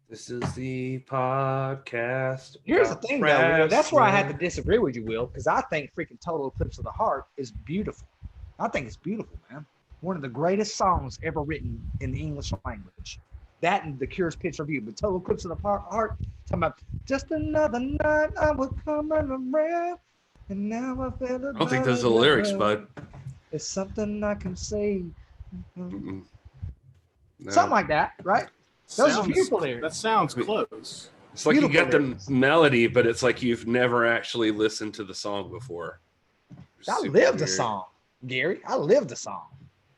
This is the podcast. Here's the thing, though, Will. That's where I had to disagree with you, Will, because I think freaking Total Eclipse of the Heart is beautiful. I think it's beautiful, man. One of the greatest songs ever written in the English language. That and The Cure's Pitch Review. But Total Eclipse of the Heart, talking about just another night I was coming around, and now I feel it. I don't think those are the lyrics, bud. It's something I can say. No. Something like that, right? Those are beautiful lyrics. That sounds close. It's like Beautiful you got lyrics. the melody, but it's like you've never actually listened to the song before. I Super lived the weird. song, Gary. I lived the song.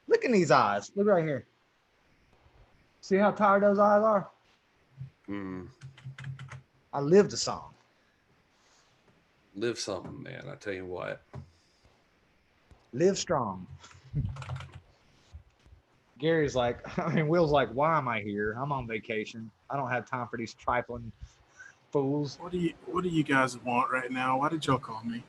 Look in these eyes. Look right here. See how tired those eyes are? Mm. I lived the song. Live something, man. I tell you what. Live strong. Gary's like, Will's like, why am I here? I'm on vacation. I don't have time for these trifling fools. What do you guys want right now? Why did y'all call me?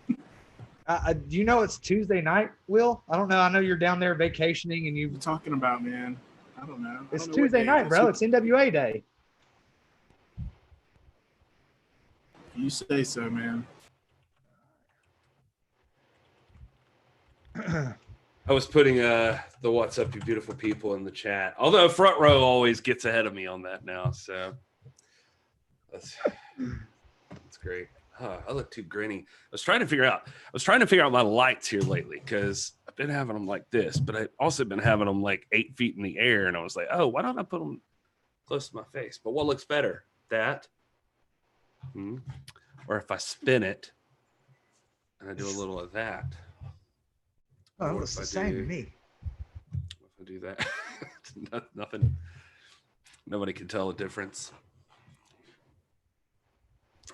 Do you know it's Tuesday night, Will? I don't know. I know you're down there vacationing and What are you talking about, man? I don't know. it's Tuesday night, bro. It's NWA day. You say so, man. I was putting the "What's Up, You Beautiful People" in the chat. Although Front Row always gets ahead of me on that now, so that's great. Huh, I look too grinny. I was trying to figure out my lights here lately because I've been having them like this, but I've also been having them like 8 feet in the air, and I was like, oh, why don't I put them close to my face? But what looks better, that, or if I spin it and I do a little of that? Oh, What it's if I the same do- to me. If I do that, nothing. Nobody can tell the difference.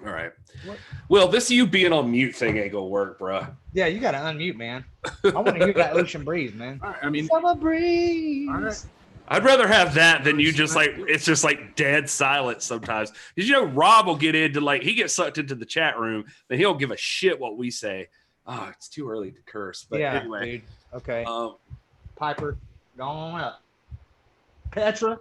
All right. What? Well, this you being on mute thing ain't gonna work, bro. Yeah, you got to unmute, man. I want to hear that ocean breeze, man. All right, I mean, Summer breeze. all right. I'd rather have that than you just like it's just like dead silence sometimes. Because you know Rob will get into like he gets sucked into the chat room, then he'll give a shit what we say. Oh, it's too early to curse. But Yeah, anyway, dude. Okay. Piper, Go on up. Petra.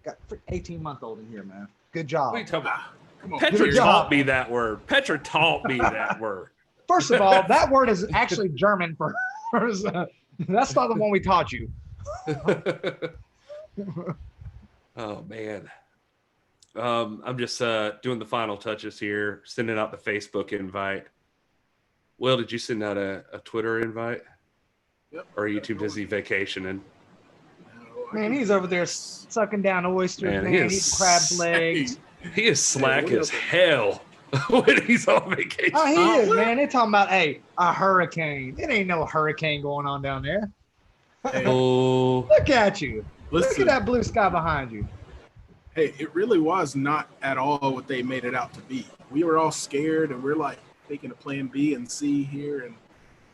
Got 18-month-old in here, man. Good job. what are you talking about? Come on. Petra Good taught job. me that word. Petra taught me that word. First of all, that word is actually German for that's not the one we taught you. Oh man. I'm just doing the final touches here, sending out the Facebook invite. Will, did you send out a Twitter invite? Yep. Or are you too busy vacationing? No, I Man, can- he's over there sucking down oysters, Man, man, he eating is crab sick. legs. He is slack Will. as hell when he's on vacation. Oh, he is, man. They're talking about, a hurricane. It ain't no hurricane going on down there. Hey, Oh, Look at you. Look listen, at that blue sky behind you. hey, it really was not at all what they made it out to be. We were all scared, and we're like thinking of plan B and C here, and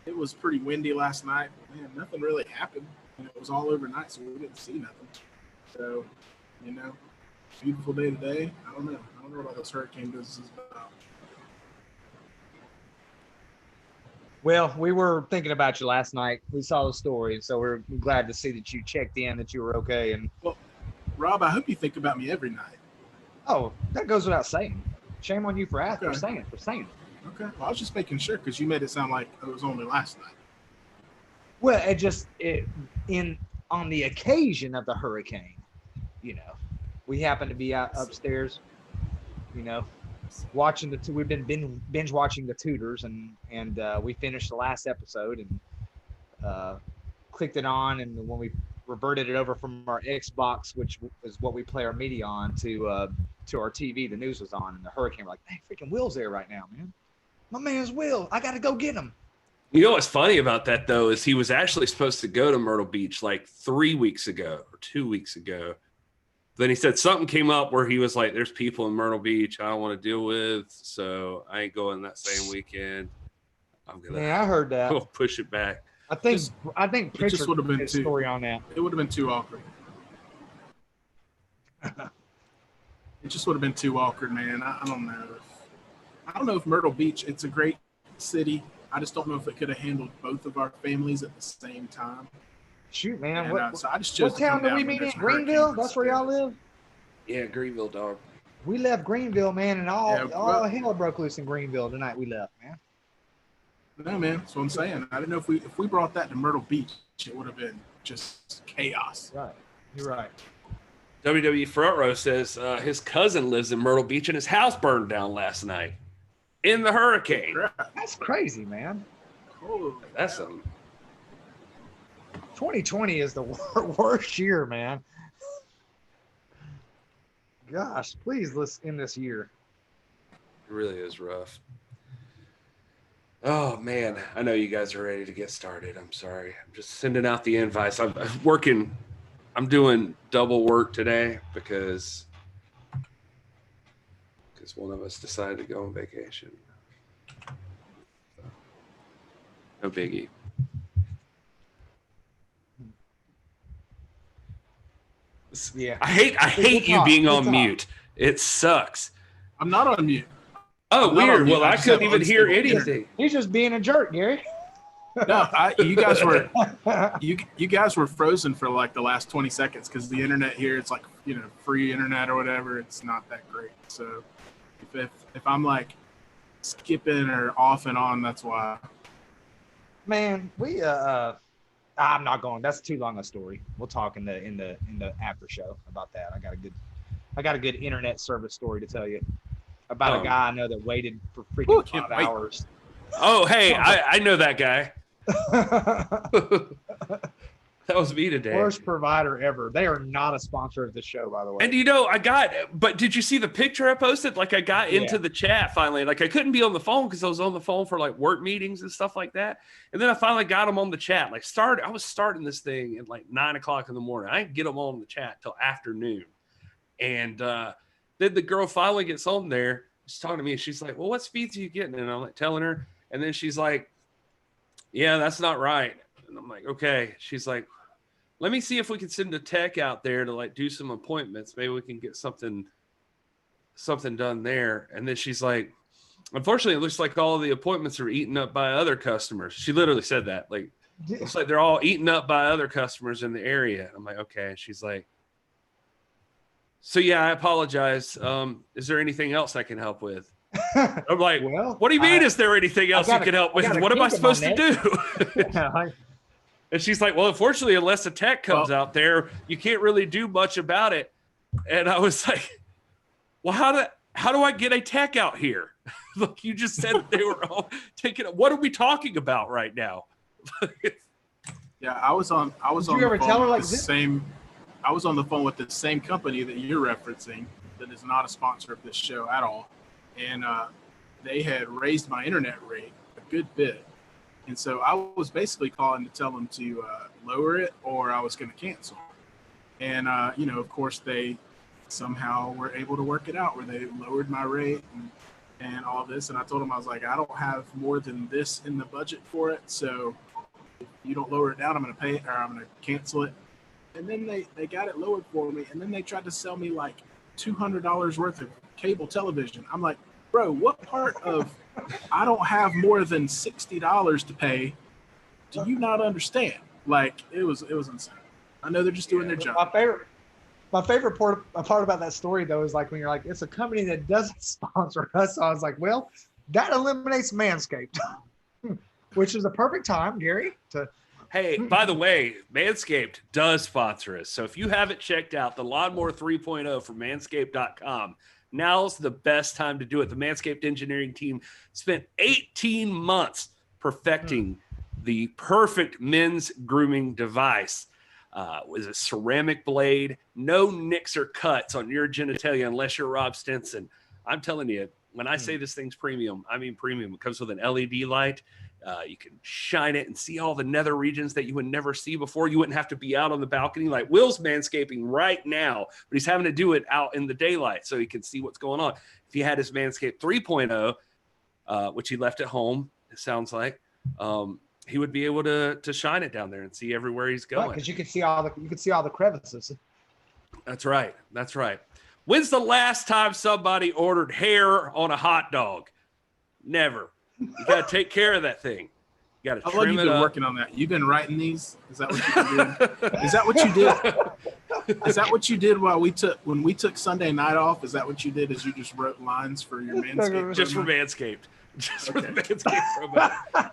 it was pretty windy last night. Man, nothing really happened. And it was all overnight, so we didn't see nothing. So, beautiful day today. I don't know. I don't know what this hurricane business is about. Well, we were thinking about you last night. We saw the story, so we're glad to see that you checked in, that you were okay. And Rob, I hope you think about me every night. oh, that goes without saying. Shame on you for asking, Okay. for saying. Okay. Well, I was just making sure because you made it sound like it was only last night. Well, on the occasion of the hurricane, we happened to be out upstairs, watching we've been binge watching the Tudors, and we finished the last episode and clicked it on, and when we reverted it over from our Xbox, which is what we play our media on, to our TV, the news was on, and the hurricane. We're like, hey, freaking Will's there right now, man. My man's Will. I got to go get him. you know what's funny about that though is he was actually supposed to go to Myrtle Beach like 3 weeks ago or 2 weeks ago. Then he said something came up where he was like, "There's people in Myrtle Beach I don't want to deal with, so I ain't going that same weekend. I'm gonna Yeah, I heard that. we'll push it back." I think It Pritchard just would have been did a too. story on that. It would have been too awkward. It just would have been too awkward, man. I don't know. I don't know if Myrtle Beach. It's a great city. I just don't know if it could have handled both of our families at the same time. Shoot, man. And, What so I just chose what to come town do down we when meet there's in? a hurricane Greenville? that's That's where y'all there. live? Yeah, Greenville dog. We left Greenville, man, and all well- hell broke loose in Greenville tonight. We left, man. No, man, that's what I'm saying. I didn't know if we brought that to Myrtle Beach, it would have been just chaos. Right. You're right. WWE Front Row says his cousin lives in Myrtle Beach and his house burned down last night in the hurricane. That's crazy, man. Holy That's cow. something. 2020 is the worst year, man. Gosh, please let's end this year. It really is rough. Oh man, I know you guys are ready to get started. I'm sorry. I'm just sending out the invites. I'm working. I'm doing double work today because one of us decided to go on vacation. No biggie. Yeah. I hate you talk. being Good on talk. mute. It sucks. I'm not on mute. Oh, I'm not weird. on mute. Well, I I just couldn't have even hear unstable anything. He's just being a jerk, Gary. No, you guys were you guys were frozen for like the last 20 seconds because the internet here, it's like, free internet or whatever. It's not that great. So if I'm like skipping or off and on, that's why. Man, we I'm not going. That's too long a story. We'll talk in the after show about that. I got a good internet service story to tell you about a guy I know that waited for freaking Can't 5 wait. hours. Oh, hey, I know that guy. That was me today. Worst provider ever. They are not a sponsor of the show, by the way. And but did you see the picture I posted? Like I got into Yeah. the chat finally. Like I couldn't be on the phone because I was on the phone for like work meetings and stuff like that. And then I finally got them on the chat. I was starting this thing at like 9:00 in the morning. I didn't get them on the chat till afternoon. And then the girl finally gets on there. She's talking to me. And she's like, well, what speeds are you getting? And I'm like telling her. And then she's like, yeah, that's not right. And I'm like, okay. She's like, let me see if we can send a tech out there to like do some appointments. Maybe we can get something done there. And then she's like, unfortunately, it looks like all the appointments are eaten up by other customers. She literally said that. Like, it's like they're all eaten up by other customers in the area. I'm like, okay. And she's like, so yeah, I apologize. Is there anything else I can help with? I'm like, Well, what do you mean? Is there anything else you can help with? What am I supposed to do? And she's like, well, unfortunately, unless a tech comes out there, you can't really do much about it. And I was like, well, how do I get a tech out here? Look, you just said that they were all taking it. What are we talking about right now? Yeah, I was on you the ever phone tell her with like the this? same. I was on the phone with the same company that you're referencing that is not a sponsor of this show at all, and they had raised my internet rate a good bit, and so I was basically calling to tell them to lower it or I was going to cancel. And of course they somehow were able to work it out where they lowered my rate and all this. And I told them, I was like, I don't have more than this in the budget for it, so if you don't lower it down, I'm going to pay it or I'm going to cancel it. And then they got it lowered for me, and then they tried to sell me like $200 worth of cable television. I'm like, bro, what part of I don't have more than $60 to pay do you not understand? Like, it was insane. I know they're just doing their job. My favorite part about that story though is like when you're like, it's a company that doesn't sponsor us. So I was like, well, that eliminates Manscaped, which is a perfect time, Gary, to. Hey, by the way, Manscaped does sponsor us. So if you haven't checked out the Lawnmower 3.0 from manscaped.com, now's the best time to do it. The Manscaped engineering team spent 18 months perfecting the perfect men's grooming device. With a ceramic blade, no nicks or cuts on your genitalia unless you're Rob Stinson. I'm telling you, when I say this thing's premium, I mean premium. It comes with an LED light. You can shine it and see all the nether regions that you would never see before. You wouldn't have to be out on the balcony like Will's manscaping right now, but he's having to do it out in the daylight so he can see what's going on. If he had his Manscaped 3.0, which he left at home, it sounds like, he would be able to shine it down there and see everywhere he's going. Because you can see all the crevices. That's right. That's right. When's the last time somebody ordered hair on a hot dog? Never. You got to take care of that thing. You got to How long trim you it been up. working on that? You've been writing these? Is that what you've been doing? Is that what you did? Is that what you did when we took Sunday night off? Is that what you did? Is you just wrote lines for your Manscaped? Just for Manscaped. Just for the Manscaped promo.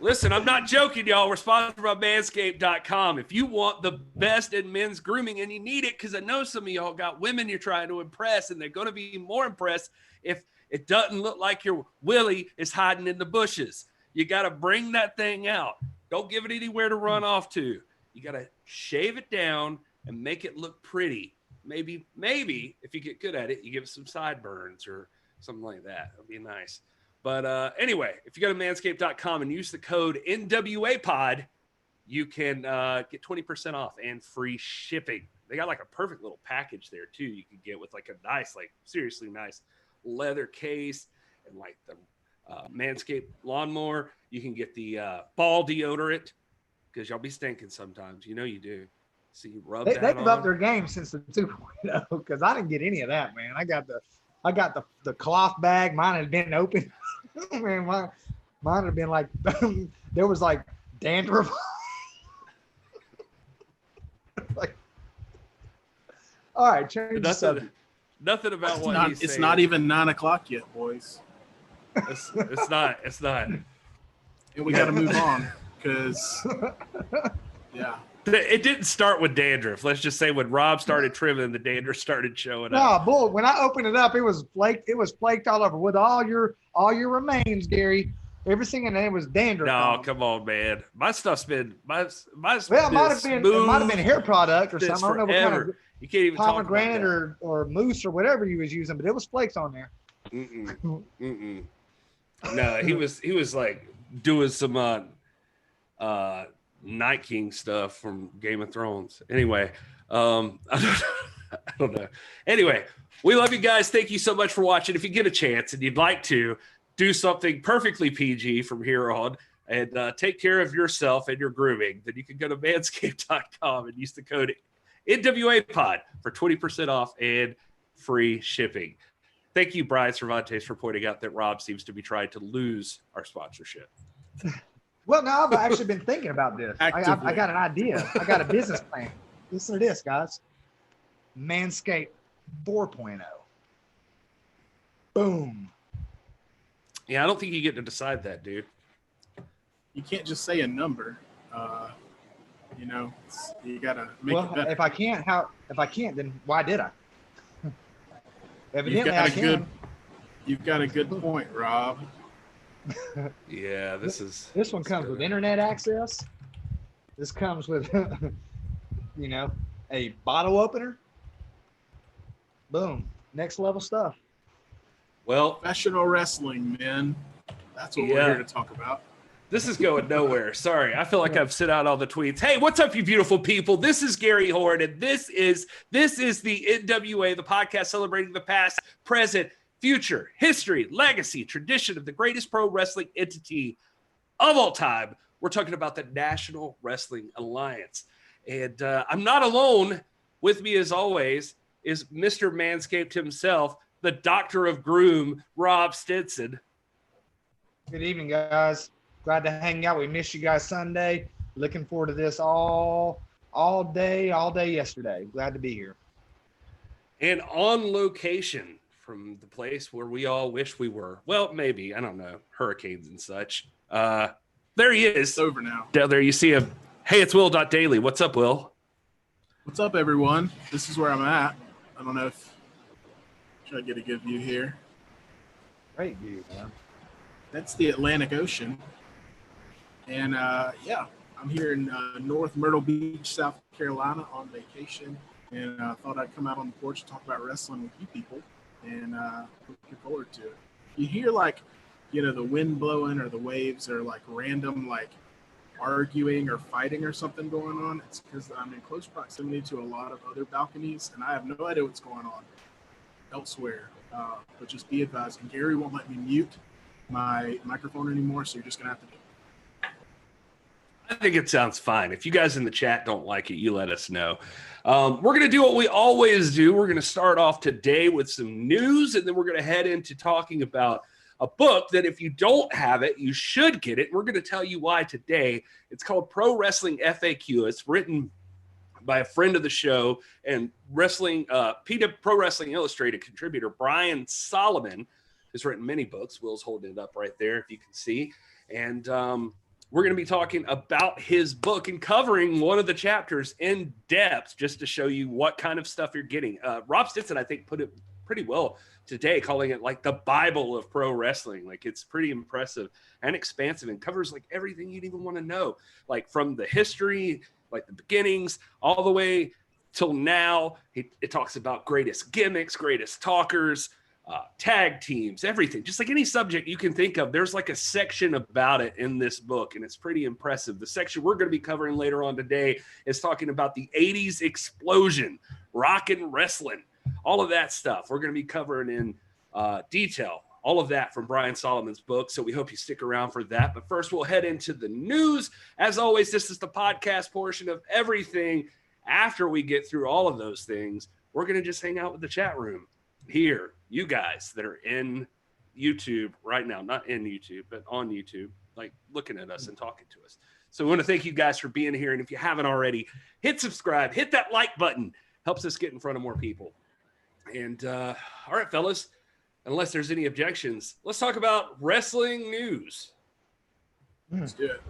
Listen, I'm not joking, y'all. We're sponsored by Manscaped.com. If you want the best in men's grooming, and you need it, because I know some of y'all got women you're trying to impress, and they're going to be more impressed if it doesn't look like your willy is hiding in the bushes. You got to bring that thing out. Don't give it anywhere to run off to. You got to shave it down and make it look pretty. Maybe if you get good at it, you give it some sideburns or something like that. That'd be nice. But anyway, if you go to manscaped.com and use the code NWAPOD, you can get 20% off and free shipping. They got like a perfect little package there too. You can get with like a nice, like seriously nice leather case and like the Manscaped lawnmower. You can get the ball deodorant because y'all be stinking sometimes. You know you do. So you rub that They've on. upped their game since the 2.0 because I didn't get any of that, man. I got the cloth bag. Mine had been open. Man, mine had been like there was like dandruff. Like, all right, change the subject. Nothing about what he's saying. It's not even 9 o'clock yet, boys. It's not. And we got to move on because, yeah. It didn't start with dandruff. Let's just say when Rob started trimming, the dandruff started showing up. No, bull. When I opened it up, it was flaked. It was flaked all over with all your remains, Gary. Everything in there was dandruff. No, come on, man. My stuff's been my. Well, it might have been hair product or something. I don't know what kind of you can't even pomegranate or mousse or whatever you was using, but it was flakes on there. No, he was like doing some Night King stuff from Game of Thrones. Anyway, I don't know. Anyway, we love you guys. Thank you so much for watching. If you get a chance and you'd like to do something perfectly PG from here on and take care of yourself and your grooming, then you can go to manscaped.com and use the code NWAPOD for 20% off and free shipping. Thank you, Brian Cervantes, for pointing out that Rob seems to be trying to lose our sponsorship. Well, no, I've actually been thinking about this. I got an idea. I got a business plan. Listen to this, guys. Manscaped 4.0. Boom. Yeah, I don't think you get to decide that, dude. You can't just say a number. You gotta make it better. If I can't, then why did I? Evidently, I can. You've got a good point, Rob. Yeah, this one comes with internet access. This comes with, a bottle opener. Boom, next level stuff. Well, professional wrestling, man. That's what we're here to talk about. This is going nowhere. Sorry, I feel like I've sent out all the tweets. Hey, what's up, you beautiful people? This is Gary Horn, and this is the NWA, the podcast celebrating the past, present, future, history, legacy, tradition of the greatest pro wrestling entity of all time. We're talking about the National Wrestling Alliance. And I'm not alone. With me, as always, is Mr. Manscaped himself, the Doctor of Groom, Rob Stinson. Good evening, guys. Glad to hang out. We missed you guys Sunday. Looking forward to this all day yesterday. Glad to be here. And on location from the place where we all wish we were. Well, maybe. I don't know. Hurricanes and such. There he is. It's over now. Down there you see him. Hey, it's Will.Daily. What's up, Will? What's up, everyone? This is where I'm at. I don't know if try to get a good view here. Great view, man. That's the Atlantic Ocean. And I'm here in North Myrtle Beach, South Carolina on vacation. And I thought I'd come out on the porch and talk about wrestling with you people. And looking forward to it. You hear the wind blowing or the waves or random arguing or fighting or something going on. It's because I'm in close proximity to a lot of other balconies and I have no idea what's going on elsewhere. But just be advised. And Gary won't let me mute my microphone anymore, so you're just going to have to do it. I think it sounds fine. If you guys in the chat don't like it, you let us know. We're going to do what we always do. We're going to start off today with some news, and then we're going to head into talking about a book that if you don't have it, you should get it. We're going to tell you why today. It's called Pro Wrestling FAQ. It's written by a friend of the show and wrestling, Pro Wrestling Illustrated contributor Brian Solomon, who's written many books. Will's holding it up right there, if you can see. And we're going to be talking about his book and covering one of the chapters in depth, just to show you what kind of stuff you're getting. Rob Stinson, I think, put it pretty well today, calling it like the Bible of pro wrestling. Like, it's pretty impressive and expansive and covers like everything you'd even want to know, like from the history, like the beginnings, all the way till now. It talks about greatest gimmicks, greatest talkers, tag teams, everything, just like any subject you can think of. There's like a section about it in this book, and it's pretty impressive. The section we're going to be covering later on today is talking about the 80s explosion, rock and wrestling, all of that stuff. We're going to be covering in detail all of that from Brian Solomon's book, so we hope you stick around for that. But first, we'll head into the news. As always, this is the podcast portion of everything. After we get through all of those things, we're going to just hang out with the chat room here. You guys that are in YouTube right now, not in YouTube, but on YouTube, like looking at us and talking to us. So we want to thank you guys for being here. And if you haven't already, hit subscribe, hit that like button. Helps us get in front of more people. And all right, fellas, unless there's any objections, let's talk about wrestling news. Let's do it.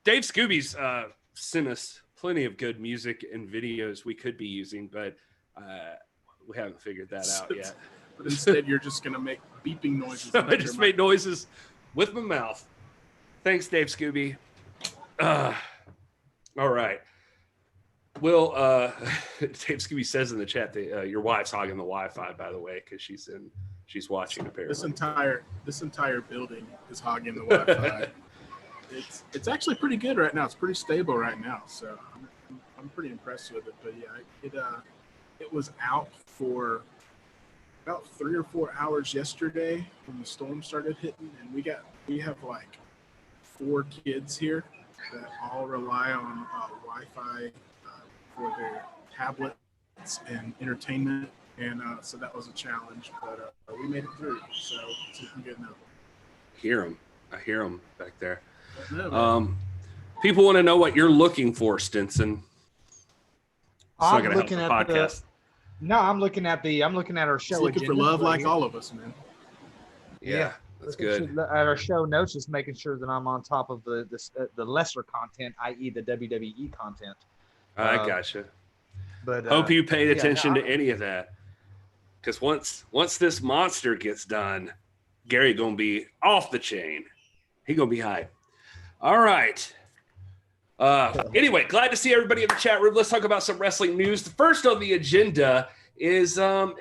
Dave Scooby's sent us plenty of good music and videos we could be using, but we haven't figured that out yet. But instead, you're just going to make beeping noises. I just made noises with my mouth. Thanks, Dave Scooby. All right. Will, Dave Scooby says in the chat that your wife's hogging the Wi-Fi, by the way, because she's watching apparently. This entire building is hogging the Wi-Fi. It's actually pretty good right now. It's pretty stable right now, so I'm pretty impressed with it. But yeah, it was out for about 3 or 4 hours yesterday when the storm started hitting, and we have like 4 kids here that all rely on Wi-Fi for their tablets and entertainment, and so that was a challenge, but we made it through. So it's looking good now. I hear them back there. People want to know what you're looking for, Stinson. I'm looking at podcast. I'm looking at our show. Looking for love, like all of us, man. Yeah, that's good. At our show notes, just making sure that I'm on top of the lesser content, i.e., the WWE content. I gotcha. But hope you paid attention to any of that, because once this monster gets done, Gary gonna be off the chain. He gonna be hype. All right. Anyway, glad to see everybody in the chat room. Let's talk about some wrestling news. The first on the agenda is I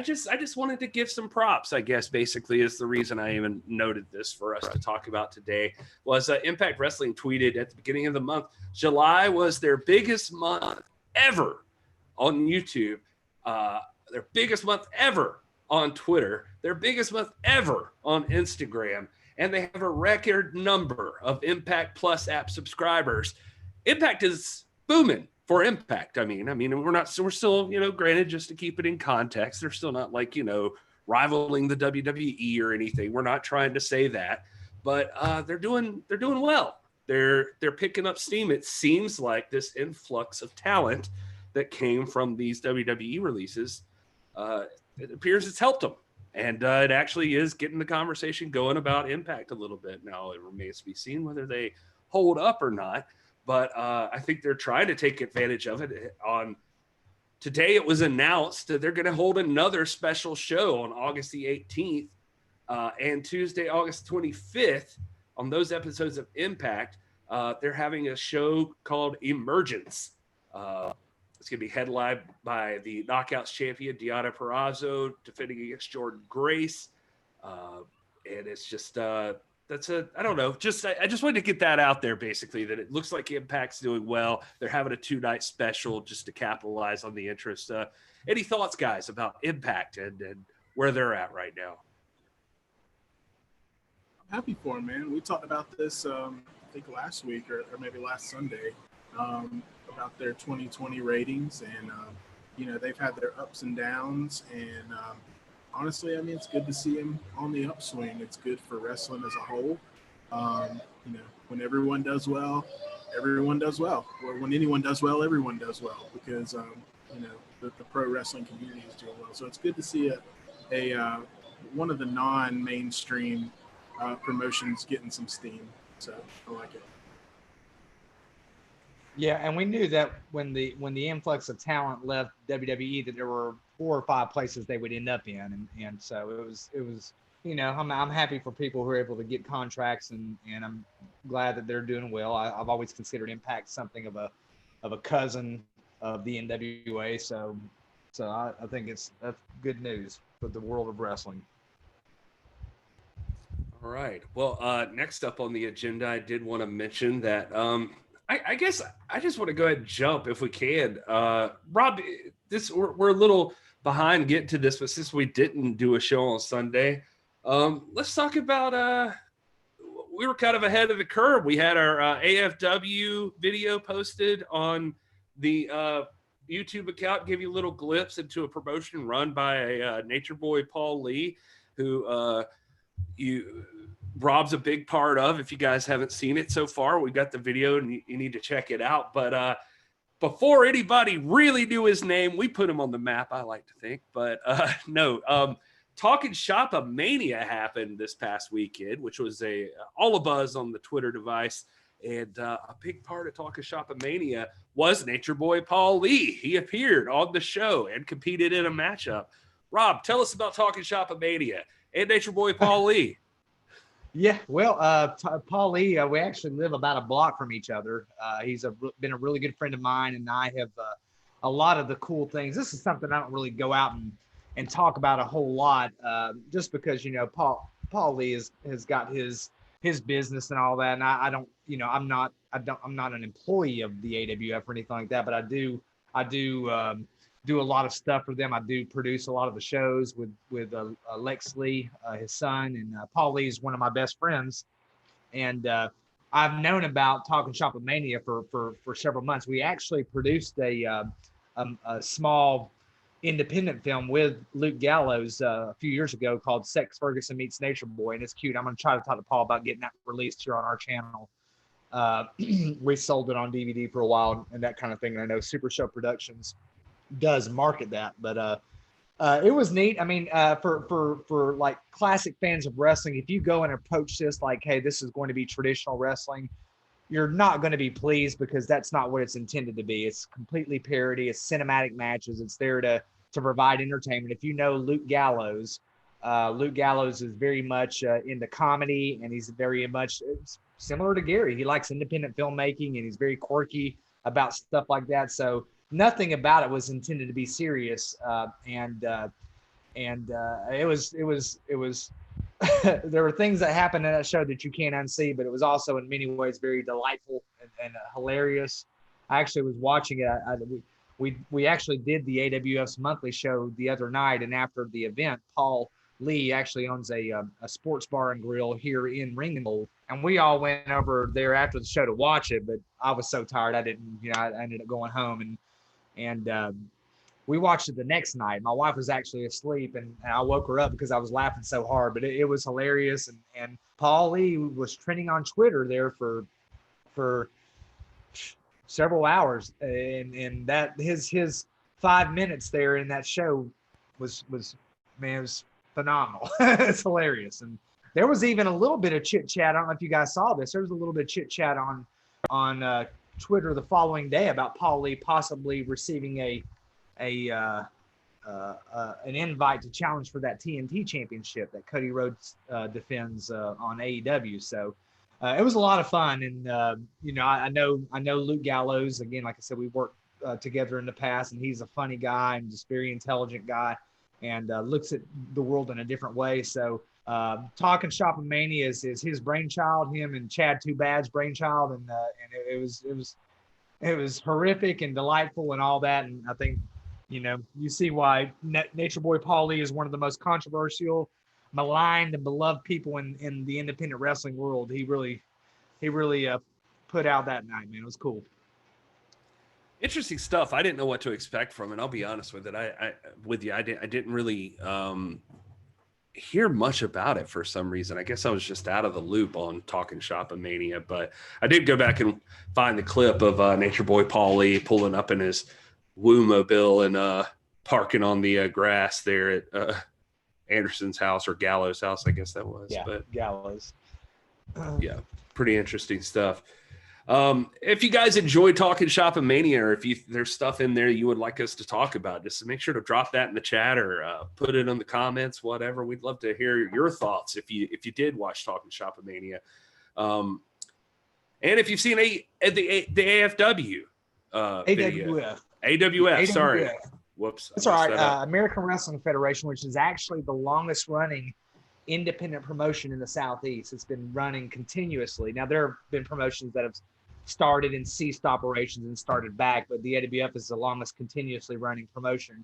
just wanted to give some props, I guess, basically is the reason I even noted this for us to talk about today, was Impact Wrestling tweeted at the beginning of the month, July was their biggest month ever on YouTube, their biggest month ever on Twitter, their biggest month ever on Instagram, and they have a record number of Impact Plus app subscribers. Impact is booming for Impact. I mean, we're still, granted, just to keep it in context, they're still not like, rivaling the WWE or anything. We're not trying to say that, but they're doing well. They're picking up steam. It seems like this influx of talent that came from these WWE releases, it appears it's helped them. And it actually is getting the conversation going about Impact a little bit. Now, it remains to be seen whether they hold up or not. But I think they're trying to take advantage of it. Today, it was announced that they're going to hold another special show on August the 18th and Tuesday, August 25th. On those episodes of Impact, they're having a show called Emergence. It's going to be headlined by the Knockouts champion, Deonna Purrazzo, defending against Jordan Grace. And it's just, I don't know. I just wanted to get that out there, basically, that it looks like Impact's doing well. They're having a 2-night special just to capitalize on the interest. Any thoughts, guys, about Impact and where they're at right now? I'm happy for them, man. We talked about this, I think last week or maybe last Sunday, about their 2020 ratings, and they've had their ups and downs, and honestly, it's good to see them on the upswing. It's good for wrestling as a whole. You know, when everyone does well, everyone does well. Or when anyone does well, everyone does well, because you know, the pro wrestling community is doing well. So it's good to see a one of the non-mainstream promotions getting some steam. So I like it. Yeah, and we knew that when the influx of talent left WWE, that there were 4 or 5 places they would end up in, and so it was you know, I'm happy for people who are able to get contracts, and I'm glad that they're doing well. I've always considered Impact something of a cousin of the NWA, so I think that's good news for the world of wrestling. All right. Well, next up on the agenda, I did want to mention that I guess I just want to go ahead and jump if we can. Rob, we're a little behind getting to this, but since we didn't do a show on Sunday, let's talk about we were kind of ahead of the curve. We had our AFW video posted on the YouTube account, give you a little glimpse into a promotion run by a Nature Boy Paul Lee, who Rob's a big part of. If you guys haven't seen it so far, we got the video and you need to check it out. But before anybody really knew his name, we put him on the map, I like to think. But no, Talking Shop Mania happened this past weekend, which was all a buzz on the Twitter device. And a big part of Talking Shop Mania was Nature Boy Paul Lee. He appeared on the show and competed in a matchup. Rob, tell us about Talking Shop Mania and Nature Boy Paul Lee. Yeah, well, Paul Lee, we actually live about a block from each other. He's been a really good friend of mine, and I have a lot of the cool things. This is something I don't really go out and talk about a whole lot, just because, you know, Paul Lee has got his business and all that, and I don't, you know, I'm not an employee of the AWF or anything like that, but I do do a lot of stuff for them. I do produce a lot of the shows with Lex Lee, his son, and Paul Lee is one of my best friends. And I've known about Talking Shop Mania for several months. We actually produced a small independent film with Luke Gallows a few years ago called Sex Ferguson Meets Nature Boy, and it's cute. I'm going to try to talk to Paul about getting that released here on our channel. We sold it on DVD for a while and that kind of thing. And I know Super Show Productions does market that, but it was neat. I mean, for like classic fans of wrestling, if you go and approach this like, hey, this is going to be traditional wrestling, you're not going to be pleased, because that's not what it's intended to be. It's completely parody. It's cinematic matches. It's there to provide entertainment. If you know Luke Gallows is very much into comedy, and he's very much similar to Gary. He likes independent filmmaking, and he's very quirky about stuff like that. So nothing about it was intended to be serious, and it was there were things that happened in that show that you can't unsee, but it was also in many ways very delightful and hilarious. I actually was watching it. We actually did the AWF's monthly show the other night, and after the event, Paul Lee actually owns a sports bar and grill here in Ringgold, and we all went over there after the show to watch it. But I was so tired, I didn't. You know, I ended up going home, and we watched it the next night. My wife was actually asleep, and I woke her up because I was laughing so hard. But it was hilarious, and Paul Lee was trending on Twitter there for several hours, and that his 5 minutes there in that show was man, it was phenomenal. It's hilarious. And there was even a little bit of chit chat. I don't know if you guys saw this. There was a little bit of chit chat on Twitter the following day about Paul Lee possibly receiving an invite to challenge for that TNT championship that Cody Rhodes defends on AEW. So it was a lot of fun. And you know, I know Luke Gallows, again, like I said, we worked together in the past, and he's a funny guy and just very intelligent guy, and looks at the world in a different way. So Talking Shop Mania is his brainchild, him and Chad Too Bad's brainchild, and it was horrific and delightful and all that. And I think, you know, you see why Nature Boy Paul Lee is one of the most controversial, maligned, and beloved people in the independent wrestling world. He really put out that night, man. It was cool. Interesting stuff. I didn't know what to expect from it. I'll be honest with it. I didn't really hear much about it for some reason. I guess I was just out of the loop on Talking Shop-A-Mania, but I did go back and find the clip of Nature Boy Paul Lee pulling up in his Woo-mobile and parking on the grass there at Anderson's house, or Gallows' house, I guess that was. Yeah, but Gallows. yeah, pretty interesting stuff. If you guys enjoy Talking Shop-A-Mania, or if there's stuff in there you would like us to talk about, just make sure to drop that in the chat or put it in the comments, whatever. We'd love to hear your thoughts if you did watch Talking Shop-A-Mania. And if you've seen the AFW video. AWF, sorry. Whoops. That's all right. American Wrestling Federation, which is actually the longest running independent promotion in the Southeast. It's been running continuously. Now, there have been promotions that have started and ceased operations and started back, but the AWF is the longest continuously running promotion.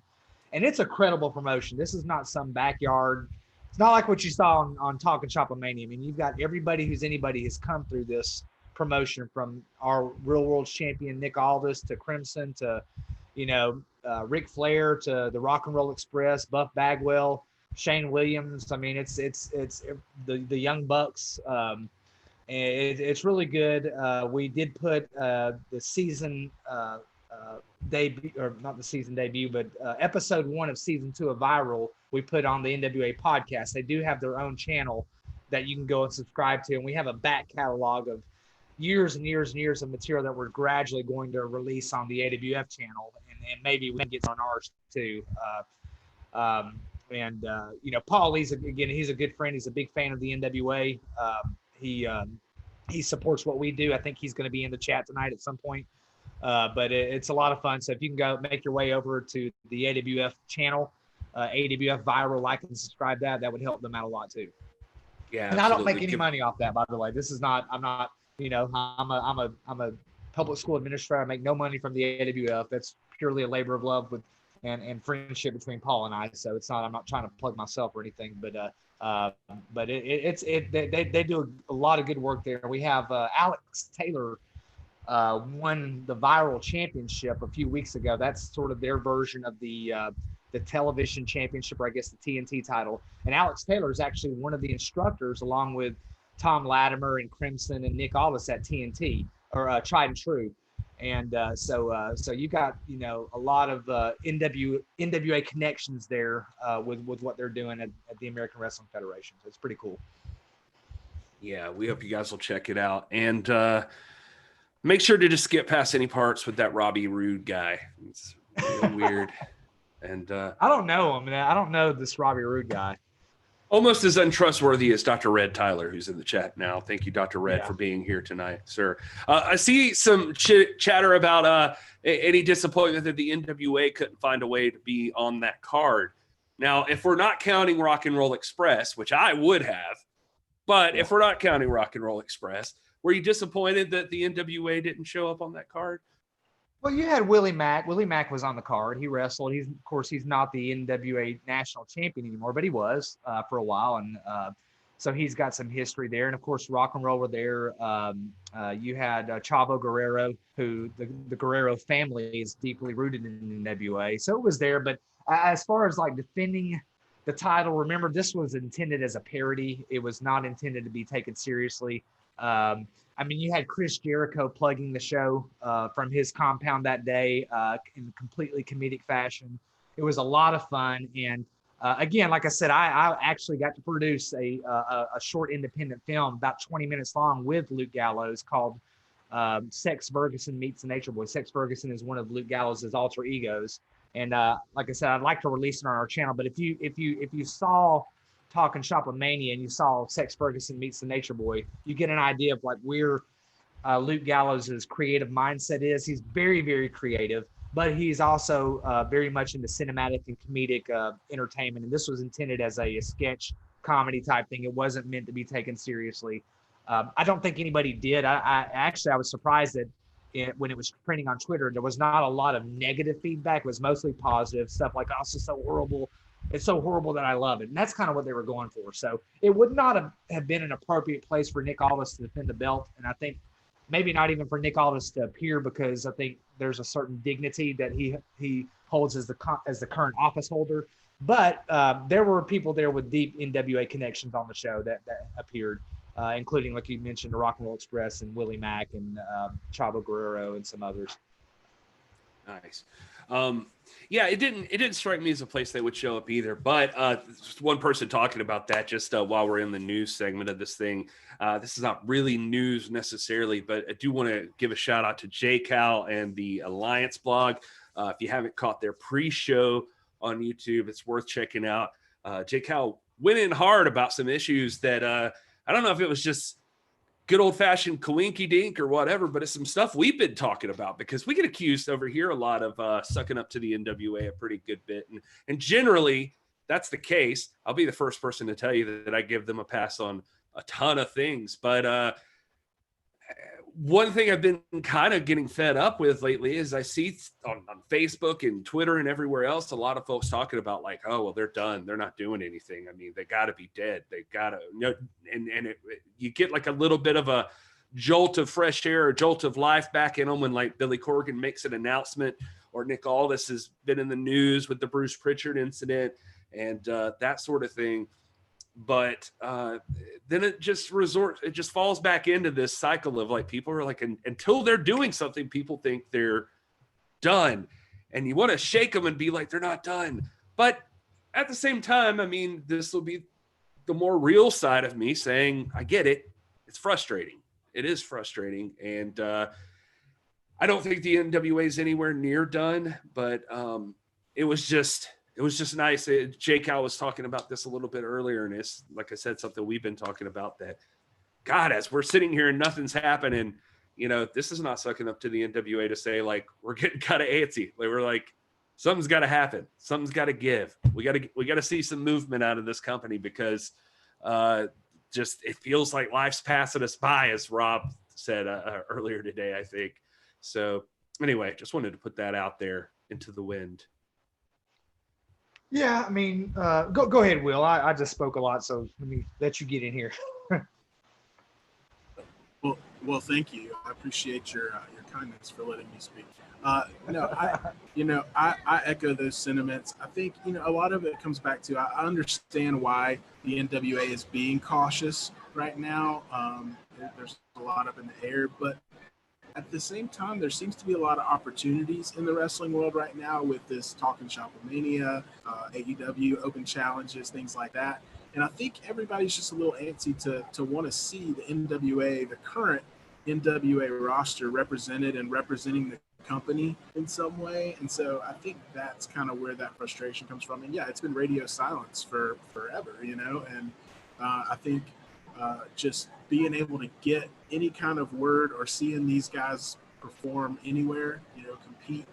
And it's a credible promotion. This is not some backyard. It's not like what you saw on Talking Shop-A-Mania. I mean, you've got everybody who's anybody has come through this promotion, from our real world champion Nick Aldis to Crimson to, Ric Flair to the Rock and Roll Express, Buff Bagwell, Shane Williams. I mean, it's the Young Bucks. It's really good. We did put the season debut, or not the season debut, but episode 1 of season 2 of Viral. We put on the NWA podcast. They do have their own channel that you can go and subscribe to, and we have a back catalog of years and years and years of material that we're gradually going to release on the AWF channel, and maybe we can get on ours too. Paul Lee's again, he's a good friend. He's a big fan of the NWA. He supports what we do. I think he's going to be in the chat tonight at some point. But it's a lot of fun. So if you can go make your way over to the AWF channel, AWF Viral, like and subscribe, that would help them out a lot too. Yeah, and I don't make any money off that, by the way. This is not. I'm not. I'm a public school administrator. I make no money from the AWF. That's purely a labor of love and friendship between Paul and I. So it's not. I'm not trying to plug myself or anything, but they do a lot of good work there. We have Alex Taylor won the Viral Championship a few weeks ago. That's sort of their version of the television championship, or I guess the TNT title. And Alex Taylor is actually one of the instructors, along with Tom Latimer and Crimson and Nick Aldis at TNT, or Tried and True. And so you got a lot of NWA connections there with what they're doing at the American Wrestling Federation. So it's pretty cool. Yeah, we hope you guys will check it out, and make sure to just skip past any parts with that Robbie Roode guy. It's really weird. And I don't know him. I don't know this Robbie Roode guy. Almost as untrustworthy as Dr. Red Tyler, who's in the chat now. Thank you, Dr. Red, for being here tonight, sir. I see some chatter about any disappointment that the NWA couldn't find a way to be on that card. Now, if we're not counting Rock and Roll Express, which I would have, but if we're not counting Rock and Roll Express, were you disappointed that the NWA didn't show up on that card? Well, you had Willie Mack. Willie Mack was on the card. He wrestled. Of course, he's not the NWA national champion anymore, but he was for a while. And so he's got some history there. And of course, Rock and Roll were there. You had Chavo Guerrero, who the Guerrero family is deeply rooted in NWA. So it was there. But as far as like defending the title, remember, this was intended as a parody. It was not intended to be taken seriously. I mean, you had Chris Jericho plugging the show from his compound that day in completely comedic fashion. It was a lot of fun. And again, like I said, I actually got to produce a short independent film about 20 minutes long with Luke Gallows called Sex Ferguson Meets the Nature Boy. Sex Ferguson is one of Luke Gallows' alter egos. And like I said, I'd like to release it on our channel. But if you saw Talking Shop-A-Mania and you saw Sex Ferguson Meets the Nature Boy, you get an idea of like where Luke Gallows' creative mindset is. He's very, very creative, but he's also very much into cinematic and comedic entertainment. And this was intended as a sketch comedy type thing. It wasn't meant to be taken seriously. I don't think anybody did. I was surprised that when it was trending on Twitter, there was not a lot of negative feedback. It was mostly positive stuff like, "Oh, this is so horrible. It's so horrible that I love it." And that's kind of what they were going for. So it would not have been an appropriate place for Nick Aldis to defend the belt. And I think maybe not even for Nick Aldis to appear, because I think there's a certain dignity that he holds as the current office holder. But there were people there with deep NWA connections on the show that appeared, including, like you mentioned, the Rock and Roll Express and Willie Mack and Chavo Guerrero and some others. Nice. Yeah, it didn't strike me as a place they would show up either. But just one person talking about that just while we're in the news segment of this thing. This is not really news necessarily, but I do want to give a shout out to JCal and the Alliance blog. If you haven't caught their pre-show on YouTube, it's worth checking out. JCal went in hard about some issues that I don't know if it was just good old-fashioned coinky dink or whatever, but it's some stuff we've been talking about because we get accused over here a lot of sucking up to the NWA a pretty good bit. And generally, that's the case. I'll be the first person to tell you that I give them a pass on a ton of things. But one thing I've been kind of getting fed up with lately is I see on Facebook and Twitter and everywhere else, a lot of folks talking about like, oh, well, they're done. They're not doing anything. I mean, they got to be dead. They got to, you get like a little bit of a jolt of fresh air, a jolt of life back in them when like Billy Corgan makes an announcement, or Nick Aldis has been in the news with the Bruce Pritchard incident and that sort of thing. But then it just falls back into this cycle of like people are like until they're doing something, people think they're done, and you want to shake them and be like they're not done. But at the same time, I mean, this will be the more real side of me saying I get it. It's frustrating. It is frustrating, and I don't think the NWA is anywhere near done. But it was just nice. Jake Al was talking about this a little bit earlier, and it's, like I said, something we've been talking about that, God, as we're sitting here and nothing's happening, this is not sucking up to the NWA to say, like, we're getting kind of antsy. Like, we're like, something's got to happen. Something's got to give. We got to see some movement out of this company because just it feels like life's passing us by, as Rob said earlier today, I think. So anyway, just wanted to put that out there into the wind. Yeah, I mean, go ahead, Will. I just spoke a lot, so let me let you get in here. Well, thank you. I appreciate your kindness for letting me speak. I echo those sentiments. I think a lot of it comes back to I understand why the NWA is being cautious right now. There's a lot up in the air, but at the same time, there seems to be a lot of opportunities in the wrestling world right now with this Talking Shopomania, AEW, open challenges, things like that. And I think everybody's just a little antsy to want to see the NWA, the current NWA roster represented and representing the company in some way. And so I think that's kind of where that frustration comes from. And yeah, it's been radio silence for forever, and I think just being able to get any kind of word or seeing these guys perform anywhere, compete,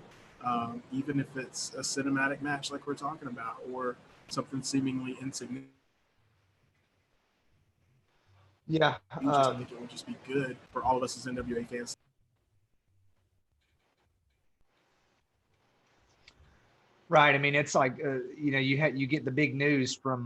even if it's a cinematic match like we're talking about or something seemingly insignificant. Yeah. I think it would just be good for all of us as NWA fans. Right. I mean, it's like, you get the big news from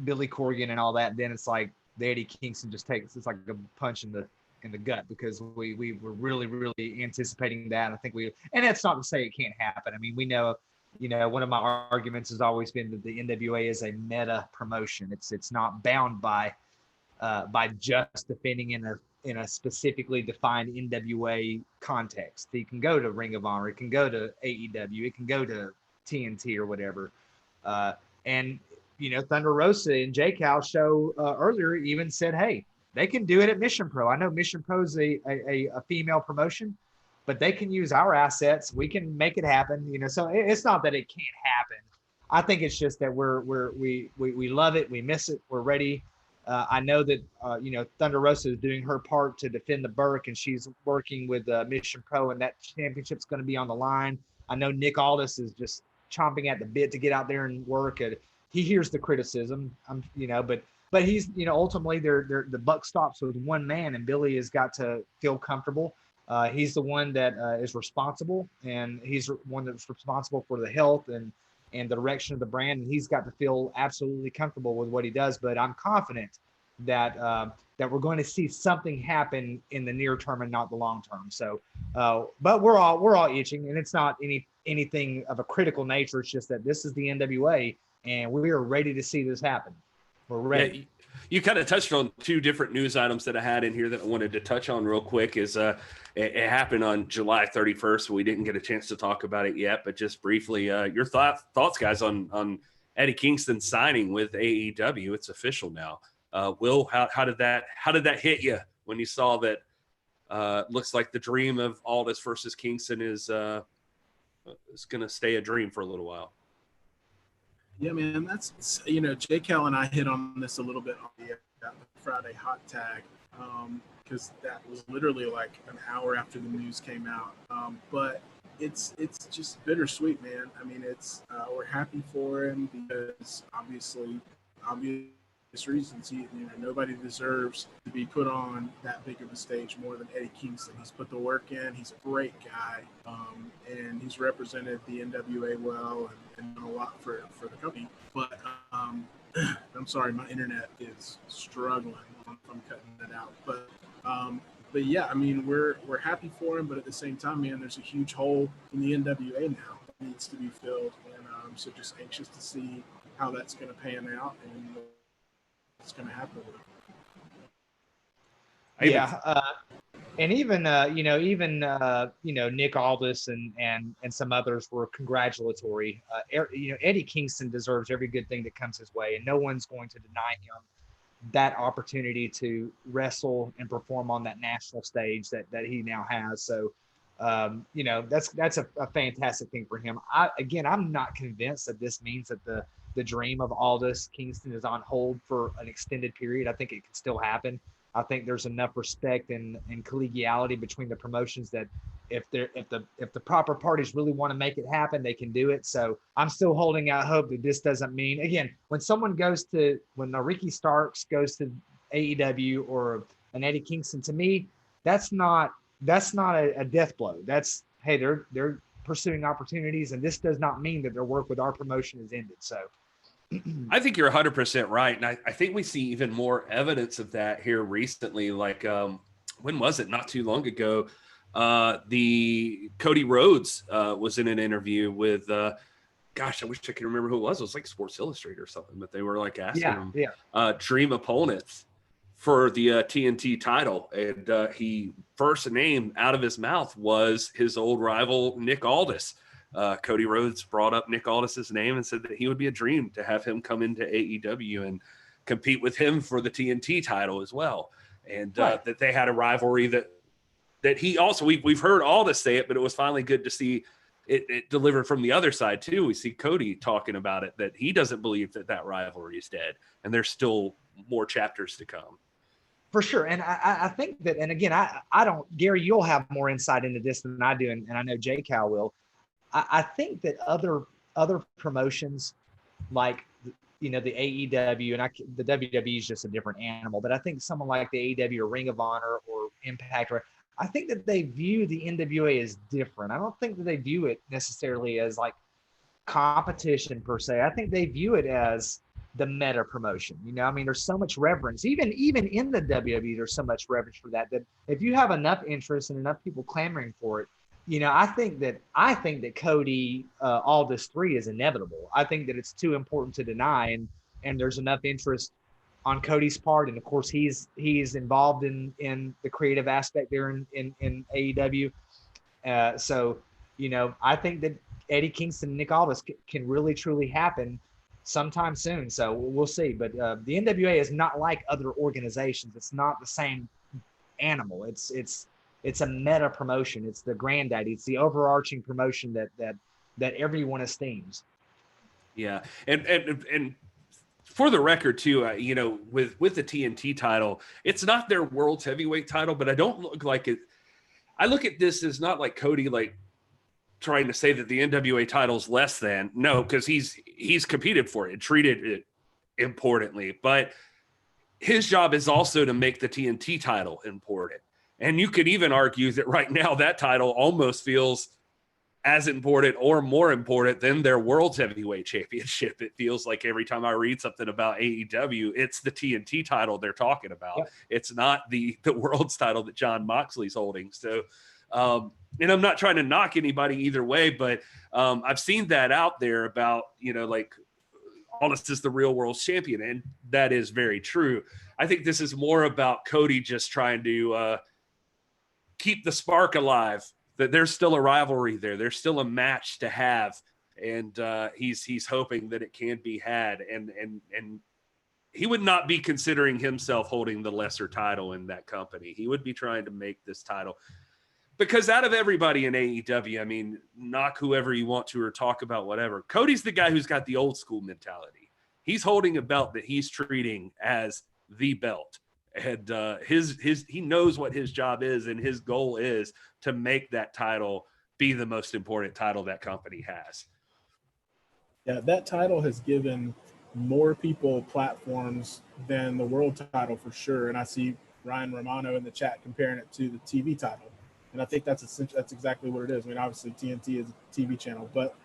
Billy Corgan and all that. And then it's like the Eddie Kingston just takes, it's like a punch in the gut because we were really, really anticipating that. And I think and that's not to say it can't happen. I mean, we know, one of my arguments has always been that the NWA is a meta promotion. It's not bound by just defending in a specifically defined NWA context. You can go to Ring of Honor, it can go to AEW, it can go to TNT or whatever. And Thunder Rosa and JCal show earlier even said, hey, they can do it at Mission Pro. I know Mission Pro is a female promotion, but they can use our assets. We can make it happen. So it's not that it can't happen. I think it's just that we love it. We miss it. We're ready. I know that, Thunder Rosa is doing her part to defend the Burke, and she's working with Mission Pro, and that championship's going to be on the line. I know Nick Aldis is just chomping at the bit to get out there and work. He hears the criticism, but he's, ultimately the buck stops with one man, and Billy has got to feel comfortable. He's the one that is responsible, and he's one that's responsible for the health and the direction of the brand, and he's got to feel absolutely comfortable with what he does. But I'm confident that we're going to see something happen in the near term and not the long term. So, but we're all itching, and it's not anything of a critical nature. It's just that this is the NWA, and we are ready to see this happen. We're ready. Yeah, you kind of touched on two different news items that I had in here that I wanted to touch on real quick. It happened on July 31st. We didn't get a chance to talk about it yet, but just briefly, your thoughts, guys, on Eddie Kingston signing with AEW. It's official now. Will, how did that hit you when you saw that? Looks like the dream of Aldis versus Kingston is going to stay a dream for a little while. Yeah, man, that's, Jay Cal and I hit on this a little bit on the Friday hot tag, because that was literally like an hour after the news came out. But it's just bittersweet, man. I mean, we're happy for him because obvious reasons. Nobody deserves to be put on that big of a stage more than Eddie Kingston. He's put the work in. He's a great guy, and he's represented the NWA well and done a lot for the company. But I'm sorry, my internet is struggling. I'm cutting it out. But yeah, I mean, we're happy for him, but at the same time, man, there's a huge hole in the NWA now that needs to be filled, and so just anxious to see how that's going to pan out and what's going to happen with it. Yeah, and even Nick Aldis and some others were congratulatory. Eddie Kingston deserves every good thing that comes his way, and no one's going to deny him that opportunity to wrestle and perform on that national stage that he now has. So, that's a fantastic thing for him. I'm not convinced that this means that the dream of Aldis Kingston is on hold for an extended period. I think it can still happen. I think there's enough respect and collegiality between the promotions that if the proper parties really want to make it happen, they can do it. So I'm still holding out hope that this doesn't mean, again, when a Ricky Starks goes to AEW or an Eddie Kingston, to me, that's not a death blow. That's, hey, they're pursuing opportunities, and this does not mean that their work with our promotion is ended. So I think you're 100% right. And I think we see even more evidence of that here recently. Like, when was it? Not too long ago. The Cody Rhodes was in an interview with, gosh, I wish I could remember who it was. It was like Sports Illustrated or something, but they were like asking him dream opponents for the TNT title. And he first name out of his mouth was his old rival, Nick Aldis. Cody Rhodes brought up Nick Aldis's name and said that he would be a dream to have him come into AEW and compete with him for the TNT title as well. And that they had a rivalry that he also, we've heard Aldis say it, but it was finally good to see it delivered from the other side too. We see Cody talking about it, that he doesn't believe that rivalry is dead and there's still more chapters to come. For sure. And I think that, and again, I don't, Gary, you'll have more insight into this than I do. And I know J Cal will. I think that other promotions like, the AEW and the WWE is just a different animal, but I think someone like the AEW or Ring of Honor or Impact, I think that they view the NWA as different. I don't think that they view it necessarily as like competition per se. I think they view it as the meta promotion. There's so much reverence, even in the WWE, there's so much reverence for that if you have enough interest and enough people clamoring for it, I think that Cody Aldis 3 is inevitable. I think that it's too important to deny, and there's enough interest on Cody's part, and of course he's involved in the creative aspect there in AEW. So I think that Eddie Kingston and Nick Aldis can really truly happen sometime soon. So we'll see. But the NWA is not like other organizations. It's not the same animal. It's a meta promotion. It's the granddaddy. It's the overarching promotion that everyone esteems. Yeah, and for the record too, with the TNT title, it's not their world's heavyweight title, but I don't look like it. I look at this as not like Cody, like trying to say that the NWA title is less than. No, because he's competed for it, treated it importantly, but his job is also to make the TNT title important. And you could even argue that right now that title almost feels as important or more important than their world's heavyweight championship. It feels like every time I read something about AEW, it's the TNT title they're talking about. Yep. It's not the world's title that John Moxley's holding. So, and I'm not trying to knock anybody either way, but I've seen that out there about, like Aldis is the real world champion. And that is very true. I think this is more about Cody just trying to keep the spark alive, that there's still a rivalry there. There's still a match to have. And he's hoping that it can be had. And he would not be considering himself holding the lesser title in that company. He would be trying to make this title, because out of everybody in AEW, I mean, knock whoever you want to or talk about whatever, Cody's the guy who's got the old school mentality. He's holding a belt that he's treating as the belt. And he knows what his job is, and his goal is to make that title be the most important title that company has. Yeah, that title has given more people platforms than the world title for sure. And I see Ryan Romano in the chat comparing it to the TV title. And I think that's exactly what it is. I mean, obviously TNT is a TV channel, but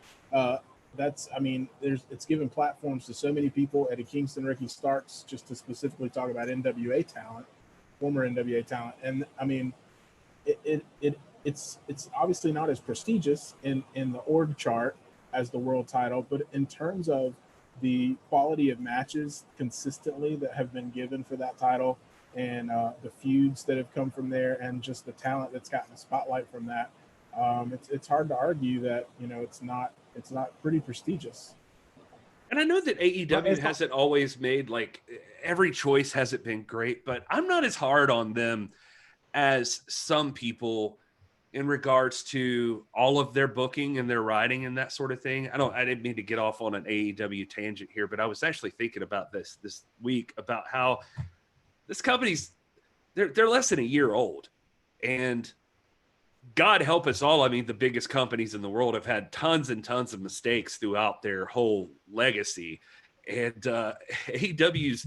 it's given platforms to so many people. Eddie Kingston, Ricky Starks, just to specifically talk about NWA talent, former NWA talent. And I mean, it's obviously not as prestigious in the org chart as the world title, but in terms of the quality of matches consistently that have been given for that title, and the feuds that have come from there, and just the talent that's gotten the spotlight from that, it's hard to argue that it's not pretty prestigious. And I know that AEW hasn't always made, like, every choice hasn't been great, but I'm not as hard on them as some people in regards to all of their booking and their writing and that sort of thing. I didn't mean to get off on an AEW tangent here, but I was actually thinking about this week about how this company's they're less than a year old, and God help us all. I mean, the biggest companies in the world have had tons and tons of mistakes throughout their whole legacy. And AEW's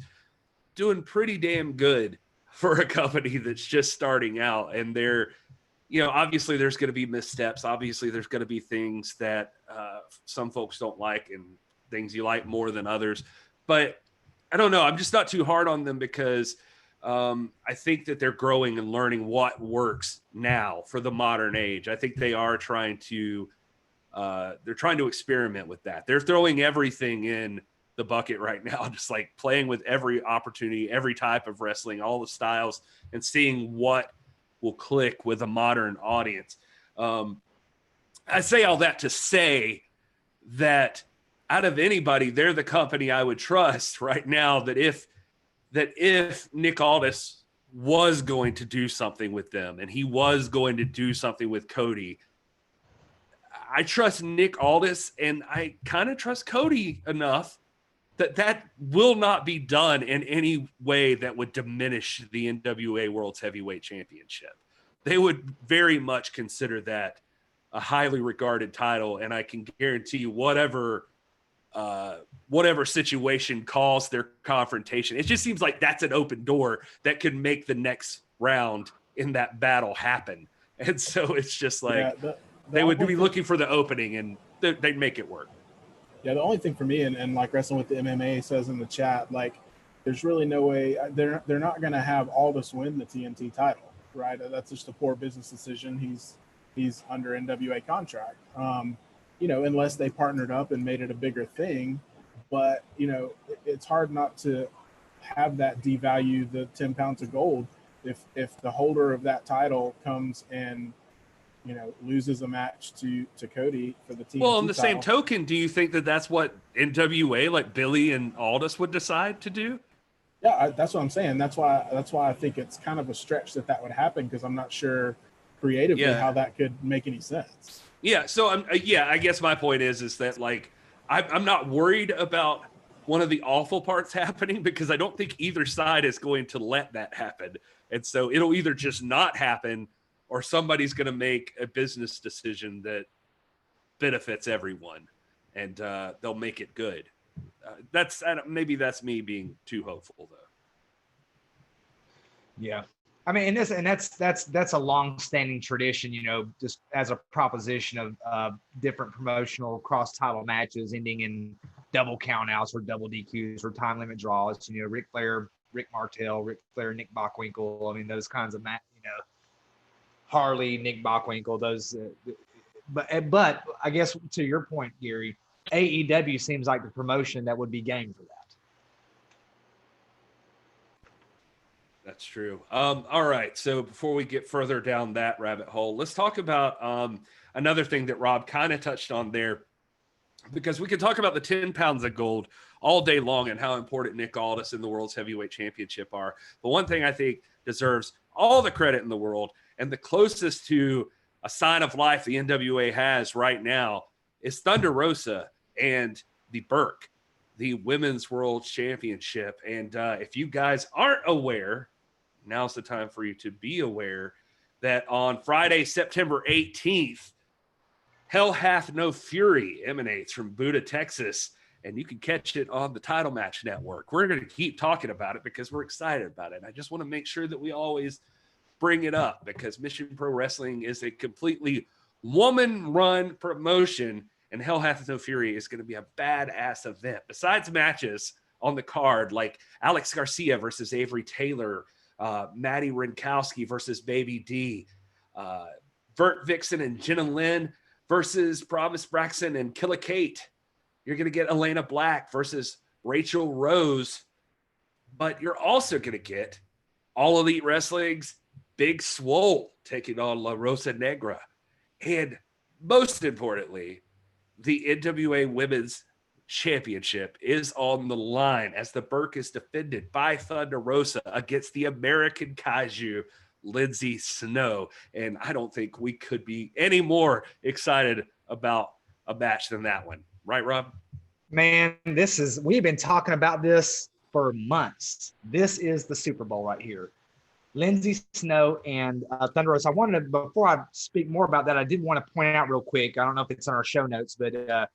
doing pretty damn good for a company that's just starting out. And they're, obviously there's going to be missteps. Obviously there's going to be things that some folks don't like and things you like more than others. But I don't know. I'm just not too hard on them, because I think that they're growing and learning what works now for the modern age. I think they are trying to experiment with that. They're throwing everything in the bucket right now, just like playing with every opportunity, every type of wrestling, all the styles, and seeing what will click with a modern audience. I say all that to say that out of anybody, they're the company I would trust right now, that if Nick Aldis was going to do something with them, and he was going to do something with Cody, I trust Nick Aldis, and I kind of trust Cody enough that will not be done in any way that would diminish the NWA World's Heavyweight Championship. They would very much consider that a highly regarded title, and I can guarantee you whatever situation calls their confrontation, it just seems like that's an open door that could make the next round in that battle happen. And so it's just like they would be looking for the opening, and they'd make it work. Yeah, the only thing for me, and like Wrestling with the MMA says in the chat, like there's really no way they're not going to have Aldis win the TNT title, right? That's just a poor business decision. He's under NWA contract. Unless they partnered up and made it a bigger thing. But, it's hard not to have that devalue the 10 pounds of gold if the holder of that title comes and, loses a match to Cody for the team. Well, on the same token, do you think that that's what NWA, like Billy and Aldis, would decide to do? Yeah, that's what I'm saying. That's why I think it's kind of a stretch that would happen, because I'm not sure creatively how that could make any sense. Yeah. So I guess my point is that, like, I'm not worried about one of the awful parts happening, because I don't think either side is going to let that happen. And so it'll either just not happen, or somebody's going to make a business decision that benefits everyone, and they'll make it good. Maybe that's me being too hopeful, though. Yeah. I mean, that's a long-standing tradition, you know, just as a proposition of different promotional cross-title matches ending in double countouts or double DQs or time limit draws. You know, Ric Flair, Rick Martel, Ric Flair, Nick Bockwinkel. I mean, those kinds of you know, Harley, Nick Bockwinkel. Those, but I guess to your point, Gary, AEW seems like the promotion that would be game for that. That's true. All right. So before we get further down that rabbit hole, let's talk about another thing that Rob kind of touched on there, because we can talk about the 10 pounds of gold all day long and how important Nick Aldis and the World's Heavyweight Championship are. But one thing I think deserves all the credit in the world and the closest to a sign of life the NWA has right now is Thunder Rosa and the Burke, the Women's World Championship. And if you guys aren't aware, now's the time for you to be aware that on Friday, September 18th, Hell Hath No Fury emanates from Buda, Texas, and you can catch it on the Title Match Network. We're going to keep talking about it because we're excited about it. I just want to make sure that we always bring it up because Mission Pro Wrestling is a completely woman-run promotion, and Hell Hath No Fury is going to be a badass event. Besides matches on the card like Alex Garcia versus Avery Taylor, Maddie Rinkowski versus Baby D, Vert Vixen and Jenna Lynn versus Promise Braxton and Killa Kate. You're going to get Elena Black versus Rachel Rose, but you're also going to get All Elite Wrestling's Big Swole taking on La Rosa Negra. And most importantly, the NWA Women's Championship is on the line as the Burke is defended by Thunder Rosa against the American Kaiju, Lindsay Snow. And I don't think we could be any more excited about a match than that one. Right, Rob? Man, we've been talking about this for months. This is the Super Bowl right here. Lindsay Snow and Thunder Rosa. Before I speak more about that, I did want to point out real quick, I don't know if it's on our show notes, but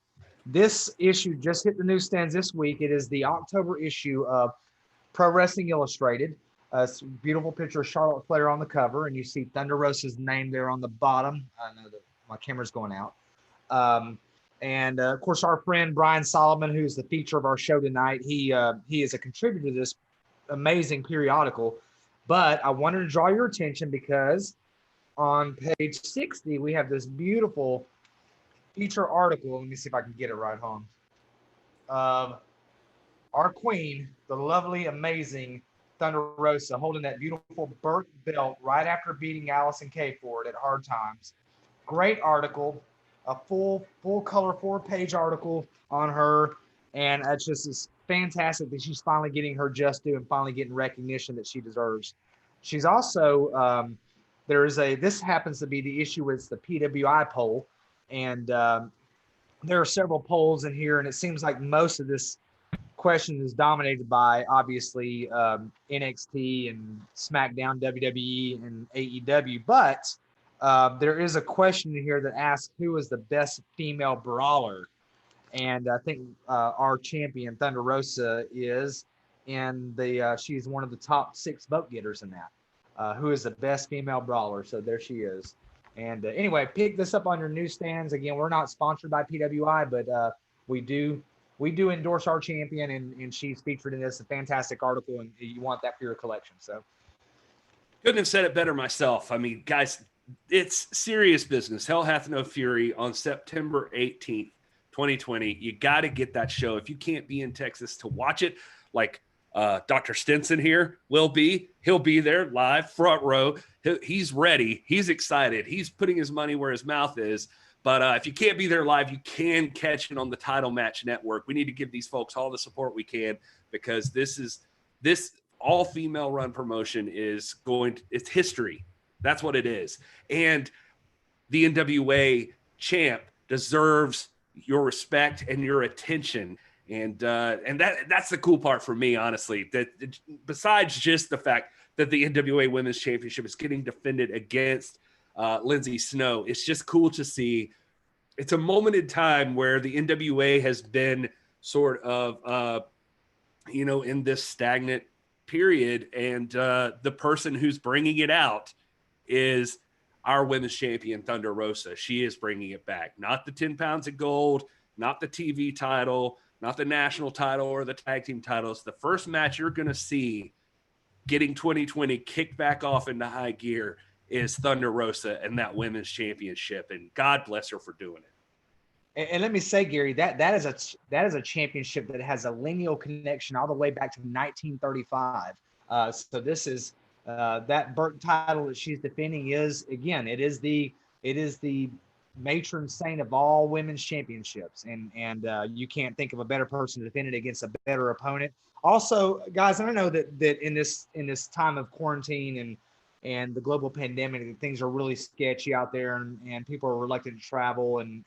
this issue just hit the newsstands this week. It is the October issue of Pro Wrestling Illustrated. It's a beautiful picture of Charlotte Flair on the cover, and you see Thunder Rosa's name there on the bottom. I know that my camera's going out. And of course, our friend Brian Solomon, who's the feature of our show tonight, he is a contributor to this amazing periodical. But I wanted to draw your attention because on page 60, we have this beautiful feature article. Let me see if I can get it right home. Our queen, the lovely, amazing Thunder Rosa, holding that beautiful Burke belt right after beating Allison Kay for it at Hard Times. Great article, a full color 4-page article on her. And it's just fantastic that she's finally getting her just due and finally getting recognition that she deserves. She's also, this happens to be the issue with the PWI poll. And there are several polls in here, and it seems like most of this question is dominated by, obviously, NXT and SmackDown, WWE, and AEW. But there is a question in here that asks who is the best female brawler. And I think our champion, Thunder Rosa, is, and she's one of the top 6 vote getters in that. Who is the best female brawler? So there she is. And anyway, pick this up on your newsstands. Again, we're not sponsored by PWI, but we do endorse our champion, and she's featured in this. A fantastic article, and you want that for your collection. So couldn't have said it better myself. I mean, guys, it's serious business. Hell Hath No Fury on September 18th. 2020. You got to get that show. If you can't be in Texas to watch it, like Dr. Stinson here will be, he'll be there live, front row. He's ready. He's excited. He's putting his money where his mouth is. But if you can't be there live, you can catch it on the Title Match Network. We need to give these folks all the support we can because this all-female run promotion it's history. That's what it is. And the NWA champ deserves your respect and your attention. And that's the cool part for me, honestly, that besides just the fact that the NWA Women's Championship is getting defended against Lindsay Snow, it's just cool to see. It's a moment in time where the NWA has been sort of, in this stagnant period. And the person who's bringing it out is our women's champion, Thunder Rosa. She is bringing it back. Not the 10 pounds of gold, not the TV title, not the national title or the tag team titles. The first match you're going to see getting 2020 kicked back off into high gear is Thunder Rosa and that women's championship. And God bless her for doing it. And let me say, Gary, that is a championship that has a lineal connection all the way back to 1935. So this is that Burke title that she's defending is, again, it is the matron saint of all women's championships, and you can't think of a better person to defend it against a better opponent. Also, guys, I know that in this time of quarantine and the global pandemic, things are really sketchy out there, and people are reluctant to travel, and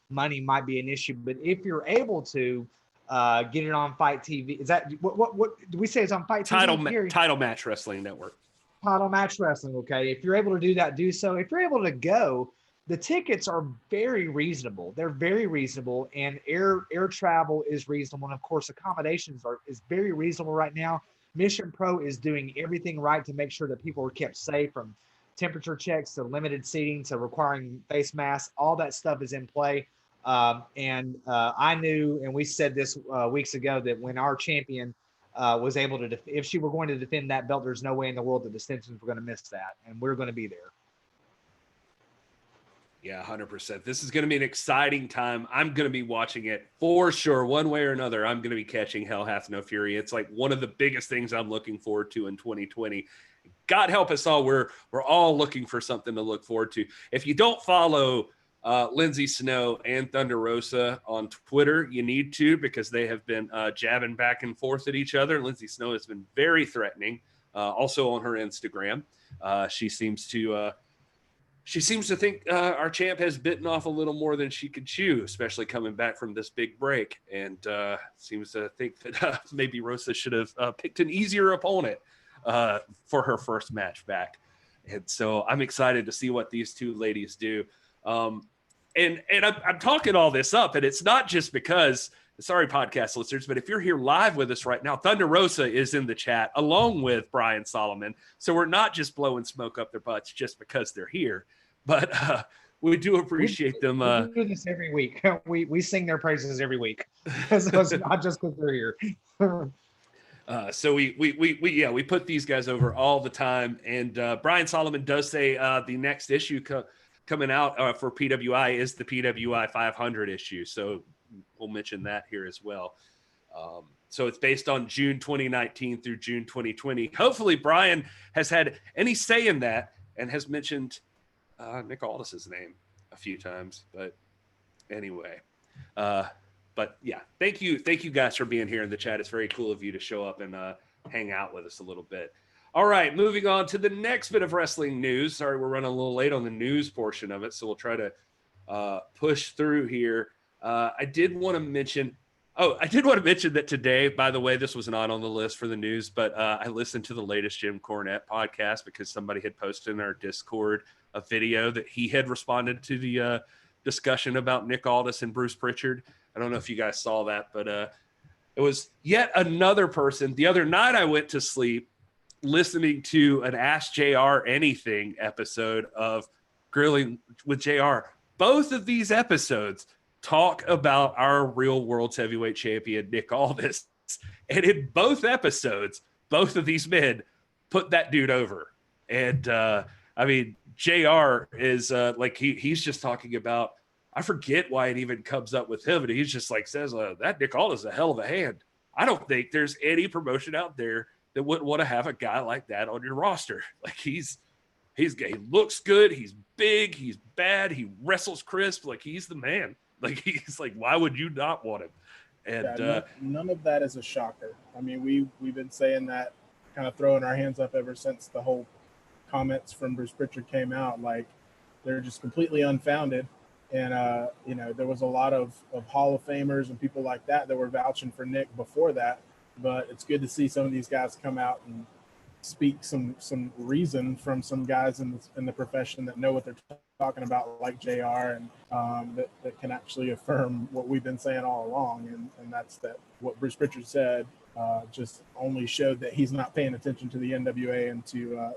money might be an issue. But if you're able to get it on Fight TV, is that what do we say? It's on Fight TV? Title Match Wrestling Network. Title Match Wrestling. Okay, if you're able to do that, do so. If you're able to go, the tickets are very reasonable. They're very reasonable, and air travel is reasonable, and of course accommodations is very reasonable right now. Mission Pro is doing everything right to make sure that people are kept safe, from temperature checks to limited seating to requiring face masks. All that stuff is in play. I knew, and we said this weeks ago, that when our champion was able to, if she were going to defend that belt, there's no way in the world that the Simpsons were going to miss that, and we're going to be there. Yeah, 100%. This is going to be an exciting time. I'm going to be watching it for sure. One way or another, I'm going to be catching Hell Hath No Fury. It's like one of the biggest things I'm looking forward to in 2020. God help us all. We're all looking for something to look forward to. If you don't follow Lindsay Snow and Thunder Rosa on Twitter, you need to, because they have been jabbing back and forth at each other. Lindsay Snow has been very threatening. Also on her Instagram, she seems to think our champ has bitten off a little more than she could chew, especially coming back from this big break, and seems to think that maybe Rosa should have picked an easier opponent for her first match back. And so I'm excited to see what these two ladies do. And I'm talking all this up, and it's not just because, sorry, podcast listeners, but if you're here live with us right now, Thunder Rosa is in the chat along with Brian Solomon. So we're not just blowing smoke up their butts just because they're here, but we do appreciate them. We do this every week. We sing their praises every week. So it's not just because they're here. So we put these guys over all the time. And Brian Solomon does say the next issue coming out for PWI is the PWI 500 issue. So we'll mention that here as well. So it's based on June 2019 through June 2020. Hopefully Brian has had any say in that and has mentioned Nick Aldis's name a few times. But anyway, but yeah, thank you guys for being here in the chat. It's very cool of you to show up and hang out with us a little bit. All right, moving on to the next bit of wrestling news. Sorry, we're running a little late on the news portion of it, so we'll try to push through here. I did want to mention that today, by the way, this was not on the list for the news, but I listened to the latest Jim Cornette podcast because somebody had posted in our Discord a video that he had responded to the discussion about Nick Aldis and Bruce Pritchard. I don't know if you guys saw that, but it was yet another person. The other night I went to sleep listening to an Ask JR Anything episode of Grilling with JR. Both of these episodes talk about our real world's heavyweight champion, Nick Aldis. And in both episodes, both of these men put that dude over. And I mean, JR is like, he's just talking about, I forget why it even comes up with him, but he's just like says, that Nick Aldis is a hell of a hand. I don't think there's any promotion out there that wouldn't want to have a guy like that on your roster. Like he looks good, he's big, he's bad, he wrestles crisp, like he's the man. Like he's like, why would you not want him? And none of that is a shocker. I mean, we've been saying that, kind of throwing our hands up ever since the whole comments from Bruce Pritchard came out. Like they're just completely unfounded. And there was a lot of Hall of Famers and people like that were vouching for Nick before that. But it's good to see some of these guys come out and speak some reason from some guys in the profession that know what they're talking about, like JR, and that can actually affirm what we've been saying all along. And that's that what Bruce Pritchard said just only showed that he's not paying attention to the NWA and to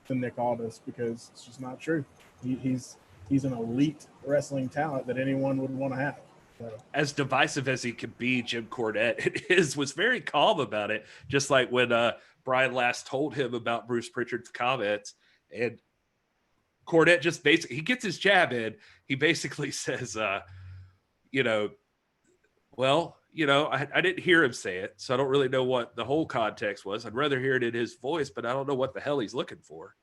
Nick Aldis, because it's just not true. He's an elite wrestling talent that anyone would want to have. So. As divisive as he could be, Jim Cornette was very calm about it. Just like when Brian last told him about Bruce Pritchard's comments, and Cornette just basically, he gets his jab in. He basically says, I didn't hear him say it, so I don't really know what the whole context was. I'd rather hear it in his voice, but I don't know what the hell he's looking for.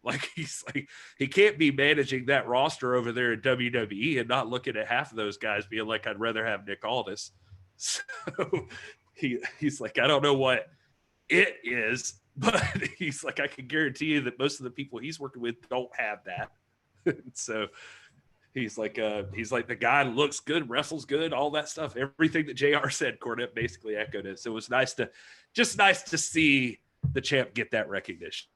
Like, he's like, he can't be managing that roster over there in WWE and not looking at half of those guys being like, I'd rather have Nick Aldis. So he's like, I don't know what it is, but he's like, I can guarantee you that most of the people he's working with don't have that. So he's like the guy looks good, wrestles good, all that stuff. Everything that JR said, Cornette basically echoed it. So it was nice to see the champ get that recognition.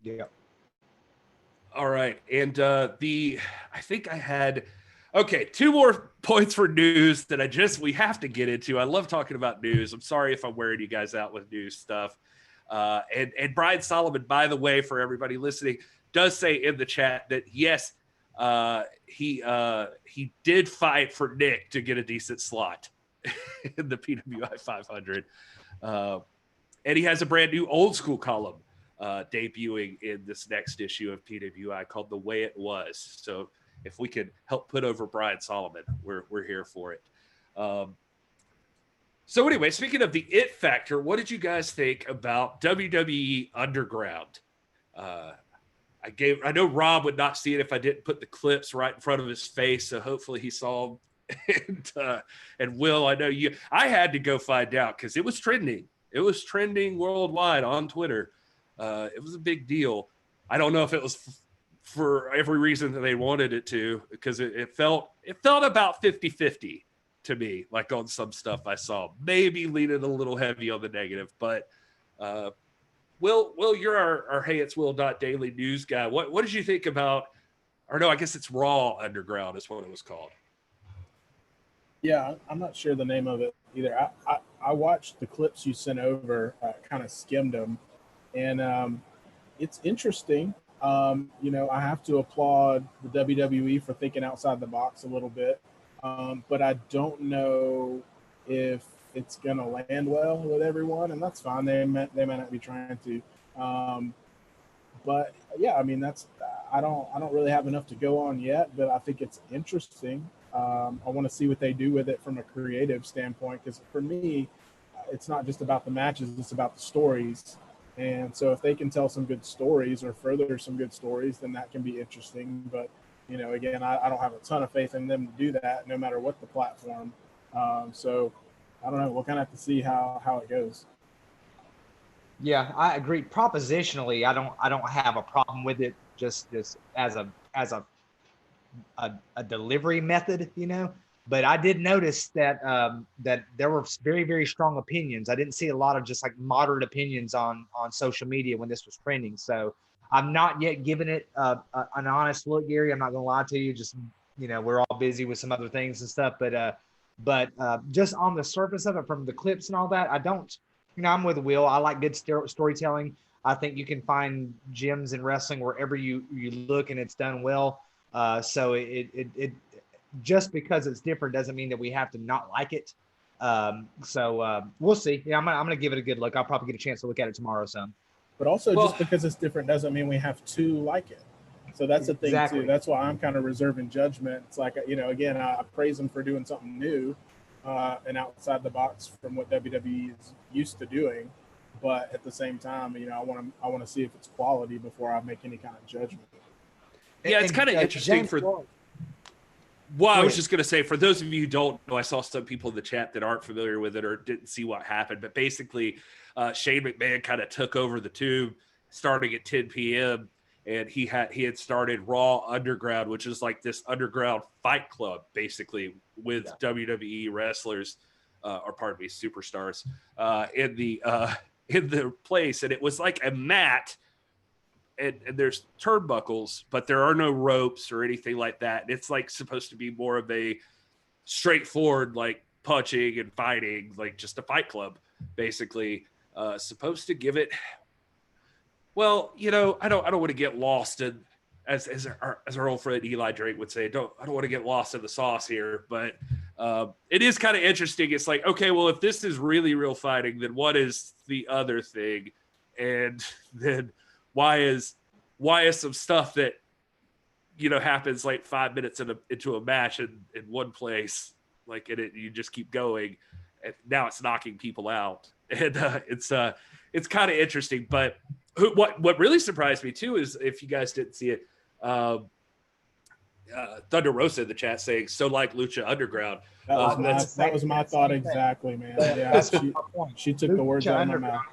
Yeah. All right. And I think I had, okay, 2 more points for news that we have to get into. I love talking about news. I'm sorry if I'm wearing you guys out with news stuff. And Brian Solomon, by the way, for everybody listening, does say in the chat that yes, he did fight for Nick to get a decent slot in the PWI 500. And he has a brand new old school column debuting in this next issue of PWI called The Way It Was. So if we could help put over Brian Solomon, we're here for it. So anyway, speaking of the it factor, what did you guys think about WWE Underground? I know Rob would not see it if I didn't put the clips right in front of his face, so hopefully he saw them. And Will, I know I had to go find out because it was trending. It was trending worldwide on Twitter. It was a big deal. I don't know if it was for every reason that they wanted it to, because it felt about 50-50 to me, like on some stuff I saw, maybe leaning a little heavy on the negative. But Will, you're our Hey It's Will Daily news guy. What did you think about, or no, I guess it's Raw Underground is what it was called. Yeah, I'm not sure the name of it either. I watched the clips you sent over, kind of skimmed them. And it's interesting. I have to applaud the WWE for thinking outside the box a little bit. But I don't know if it's going to land well with everyone, and that's fine. They might not be trying to. But yeah, I mean, I don't really have enough to go on yet, but I think it's interesting. I want to see what they do with it from a creative standpoint, because for me, it's not just about the matches, it's about the stories. And so if they can tell some good stories or further some good stories, then that can be interesting. But, again, I don't have a ton of faith in them to do that, no matter what the platform. So I don't know. We'll kind of have to see how it goes. Yeah, I agree. Propositionally, I don't have a problem with it. Just as a delivery method, But I did notice that that there were very, very strong opinions. I didn't see a lot of just like moderate opinions on social media when this was trending. So I'm not yet giving it an honest look, Gary. I'm not going to lie to you. Just, we're all busy with some other things and stuff. But just on the surface of it, from the clips and all that, I don't. I'm with Will. I like good storytelling. I think you can find gems in wrestling wherever you look, and it's done well. So it just because it's different doesn't mean that we have to not like it. So we'll see. Yeah, I'm gonna give it a good look. I'll probably get a chance to look at it tomorrow. But also, just because it's different doesn't mean we have to like it. So that's the thing exactly. too. That's why I'm kind of reserving judgment. It's like, again, I praise them for doing something new and outside the box from what WWE is used to doing. But at the same time, I want to see if it's quality before I make any kind of judgment. Yeah, it's kind of interesting Well, I was just going to say, for those of you who don't know, I saw some people in the chat that aren't familiar with it or didn't see what happened. But basically, Shane McMahon kind of took over the tube starting at 10 p.m. And he had started Raw Underground, which is like this underground fight club, basically, with WWE wrestlers, superstars in the place. And it was like a mat. And there's turnbuckles, but there are no ropes or anything like that. It's like supposed to be more of a straightforward, like punching and fighting, like just a fight club, basically. Supposed to give it. Well, you know, I don't want to get lost in, as our old friend Eli Drake would say, I don't want to get lost in the sauce here, but it is kind of interesting. It's like, okay, well, if this is really real fighting, then what is the other thing? And then why is some stuff that, you know, happens like 5 minutes into a match in one place, like you just keep going, and now it's knocking people out, and it's kind of interesting. But what really surprised me too is, if you guys didn't see it, Thunder Rosa in the chat saying, "So like Lucha Underground." That was my thought exactly, man. Yeah, That's my point. she took Lucha the words out of my Underground mouth.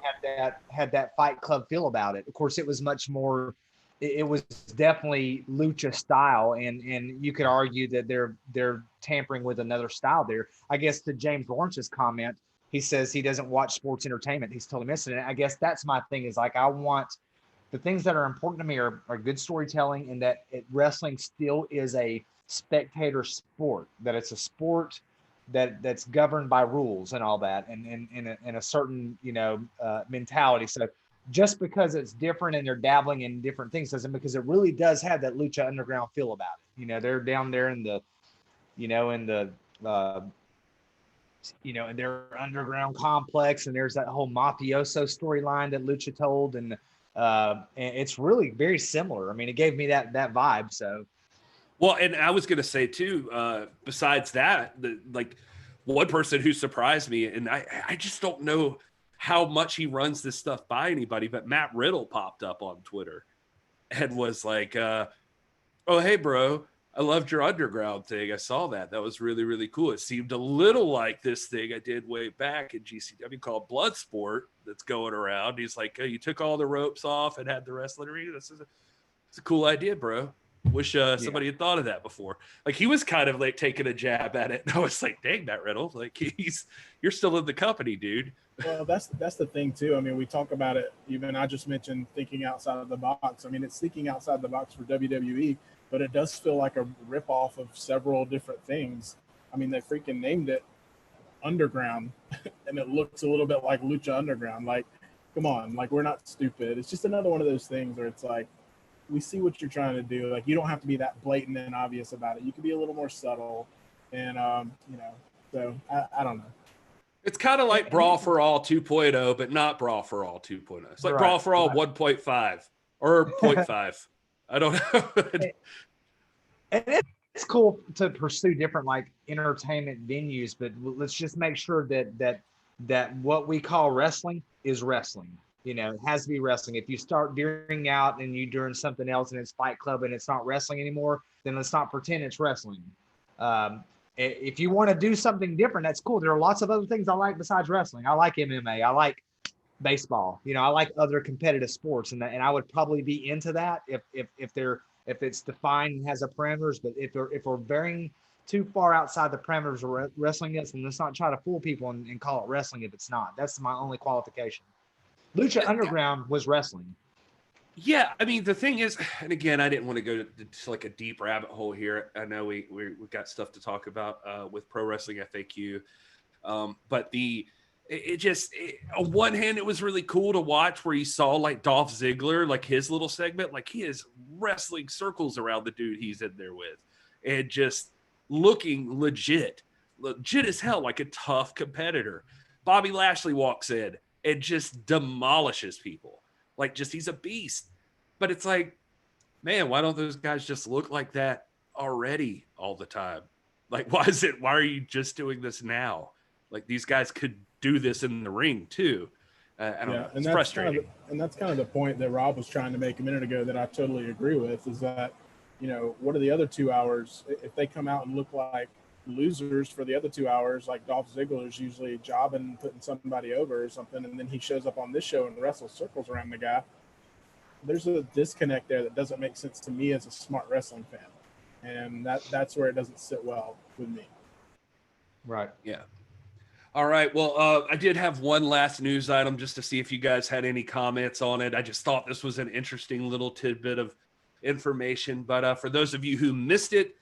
had that Fight Club feel about it. Of course, it was much more. It was definitely Lucha style, and you could argue that they're tampering with another style there. I guess to James Lawrence's comment, he says he doesn't watch sports entertainment. He's totally missing it. I guess that's my thing, is like, I want the things that are important to me are good storytelling, and that wrestling still is a spectator sport, that it's a sport that's governed by rules and all that, and in a certain, you know, mentality. So just because it's different and they're dabbling in different things doesn't, because it really does have that Lucha Underground feel about it. You know, they're down there in the, you know, in their underground complex, and there's that whole mafioso storyline that Lucha told, and it's really very similar. I mean, it gave me that vibe. So, well, and I was gonna say too, besides that, like one person who surprised me, and I just don't know how much he runs this stuff by anybody, but Matt Riddle popped up on Twitter and was like, "Oh, hey, bro, I loved your underground thing. I saw that. That was really, really cool. It seemed a little like this thing I did way back in GCW called Bloodsport that's going around." He's like, "Oh, you took all the ropes off and had the wrestling arena. It's a cool idea, bro. Wish somebody had thought of that before." Like, he was kind of like taking a jab at it. And I was like, dang, Matt Riddle, like, you're still in the company, dude. Well, that's the thing too. I mean, we talk about it. Even I just mentioned thinking outside of the box. I mean, it's thinking outside the box for WWE, but it does feel like a ripoff of several different things. I mean, they freaking named it Underground, and it looks a little bit like Lucha Underground. Like, come on, like, we're not stupid. It's just another one of those things where it's like, we see what you're trying to do. Like, you don't have to be that blatant and obvious about it. You can be a little more subtle, and you know. So I don't know. It's kind of like Brawl for All 2.0, but not Brawl for All 2.0. It's like Right, Brawl for All right. 1.5 or 0.5. I don't know. And it's cool to pursue different like entertainment venues, but let's just make sure that what we call wrestling is wrestling. You know, it has to be wrestling. If you start veering out and you're doing something else and it's Fight Club and it's not wrestling anymore, then let's not pretend it's wrestling. If you want to do something different, that's cool. There are lots of other things I like besides wrestling. I like MMA. I like baseball. You know, I like other competitive sports, and I would probably be into that if it's defined and has a parameters. But if we're veering too far outside the parameters of wrestling is, then let's not try to fool people and call it wrestling if it's not. That's my only qualification. Lucha Underground was wrestling. Yeah, I mean, the thing is, and again, I didn't want to go to like a deep rabbit hole here. I know we've got stuff to talk about with Pro Wrestling FAQ, but on one hand, it was really cool to watch where you saw like Dolph Ziggler, like his little segment, like he is wrestling circles around the dude he's in there with, and just looking legit as hell, like a tough competitor. Bobby Lashley walks in and just demolishes people. Like, just, he's a beast. But it's like, man, why don't those guys just look like that already all the time? Like, why are you just doing this now? Like, these guys could do this in the ring too. I don't know. It's frustrating. And that's kind of the point that Rob was trying to make a minute ago that I totally agree with, is that, you know, what are the other 2 hours? If they come out and look like losers for the other 2 hours, like Dolph Ziggler's usually jobbing, putting somebody over or something, and then he shows up on this show and wrestles circles around the guy, there's a disconnect there that doesn't make sense to me as a smart wrestling fan, and that's where it doesn't sit well with me. Right. Yeah. All right. Well, I did have one last news item just to see if you guys had any comments on it. I just thought this was an interesting little tidbit of information, but for those of you who missed it,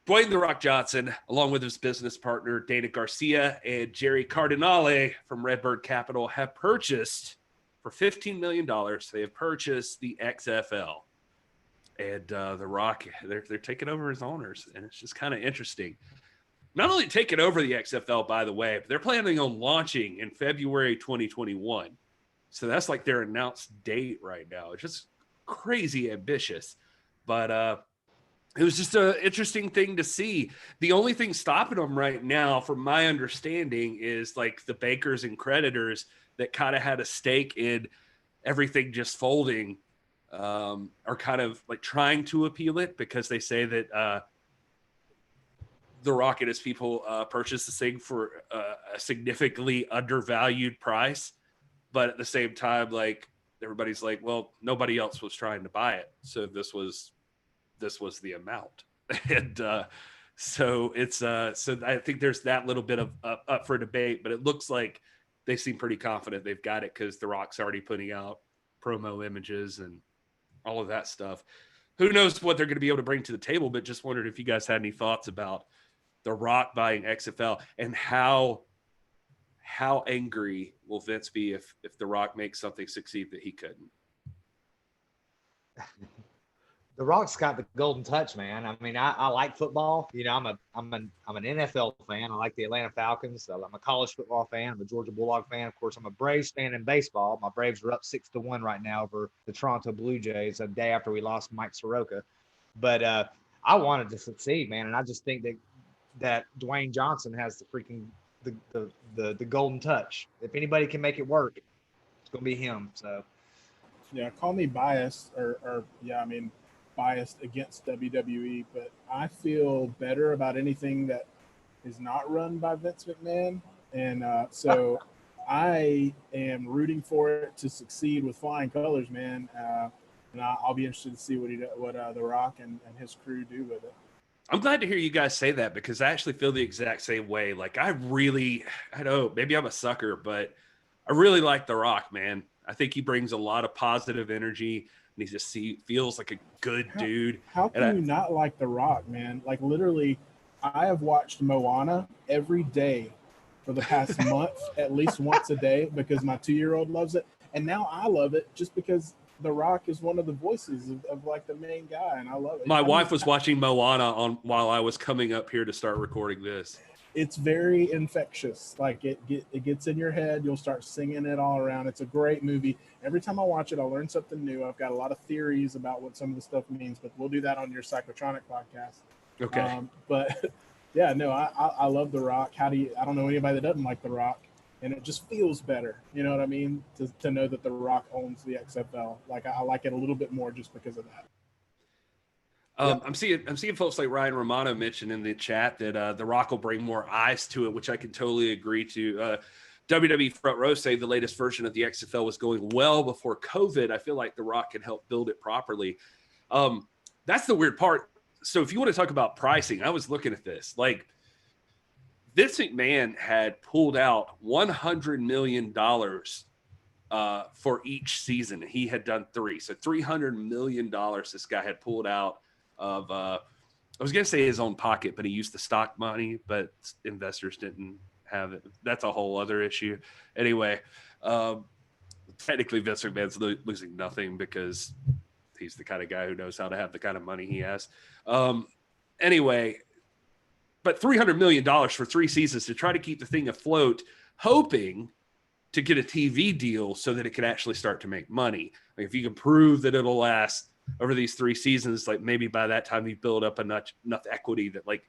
Dwayne "The Rock" Johnson, along with his business partner Dana Garcia and Jerry Cardinale from Redbird Capital, have purchased for $15 million. They have purchased the XFL, and The Rock, they're taking over as owners, and it's just kind of interesting. Not only taking over the XFL, by the way, but they're planning on launching in February 2021. So that's like their announced date right now. It's just crazy ambitious, but it was just an interesting thing to see. The only thing stopping them right now, from my understanding, is like the bankers and creditors that kind of had a stake in everything just folding, are kind of like trying to appeal it, because they say that The Rock and his people purchased this thing for a significantly undervalued price. But at the same time, like, everybody's like, well, nobody else was trying to buy it, so this was the amount. And so it's so I think there's that little bit of up for debate, but it looks like they seem pretty confident they've got it, because The Rock's already putting out promo images and all of that stuff. Who knows what they're going to be able to bring to the table, but just wondered if you guys had any thoughts about The Rock buying XFL, and how angry will Vince be if The Rock makes something succeed that he couldn't. The Rock's got the golden touch, man. I mean, I like football. You know, I'm an NFL fan. I like the Atlanta Falcons. I'm a college football fan. I'm a Georgia Bulldog fan. Of course, I'm a Braves fan in baseball. My Braves are up 6-1 right now over the Toronto Blue Jays a day after we lost Mike Soroka. But I wanted to succeed, man, and I just think that Dwayne Johnson has the freaking the golden touch. If anybody can make it work, it's gonna be him. So yeah, call me biased, or yeah, I mean, biased against WWE, but I feel better about anything that is not run by Vince McMahon, and so I am rooting for it to succeed with flying colors, man. And I'll be interested to see what The Rock and his crew do with it. I'm glad to hear you guys say that, because I actually feel the exact same way. Like, I know maybe I'm a sucker, but I really like The Rock, man. I think he brings a lot of positive energy, and he just feels like a good dude. How can you not like The Rock, man? Like, literally, I have watched Moana every day for the past month, at least once a day, because my 2-year-old loves it. And now I love it just because The Rock is one of the voices of like the main guy, and I love it. My wife was watching Moana while I was coming up here to start recording this. It's very infectious. Like, it gets in your head. You'll start singing it all around. It's a great movie. Every time I watch it, I learn something new. I've got a lot of theories about what some of the stuff means, but we'll do that on your Psychotronic podcast. Okay. But yeah, no, I love The Rock. I don't know anybody that doesn't like The Rock. And it just feels better, you know what I mean? To know that The Rock owns the XFL. Like, I like it a little bit more just because of that. Yep. I'm seeing folks like Ryan Romano mention in the chat that The Rock will bring more eyes to it, which I can totally agree to. WWE Front Row say the latest version of the XFL was going well before COVID. I feel like The Rock can help build it properly. That's the weird part. So if you want to talk about pricing, I was looking at this. Like, Vince McMahon had pulled out $100 million for each season. He had done 3. So $300 million this guy had pulled out of, I was going to say his own pocket, but he used the stock money, but investors didn't have it. That's a whole other issue. Anyway, technically Vince McMahon's losing nothing, because he's the kind of guy who knows how to have the kind of money he has. Anyway, but $300 million for 3 seasons to try to keep the thing afloat, hoping to get a TV deal so that it could actually start to make money. Like, if you can prove that it'll last over these 3 seasons, like, maybe by that time you build up enough equity that like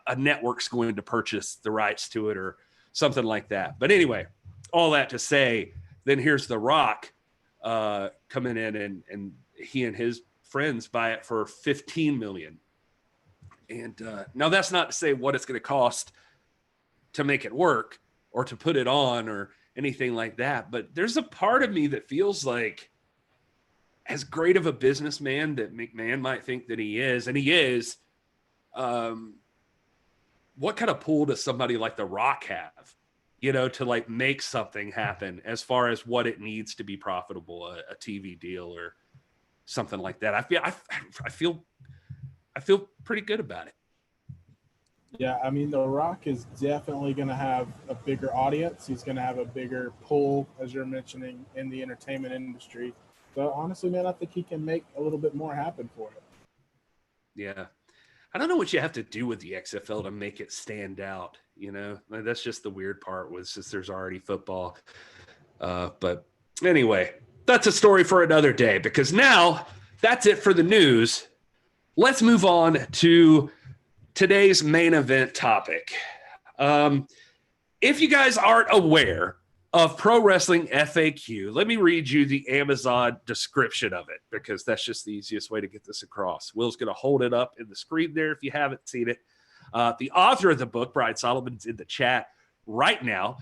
a network's going to purchase the rights to it or something like that. But anyway, all that to say, then here's The Rock coming in, and he and his friends buy it for $15 million. And now that's not to say what it's going to cost to make it work or to put it on or anything like that. But there's a part of me that feels like, as great of a businessman that McMahon might think that he is, and he is, what kind of pull does somebody like The Rock have, to like make something happen as far as what it needs to be profitable, a TV deal or something like that? I feel pretty good about it. Yeah, I mean, The Rock is definitely going to have a bigger audience. He's going to have a bigger pull, as you're mentioning, in the entertainment industry. So honestly, man, I think he can make a little bit more happen for it. Yeah. I don't know what you have to do with the XFL to make it stand out. Like, that's just the weird part was just there's already football. But anyway, that's a story for another day, because now that's it for the news. Let's move on to today's main event topic. If you guys aren't aware of Pro Wrestling FAQ, let me read you the Amazon description of it, because that's just the easiest way to get this across. Will's going to hold it up in the screen there if you haven't seen it. The author of the book, Brian Solomon's in the chat right now.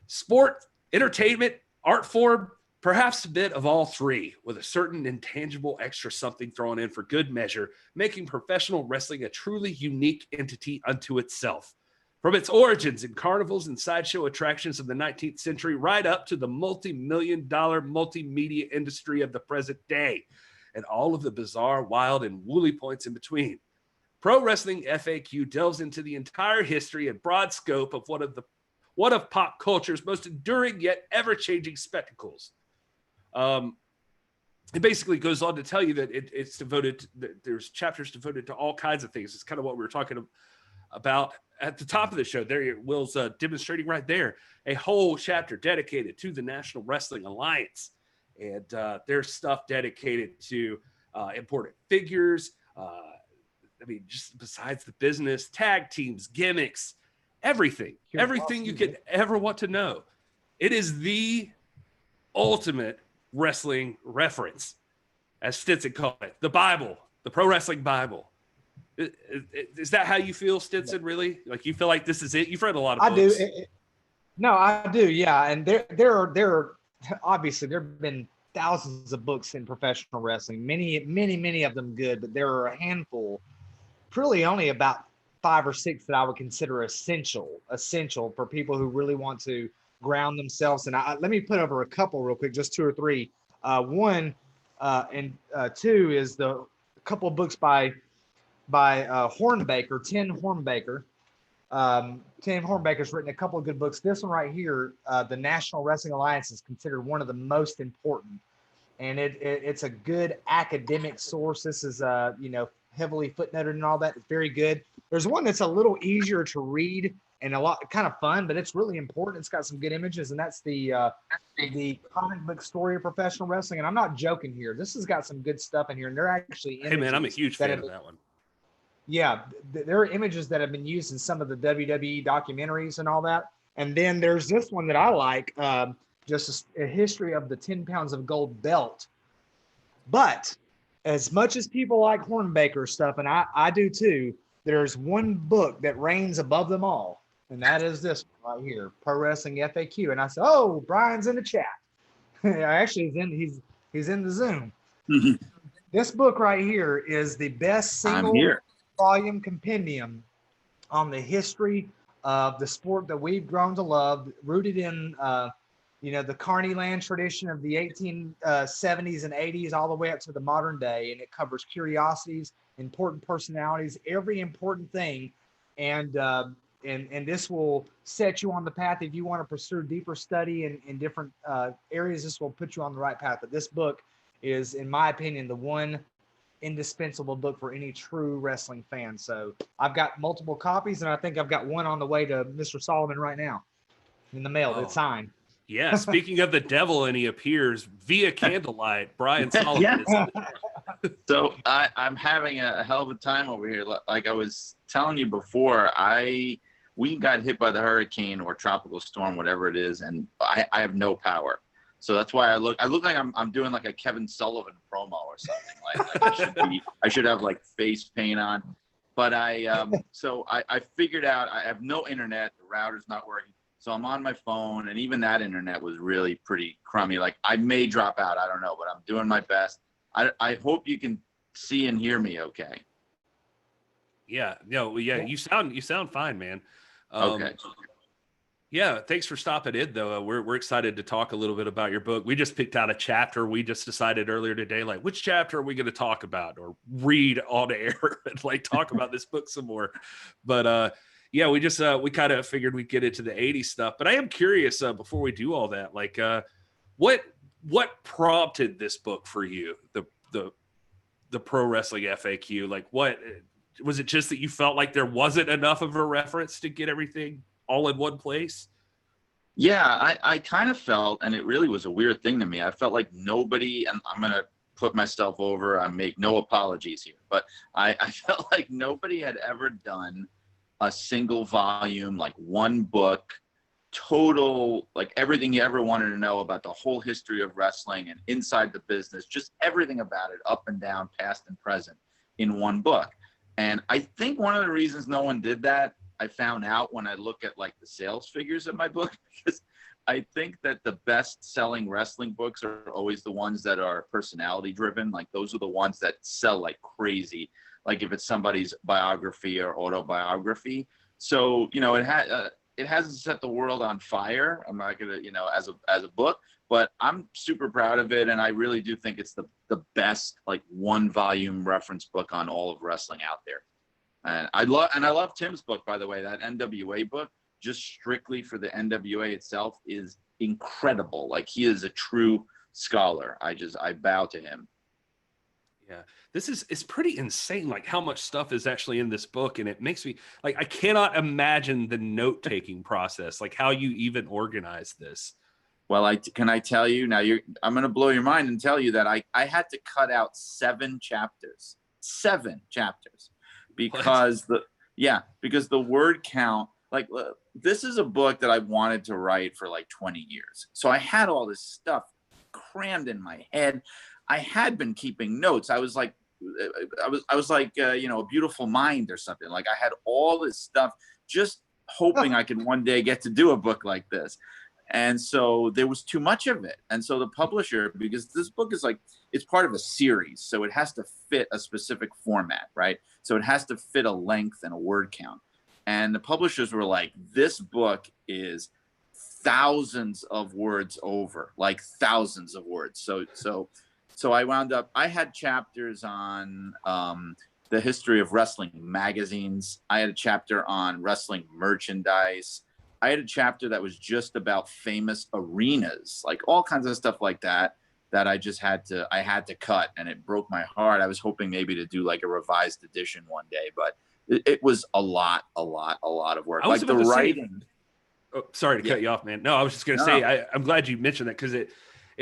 Sport, entertainment, art form, perhaps a bit of all three, with a certain intangible extra something thrown in for good measure, making professional wrestling a truly unique entity unto itself. From its origins in carnivals and sideshow attractions of the 19th century right up to the multi-million-dollar multimedia industry of the present day, and all of the bizarre, wild, and woolly points in between. Pro Wrestling FAQ delves into the entire history and broad scope of one of pop culture's most enduring yet ever-changing spectacles. It basically goes on to tell you that it's devoted, there's chapters devoted to all kinds of things. It's kind of what we were talking about at the top of the show. There, Will's demonstrating right there a whole chapter dedicated to the National Wrestling Alliance. And there's stuff dedicated to important figures. Just besides the business, tag teams, gimmicks, everything you could ever want to know. It is the ultimate wrestling reference, as Stinson called it, the Bible, the Pro Wrestling Bible. Is that how you feel, Stinson? Really? Like, you feel like this is it? You've read a lot of books. I do. No, I do. Yeah, and there are obviously there have been thousands of books in professional wrestling. Many of them good, but there are a handful. Really, only about 5 or 6 that I would consider essential for people who really want to ground themselves. And let me put over a couple real quick, just 2 or 3. One and 2 is a couple of books by Hornbaker, Tim Hornbaker. Tim Hornbaker's written a couple of good books. This one right here, the National Wrestling Alliance, is considered one of the most important, and it's a good academic source. This is heavily footnoted and all that. It's very good. There's one that's a little easier to read and a lot kind of fun, but it's really important. It's got some good images, and that's the comic book story of professional wrestling. And I'm not joking here. This has got some good stuff in here, and they're actually hey man, I'm a huge fan of that one. Yeah, there are images that have been used in some of the WWE documentaries and all that. And then there's this one that I like, just a history of the 10 pounds of gold belt. But as much as people like Hornbaker stuff, and I do too, there's one book that reigns above them all, and that is this one right here, Pro Wrestling FAQ. And I said, oh, Brian's in the chat. Actually, he's in the Zoom. This book right here is the best single volume compendium on the history of the sport that we've grown to love, rooted in the Carney Land tradition of the 1870s and 80s all the way up to the modern day. And it covers curiosities, important personalities, every important thing. And this will set you on the path if you want to pursue deeper study in different areas. This will put you on the right path. But this book is, in my opinion, the one indispensable book for any true wrestling fan. So I've got multiple copies, and I think I've got one on the way to Mr. Solomon right now in the mail. It's signed. Yeah, speaking of the devil, and he appears via candlelight, Brian Solomon. So I'm having a hell of a time over here. Like I was telling you before, we got hit by the hurricane or tropical storm, whatever it is, and I have no power. So that's why I look like I'm doing like a Kevin Sullivan promo or something. Like I should have like face paint on. But so I figured out I have no internet. The router's not working. So I'm on my phone, and even that internet was really pretty crummy. Like, I may drop out, I don't know, but I'm doing my best. I hope you can see and hear me okay. Yeah, you sound fine, man. Okay. Yeah, thanks for stopping in, though. We're excited to talk a little bit about your book. We just picked out a chapter. We just decided earlier today, like, which chapter are we going to talk about or read on air and like talk about this book some more. But yeah, we kind of figured we'd get into the 80s stuff. But I am curious before we do all that, like, what prompted this book for you? The Pro Wrestling FAQ. Like, what was it? Just that you felt like there wasn't enough of a reference to get everything all in one place? Yeah, I kind of felt, and it really was a weird thing to me. I felt like nobody, and I'm going to put myself over, I make no apologies here, but I felt like nobody had ever done a single volume, like one book, total, like everything you ever wanted to know about the whole history of wrestling and inside the business, just everything about it, up and down, past and present, in one book. And I think one of the reasons no one did that, I found out when I look at like the sales figures of my book, because I think that the best selling wrestling books are always the ones that are personality driven. Like those are the ones that sell like crazy. Like if it's somebody's biography or autobiography. So, you know, it hasn't set the world on fire. I'm not gonna, you know, as a book, but I'm super proud of it. And I really do think it's the best like one volume reference book on all of wrestling out there. And I love Tim's book, by the way. That NWA book, just strictly for the NWA itself, is incredible. Like he is a true scholar. I bow to him. Yeah, it's pretty insane, like how much stuff is actually in this book, and it makes me like I cannot imagine the note taking process, like how you even organize this. Well, can I tell you now? I'm going to blow your mind and tell you that I had to cut out 7 chapters, because because the word count. Like this is a book that I wanted to write for like 20 years, so I had all this stuff crammed in my head. I had been keeping notes. I was like, you know, A Beautiful Mind or something. Like I had all this stuff, just hoping I could one day get to do a book like this. And so there was too much of it. And so the publisher, because this book is like, it's part of a series, so it has to fit a specific format, right? So it has to fit a length and a word count. And the publishers were like, this book is thousands of words over, like thousands of words. So I wound up, I had chapters on the history of wrestling magazines. I had a chapter on wrestling merchandise. I had a chapter that was just about famous arenas, like all kinds of stuff like that, that I had to cut, and it broke my heart. I was hoping maybe to do like a revised edition one day, but it was a lot of work. Like the writing. Oh, sorry to cut you off, man. No, I was just going to say, I'm glad you mentioned that, because it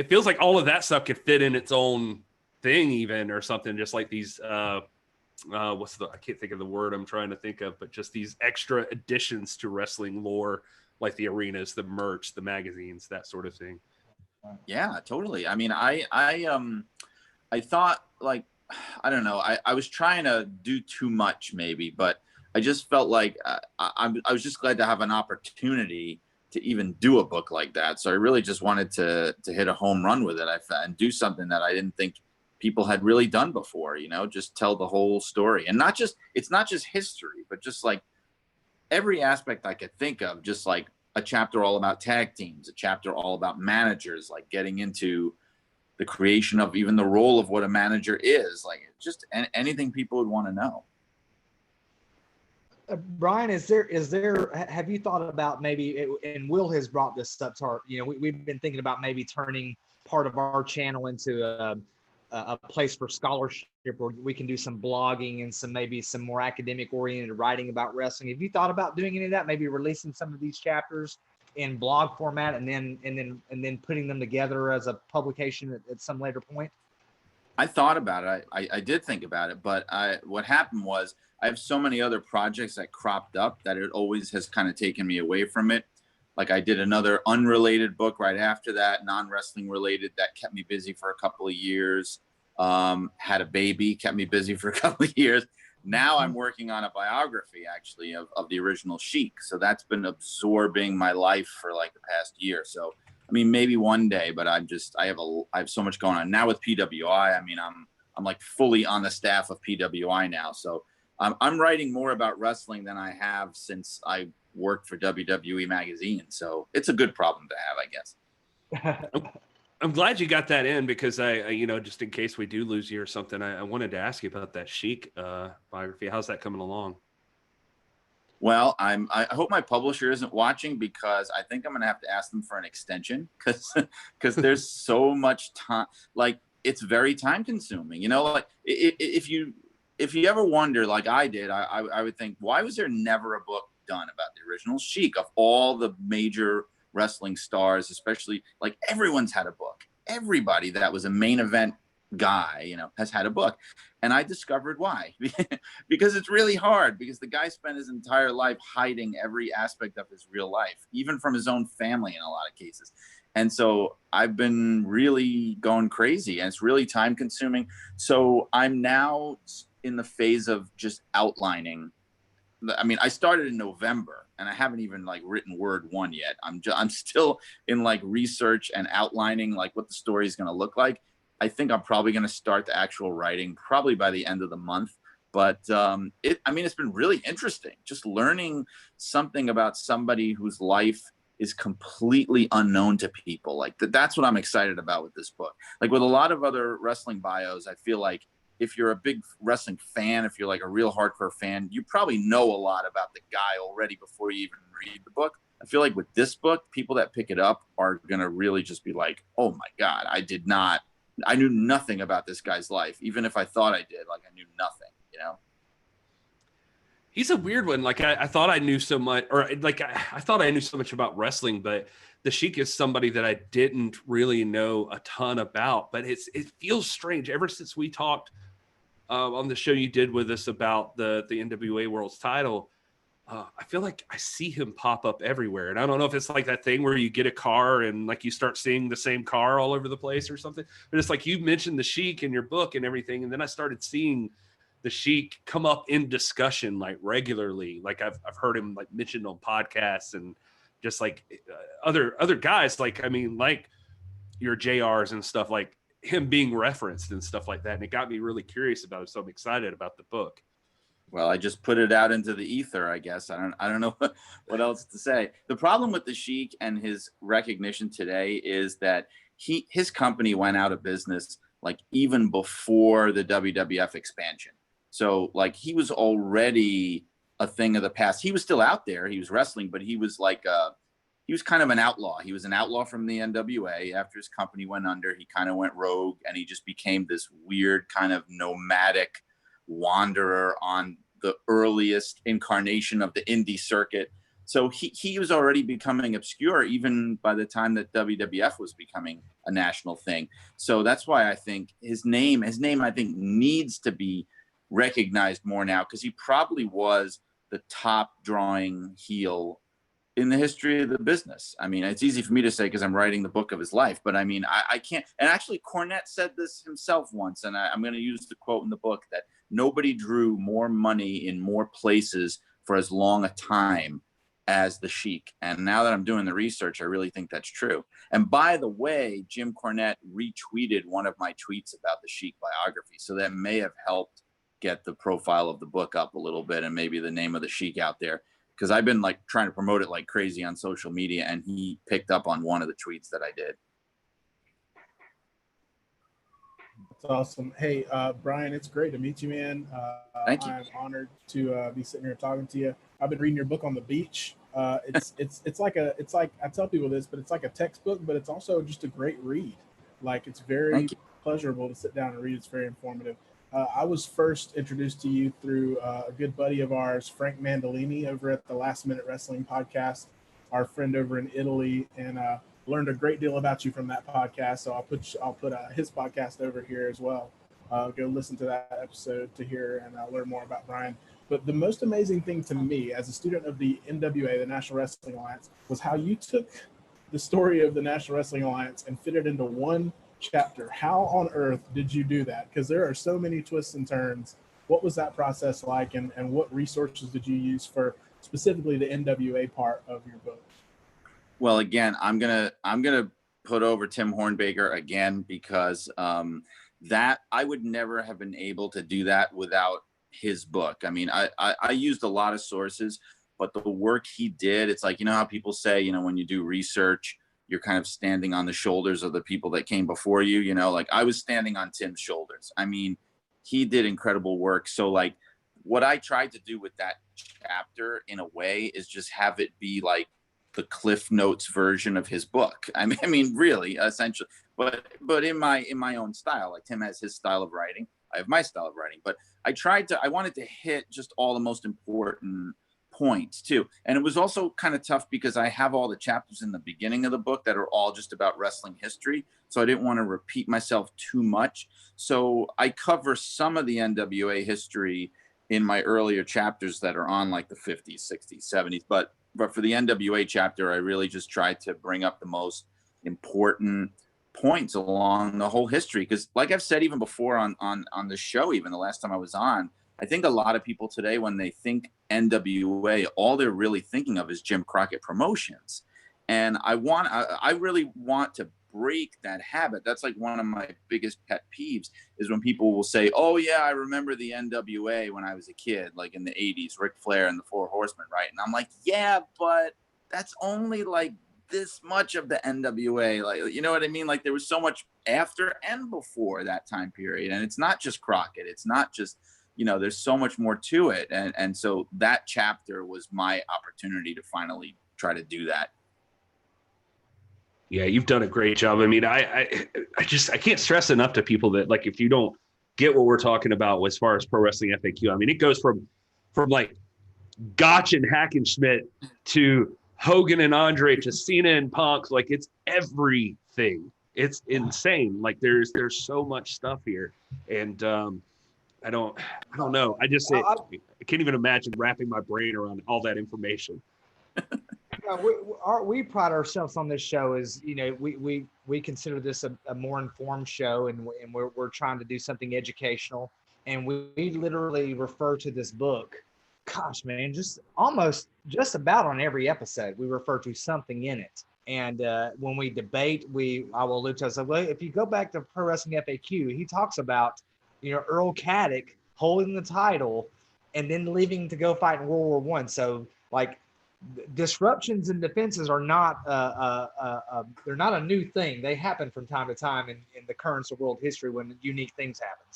feels like all of that stuff could fit in its own thing even, or something, just like these, I can't think of the word I'm trying to think of, but just these extra additions to wrestling lore, like the arenas, the merch, the magazines, that sort of thing. Yeah, totally. I mean, I thought like, I don't know, I was trying to do too much maybe, but I just felt like I was just glad to have an opportunity to even do a book like that. So I really just wanted to hit a home run with it and do something that I didn't think people had really done before, you know, just tell the whole story. And it's not just history, but just like every aspect I could think of, just like a chapter all about tag teams, a chapter all about managers, like getting into the creation of even the role of what a manager is, like just anything people would want to know. Brian, have you thought about maybe, and Will has brought this up to our, you know, we've been thinking about maybe turning part of our channel into a place for scholarship, where we can do some blogging and maybe some more academic oriented writing about wrestling. Have you thought about doing any of that? Maybe releasing some of these chapters in blog format and then putting them together as a publication at some later point? I thought about it. I did think about it, but what happened was I have so many other projects that cropped up that it always has kind of taken me away from it. Like I did another unrelated book right after that, non-wrestling related, that kept me busy for a couple of years. Had a baby, kept me busy for a couple of years. Now I'm working on a biography actually of the original Sheik. So that's been absorbing my life for like the past year. So I mean, maybe one day, but I have so much going on now with PWI. I mean, I'm like fully on the staff of PWI now. So I'm writing more about wrestling than I have since I worked for WWE magazine. So it's a good problem to have, I guess. I'm glad you got that in, because I just in case we do lose you or something, I wanted to ask you about that Sheik biography. How's that coming along? Well, I hope my publisher isn't watching, because I think I'm going to have to ask them for an extension, because there's so much time. Like, it's very time consuming, like if you ever wonder, like I did, I would think, why was there never a book done about the original Sheik? Of all the major wrestling stars, especially, like, everyone's had a book. Everybody that was a main event guy, has had a book. And I discovered why. Because it's really hard, because the guy spent his entire life hiding every aspect of his real life, even from his own family in a lot of cases. And so I've been really going crazy, and it's really time consuming. So I'm now in the phase of just outlining. I mean, I started in November, and I haven't even like written word one yet. I'm still in like research and outlining like what the story is going to look like. I think I'm probably going to start the actual writing probably by the end of the month. But it's been really interesting just learning something about somebody whose life is completely unknown to people. Like that's what I'm excited about with this book. Like with a lot of other wrestling bios, I feel like if you're a big wrestling fan, if you're like a real hardcore fan, you probably know a lot about the guy already before you even read the book. I feel like with this book, people that pick it up are going to really just be like, oh my God, I knew nothing about this guy's life. Even if I thought I did, like I knew nothing, He's a weird one. Like I thought I knew so much, or like I thought I knew so much about wrestling, but the Sheik is somebody that I didn't really know a ton about. But it feels strange ever since we talked on the show you did with us about the NWA World's Title. I feel like I see him pop up everywhere, and I don't know if it's like that thing where you get a car and like you start seeing the same car all over the place or something. But it's like you mentioned the Sheik in your book and everything, and then I started seeing the Sheik come up in discussion like regularly. Like I've heard him like mentioned on podcasts and just like other guys. Like I mean, like your JRs and stuff, like him being referenced and stuff like that. And it got me really curious about it. So I'm excited about the book. Well, I just put it out into the ether, I guess. I don't know what else to say. The problem with the Sheik and his recognition today is that his company went out of business like even before the WWF expansion. So like he was already a thing of the past. He was still out there. He was wrestling, but he was like he was kind of an outlaw. He was an outlaw from the NWA. After his company went under, he kind of went rogue, and he just became this weird kind of nomadic wanderer on the earliest incarnation of the indie circuit. So he was already becoming obscure even by the time that WWF was becoming a national thing. So that's why I think his name I think needs to be recognized more now, because he probably was the top drawing heel in the history of the business. I mean, it's easy for me to say because I'm writing the book of his life, but I mean, I can't. And actually, Cornette said this himself once, and I'm going to use the quote in the book, that nobody drew more money in more places for as long a time as the Sheik. And now that I'm doing the research, I really think that's true. And by the way, Jim Cornette retweeted one of my tweets about the Sheik biography, so that may have helped get the profile of the book up a little bit and maybe the name of the Sheik out there. Because I've been like trying to promote it like crazy on social media, and he picked up on one of the tweets that I did. That's awesome. Hey, Brian, it's great to meet you, man. Thank you. I'm honored to be sitting here talking to you. I've been reading your book on the beach. It's like I tell people this, but it's like a textbook, but it's also just a great read. Like it's very pleasurable to sit down and read. It's very informative. I was first introduced to you through a good buddy of ours, Frank Mandolini, over at the Last Minute Wrestling podcast, our friend over in Italy, and learned a great deal about you from that podcast. So I'll put his podcast over here as well. Go listen to that episode to hear and learn more about Brian. But the most amazing thing to me as a student of the NWA, the National Wrestling Alliance, was how you took the story of the National Wrestling Alliance and fit it into one chapter. How on earth did you do that? Because there are so many twists and turns. What was that process like, and what resources did you use for specifically the NWA part of your book? Well, again, I'm gonna put over Tim Hornbaker again, because that I would never have been able to do that without his book. I mean, I used a lot of sources, but the work he did, it's like, you know how people say, you know, when you do research, you're kind of standing on the shoulders of the people that came before you, you know, like I was standing on Tim's shoulders. I mean, he did incredible work. So like what I tried to do with that chapter in a way is just have it be like the Cliff Notes version of his book. I mean, really, essentially, but in my own style. Like Tim has his style of writing, I have my style of writing. But I wanted to hit just all the most important points too. And it was also kind of tough because I have all the chapters in the beginning of the book that are all just about wrestling history. So I didn't want to repeat myself too much. So I cover some of the NWA history in my earlier chapters that are on like the 50s, 60s, 70s. But for the NWA chapter, I really just tried to bring up the most important points along the whole history. Because like I've said, even before on the show, even the last time I was on, I think a lot of people today, when they think NWA, all they're really thinking of is Jim Crockett Promotions. And I really want to break that habit. That's like one of my biggest pet peeves is when people will say, oh yeah, I remember the NWA when I was a kid, like in the 80s, Ric Flair and the Four Horsemen, right? And I'm like, yeah, but that's only like this much of the NWA. Like, you know what I mean? Like there was so much after and before that time period. And it's not just Crockett. It's not just, you know, there's so much more to it. And so that chapter was my opportunity to finally try to do that. Yeah, you've done a great job. I mean, I can't stress enough to people that like if you don't get what we're talking about as far as pro wrestling FAQ, I mean, it goes from like Gotch and Hackenschmidt to Hogan and Andre to Cena and Punk. Like it's everything. It's insane. Like there's so much stuff here, and I don't know. I can't even imagine wrapping my brain around all that information. We pride ourselves on this show as, you know, we consider this a more informed show, and we're trying to do something educational, and we literally refer to this book, gosh man, just about on every episode we refer to something in it. And when we debate, I will allude to, I said, well, if you go back to Pro Wrestling FAQ, he talks about, you know, Earl Caddick holding the title and then leaving to go fight in World War I. So like disruptions and defenses are not they're not a new thing. They happen from time to time in the currents of world history when unique things happen.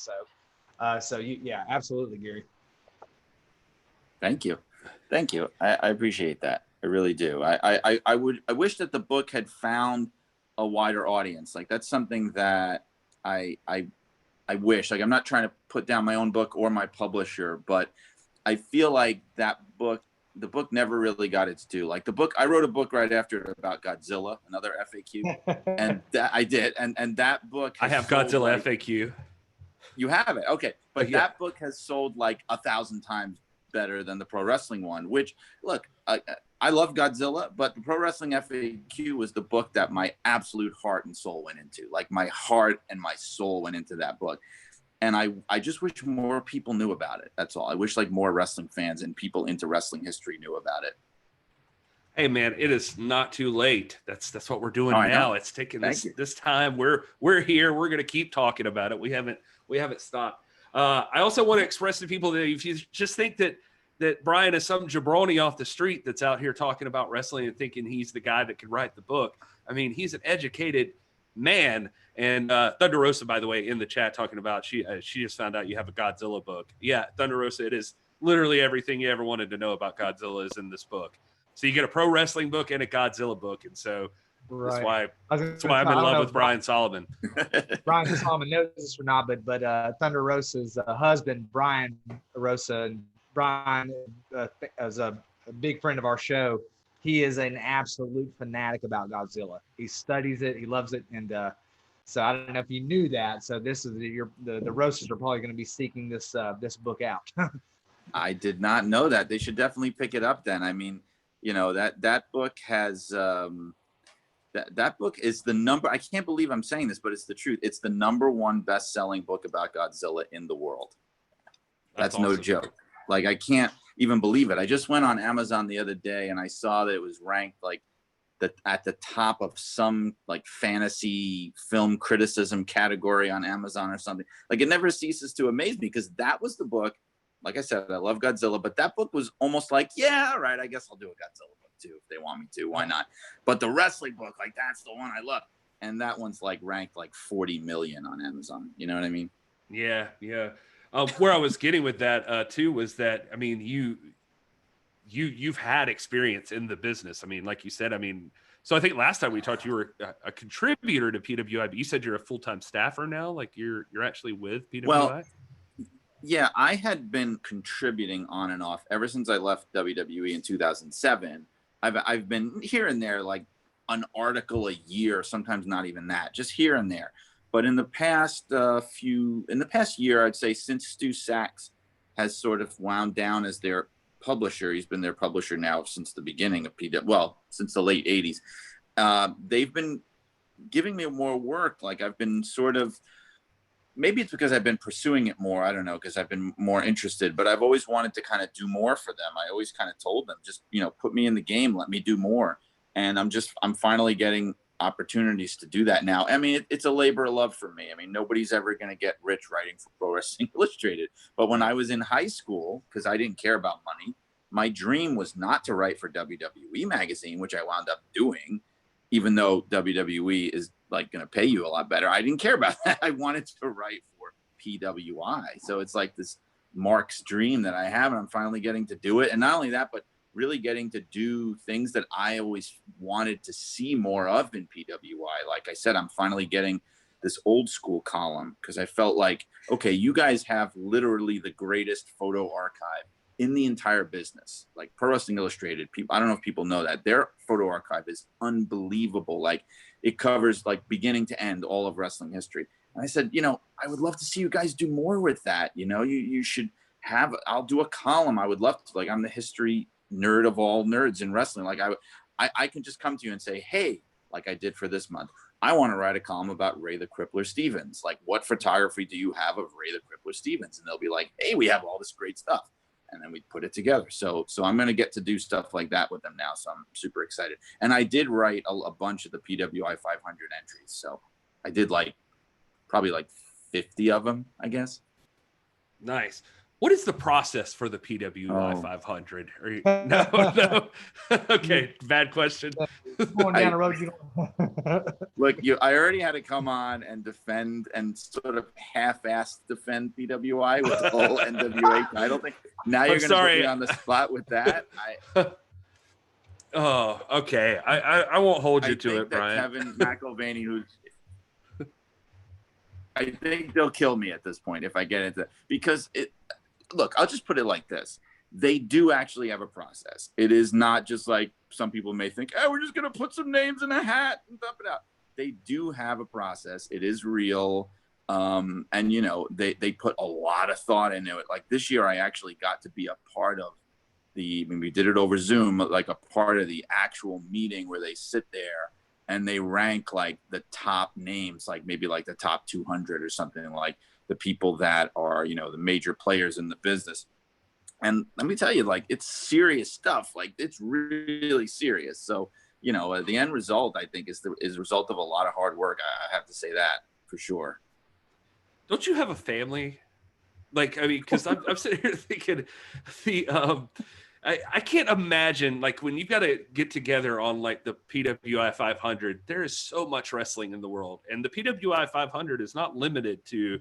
So yeah, absolutely, Gary. Thank you. I appreciate that. I really do. I wish that the book had found a wider audience. Like that's something that I wish. Like I'm not trying to put down my own book or my publisher, but I feel like the book never really got its due. Like I wrote a book right after it about Godzilla, another FAQ, and I did. And that book, I have Godzilla FAQ. You have it, okay? But yeah. That book has sold like 1,000 times better than the pro wrestling one. Which, look, I love Godzilla, but the pro wrestling FAQ was the book that my absolute heart and soul went into. Like my heart and my soul went into that book. And I just wish more people knew about it. That's all. I wish like more wrestling fans and people into wrestling history knew about it. Hey man, it is not too late. That's what we're doing now. It's taking this time. We're here. We're gonna keep talking about it. We haven't stopped. I also want to express to people that if you just think that Brian is some jabroni off the street that's out here talking about wrestling and thinking he's the guy that could write the book. I mean, he's an educated man. And Thunder Rosa, by the way, in the chat talking about she just found out you have a Godzilla book. Yeah, Thunder Rosa, it is literally everything you ever wanted to know about Godzilla is in this book. So you get a pro wrestling book and a Godzilla book, and so right. that's why I'm in love with Brian Solomon. Brian Solomon knows this or not, but Thunder Rosa's husband, Brian Rosa, and Brian is a big friend of our show. He is an absolute fanatic about Godzilla. He studies it, he loves it, and so I don't know if you knew that. So this is the Rosas are probably going to be seeking this book out. I did not know that. They should definitely pick it up then. I mean, you know, that book has that book is the number. I can't believe I'm saying this, but it's the truth. It's the #1 best-selling book about Godzilla in the world. That's awesome. No joke. Like I can't even believe it. I just went on Amazon the other day and I saw that it was ranked like at the top of some like fantasy film criticism category on Amazon or something. Like it never ceases to amaze me because that was the book like I said, I love Godzilla, but that book was almost like, yeah, all right, I guess I'll do a Godzilla book too if they want me to. Why not? But the wrestling book, like that's the one I love, and that one's like ranked like 40 million on Amazon. You know what I mean? Yeah, yeah. Where I was getting with that too was that, I mean, you've had experience in the business. I mean, like you said, I mean, so I think last time we talked, you were a contributor to PWI, but you said you're a full-time staffer now. Like you're actually with PWI. Well, yeah, I had been contributing on and off ever since I left WWE in 2007. I've been here and there, like an article a year, sometimes not even that, just here and there. But in the past year, I'd say since Stu Sachs has sort of wound down as their publisher, he's been their publisher now since the beginning of PW, well, since the late 80s. They've been giving me more work. Like I've been sort of, maybe it's because I've been pursuing it more. I don't know, because I've been more interested, but I've always wanted to kind of do more for them. I always kind of told them, just, put me in the game, let me do more. And I'm finally getting opportunities to do that now. I mean, it's a labor of love for me. I mean, nobody's ever going to get rich writing for Pro Wrestling Illustrated. But when I was in high school, because I didn't care about money, my dream was not to write for WWE magazine, which I wound up doing, even though WWE is like going to pay you a lot better. I didn't care about that. I wanted to write for PWI. So it's like this Mark's dream that I have, and I'm finally getting to do it. And not only that, but really getting to do things that I always wanted to see more of in PWI. Like I said, I'm finally getting this old school column because I felt like, okay, you guys have literally the greatest photo archive in the entire business. Like Pro Wrestling Illustrated, people, I don't know if people know that their photo archive is unbelievable. Like it covers like beginning to end all of wrestling history. And I said, I would love to see you guys do more with that. You should have, I'll do a column. I would love to, like, I'm the history nerd of all nerds in wrestling. Like I can just come to you and say, hey, like I did for this month, I want to write a column about Ray the Crippler Stevens. Like, what photography do you have of Ray the Crippler Stevens? And they'll be like, hey, we have all this great stuff. And then we put it together. So I'm going to get to do stuff like that with them now. So I'm super excited. And I did write a bunch of the PWI 500 entries. So I did probably 50 of them, I guess. Nice. What is the process for the PWI 500? No. Okay, bad question. Going down the road, Look, I already had to come on and defend and sort of half-assed defend PWI with the whole NWA title thing. Now you're going to put me on the spot with that. Oh, okay. I won't hold you to it, Brian. Kevin McElvaney, I think they'll kill me at this point if I get into it, because look, I'll just put it like this. They do actually have a process. It is not just like some people may think, we're just going to put some names in a hat and dump it out. They do have a process. It is real. And, they put a lot of thought into it. Like this year, I actually got to be a part of we did it over Zoom, like a part of the actual meeting where they sit there and they rank like the top names, like maybe like the top 200 or something, like the people that are, the major players in the business. And let me tell you, like, it's serious stuff. Like, it's really serious. So, the end result, I think, is the result of a lot of hard work. I have to say that for sure. Don't you have a family? Like, I mean, because I'm sitting here thinking I can't imagine, like, when you've got to get together on, like, the PWI 500, there is so much wrestling in the world. And the PWI 500 is not limited to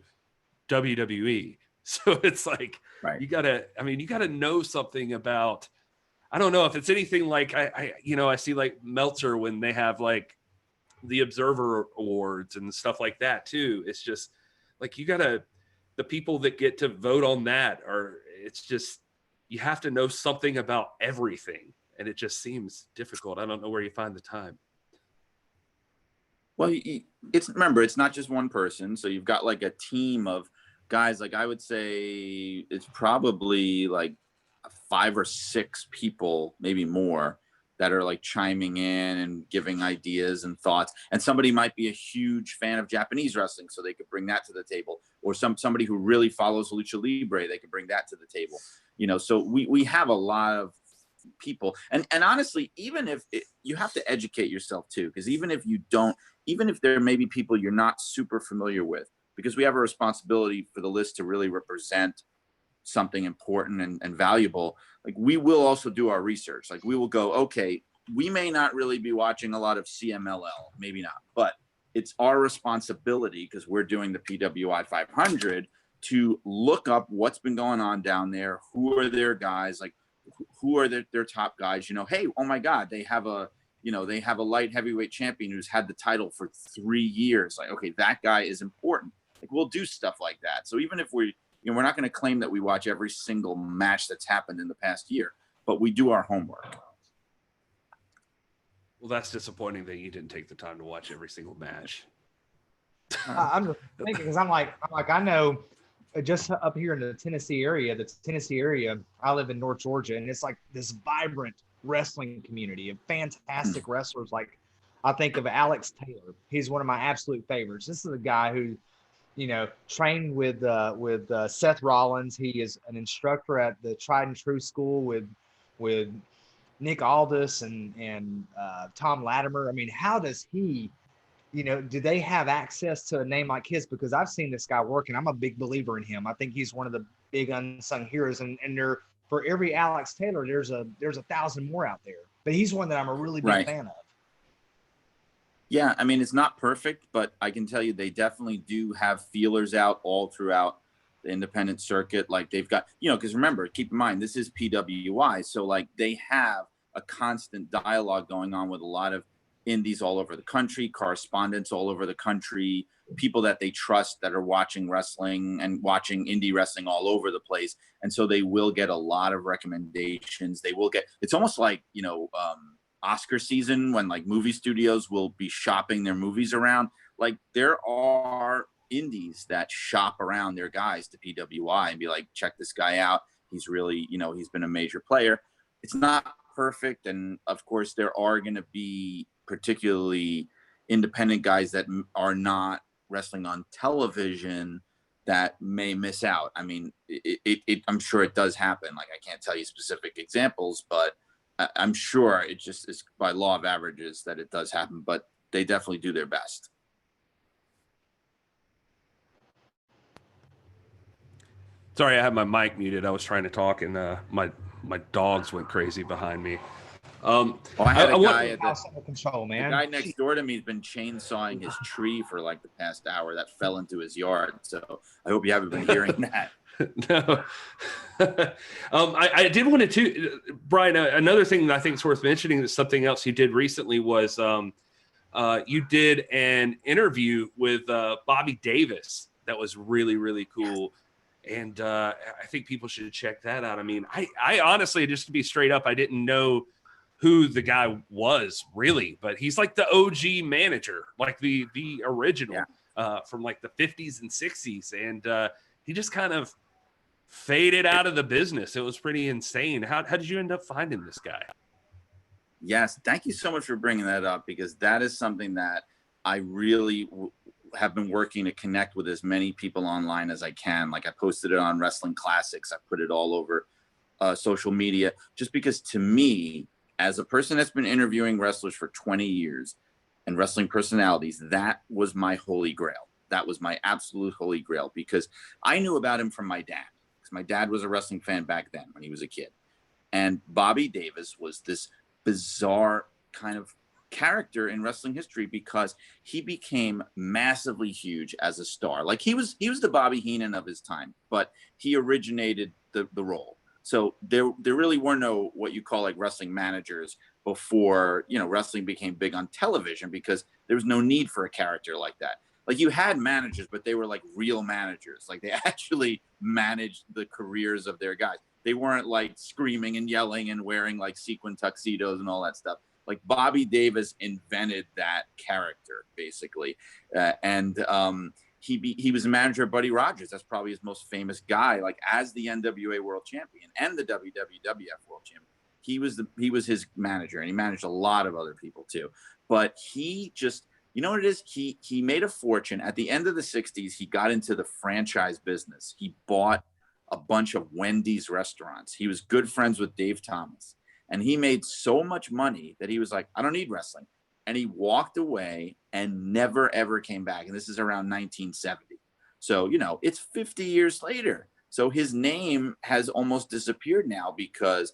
WWE. So it's like, right. You gotta know something about, I don't know if it's anything like I see like Meltzer when they have like the Observer Awards and stuff like that too. It's just like, the people that get to vote on that it's just, you have to know something about everything. And it just seems difficult. I don't know where you find the time. Well, remember, it's not just one person. So you've got like a team of guys. Like I would say it's probably like 5 or 6 people, maybe more, that are like chiming in and giving ideas and thoughts. And somebody might be a huge fan of Japanese wrestling, so they could bring that to the table. Or somebody who really follows Lucha Libre, they could bring that to the table. So we have a lot of people. And honestly, even if you have to educate yourself too, because even if there may be people you're not super familiar with, because we have a responsibility for the list to really represent something important and valuable, like we will also do our research. Like we will go, okay, we may not really be watching a lot of CMLL, maybe not, but it's our responsibility, because we're doing the PWI 500, to look up what's been going on down there. Who are their guys? Like who are their top guys? You know, hey, oh my God, they have a light heavyweight champion who's had the title for 3 years. Like, okay, that guy is important. Like we'll do stuff like that. So even if we're not going to claim that we watch every single match that's happened in the past year, but we do our homework. Well, that's disappointing that you didn't take the time to watch every single match. I'm just thinking, because I'm like, I know just up here in the Tennessee area, I live in North Georgia, and it's like this vibrant wrestling community of fantastic wrestlers. Like I think of Alex Taylor. He's one of my absolute favorites. This is a guy who, trained with Seth Rollins. He is an instructor at the Tried and True School with Nick Aldis and Tom Latimer. I mean, how does he, do they have access to a name like his? Because I've seen this guy work, and I'm a big believer in him. I think he's one of the big unsung heroes. And there, for every Alex Taylor, there's a 1,000 more out there. But he's one that I'm a really big fan of. Yeah, I mean, it's not perfect, but I can tell you they definitely do have feelers out all throughout the independent circuit. Like they've got, because remember, keep in mind, this is PWI. So like they have a constant dialogue going on with a lot of indies all over the country, correspondents all over the country, people that they trust that are watching wrestling and watching indie wrestling all over the place. And so they will get a lot of recommendations. They will get, it's almost like, Oscar season when like movie studios will be shopping their movies around. Like there are indies that shop around their guys to PWI and be like, check this guy out. He's really, he's been a major player. It's not perfect. And of course there are going to be particularly independent guys that are not wrestling on television that may miss out. I mean, I'm sure it does happen. Like I can't tell you specific examples, but I'm sure it just is by law of averages that it does happen, but they definitely do their best. Sorry, I had my mic muted. I was trying to talk, and my dogs went crazy behind me. I had a guy at control, man. The guy next door to me has been chainsawing his tree for like the past hour that fell into his yard. So I hope you haven't been hearing that. No. I did want to, Brian, another thing that I think is worth mentioning, that something else you did recently was you did an interview with Bobby Davis that was really, really cool. And I think people should check that out. I mean, I honestly, just to be straight up, I didn't know who the guy was really, but he's like the OG manager, like the original from like the 50s and 60s. And he just kind of faded out of the business. It was pretty insane. How did you end up finding this guy? Yes, thank you so much for bringing that up, because that is something that I really have been working to connect with as many people online as I can. Like I posted it on Wrestling Classics. I put it all over social media, just because to me, as a person that's been interviewing wrestlers for 20 years and wrestling personalities, that was my holy grail. That was my absolute holy grail, because I knew about him from my dad. Because my dad was a wrestling fan back then when he was a kid. And Bobby Davis was this bizarre kind of character in wrestling history, because he became massively huge as a star. Like he was the Bobby Heenan of his time, but he originated the role. So there really were no what you call like wrestling managers before, wrestling became big on television, because there was no need for a character like that. Like you had managers, but they were like real managers. Like they actually managed the careers of their guys. They weren't like screaming and yelling and wearing like sequin tuxedos and all that stuff. Like Bobby Davis invented that character basically. He was a manager of Buddy Rogers. That's probably his most famous guy, like as the NWA World Champion and the WWF World Champion. He was his manager, and he managed a lot of other people too. But he just, you know what it is? He made a fortune. At the end of the 60s, he got into the franchise business. He bought a bunch of Wendy's restaurants. He was good friends with Dave Thomas. And he made so much money that he was like, I don't need wrestling. And he walked away and never, ever came back. And this is around 1970. So, it's 50 years later. So his name has almost disappeared now because,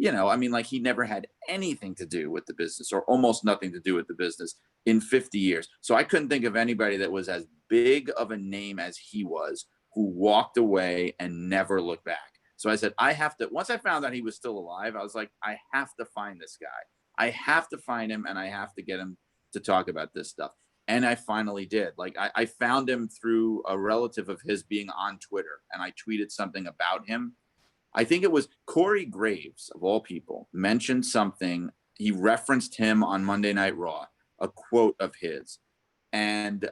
I mean, like he never had anything to do with the business or almost nothing to do with the business in 50 years. So I couldn't think of anybody that was as big of a name as he was, who walked away and never looked back. So I said, once I found out he was still alive, I was like, I have to find this guy. I have to find him and I have to get him to talk about this stuff. And I finally did. Like I found him through a relative of his being on Twitter, and I tweeted something about him. I think it was Corey Graves, of all people, mentioned something. He referenced him on Monday Night Raw, a quote of his. And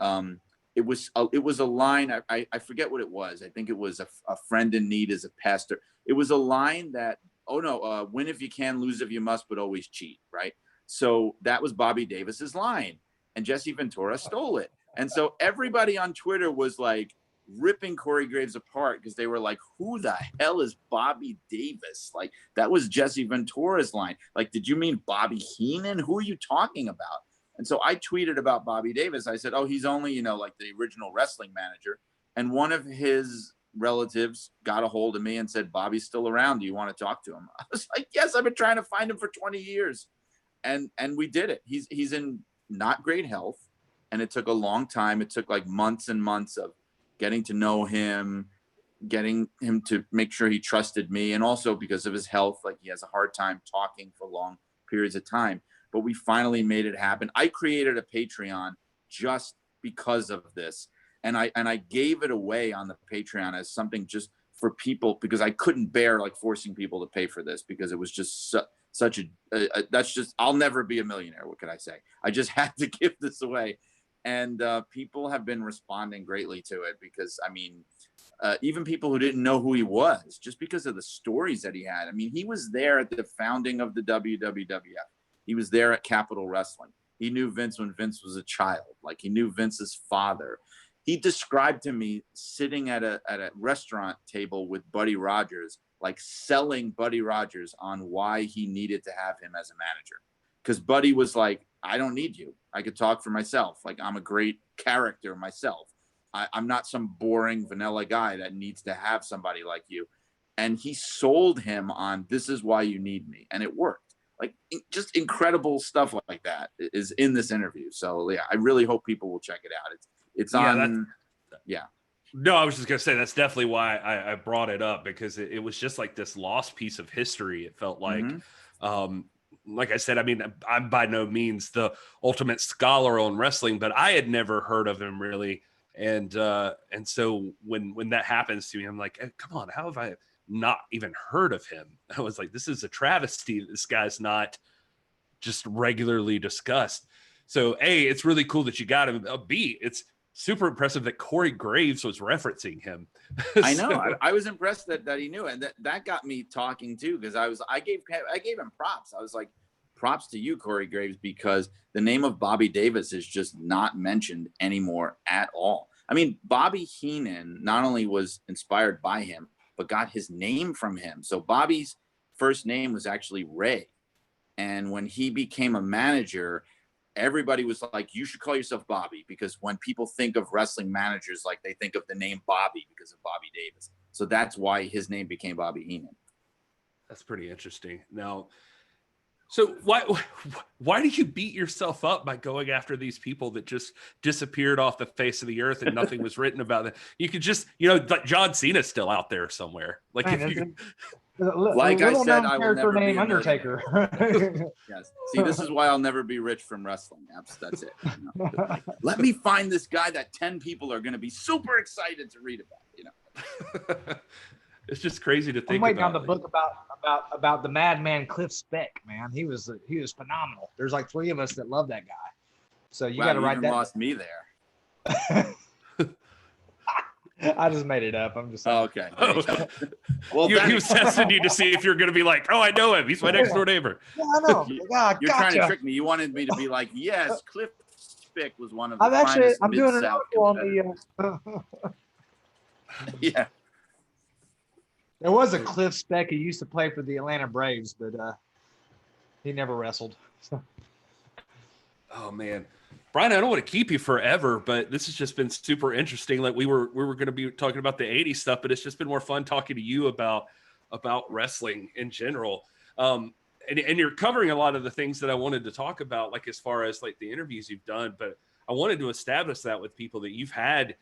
it was a line. I forget what it was. I think it was a friend in need is a pastor. It was a line that, win if you can, lose if you must, but always cheat, right? So that was Bobby Davis's line. And Jesse Ventura stole it. And so everybody on Twitter was like ripping Corey Graves apart because they were like, who the hell is Bobby Davis? Like, that was Jesse Ventura's line. Like, did you mean Bobby Heenan? Who are you talking about? And so I tweeted about Bobby Davis. I said, he's only, like the original wrestling manager. And one of his relatives got a hold of me and said, Bobby's still around. Do you want to talk to him? I was like, yes, I've been trying to find him for 20 years. And we did it. He's in not great health, and it took a long time. It took like months and months of getting to know him, getting him to make sure he trusted me, and also because of his health, like he has a hard time talking for long periods of time. But we finally made it happen. I created a Patreon just because of this, and I gave it away on the Patreon as something just for people, because I couldn't bear like forcing people to pay for this, because it was just that's just, I'll never be a millionaire. What could I say? I just had to give this away. And people have been responding greatly to it, because I mean, even people who didn't know who he was, just because of the stories that he had. I mean, he was there at the founding of the WWF. He was there at Capitol Wrestling. He knew Vince when Vince was a child. Like, he knew Vince's father. He described to me sitting at a restaurant table with Buddy Rogers, like selling Buddy Rogers on why he needed to have him as a manager. Because Buddy was like, I don't need you. I could talk for myself. Like, I'm a great character myself. I'm not some boring vanilla guy that needs to have somebody like you. And he sold him on, this is why you need me. And it worked. Like, just incredible stuff like that is in this interview. So yeah, I really hope people will check it out. It's on. Yeah. No, I was just going to say that's definitely why I brought it up, because it was just like this lost piece of history. It felt like, like I said, I mean, I'm by no means the ultimate scholar on wrestling, but I had never heard of him really. And so when that happens to me, I'm like, come on, how have I not even heard of him? I was like, this is a travesty. This guy's not just regularly discussed. So A, it's really cool that you got him. B, it's super impressive that Corey Graves was referencing him. I know. I was impressed that he knew, and that got me talking too, because I gave him props. I was like, props to you, Corey Graves, because the name of Bobby Davis is just not mentioned anymore at all. I mean, Bobby Heenan not only was inspired by him, but got his name from him. So Bobby's first name was actually Ray. And when he became a manager, everybody was like, you should call yourself Bobby, because when people think of wrestling managers, like, they think of the name Bobby because of Bobby Davis. So that's why his name became Bobby Heenan. That's pretty interesting. Now, so why do you beat yourself up by going after these people that just disappeared off the face of the earth and nothing was written about them? You could just, like, John Cena's still out there somewhere. Like, Man, if you, like I said, I will never be Undertaker. Yes. See, this is why I'll never be rich from wrestling. That's it. Like, let me find this guy that 10 people are going to be super excited to read about. It's just crazy to think. I'm waiting about, on the book about the madman Cliff Speck, man. He was phenomenal. There's like 3 of us that love that guy. So you got to write that. Lost me there. I just made it up. I'm just okay. Well, he was testing you to see if you're going to be like, oh, I know him. He's my next door neighbor. Yeah, I know. You're trying to trick me. You wanted me to be like, yes, Cliff Speck was one of the finest I'm doing an Mid-South article on the. Yeah. There was a Cliff Speck who used to play for the Atlanta Braves, but he never wrestled. Oh man, Brian, I don't want to keep you forever, but this has just been super interesting. Like we were going to be talking about the 80s stuff, but it's just been more fun talking to you about wrestling in general. And you're covering a lot of the things that I wanted to talk about, like as far as like the interviews you've done, but I wanted to establish that with people that you've had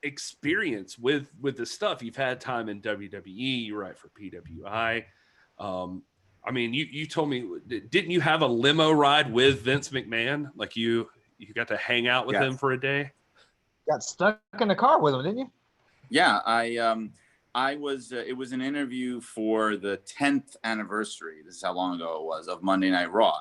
experience with this stuff. You've had time in WWE, you write for PWI. I mean, you told me, didn't you have a limo ride with Vince McMahon? Like you got to hang out with him for a day? Got stuck in the car with him, didn't you? Yeah, I was. It was an interview for the 10th anniversary. This is how long ago it was of Monday Night Raw,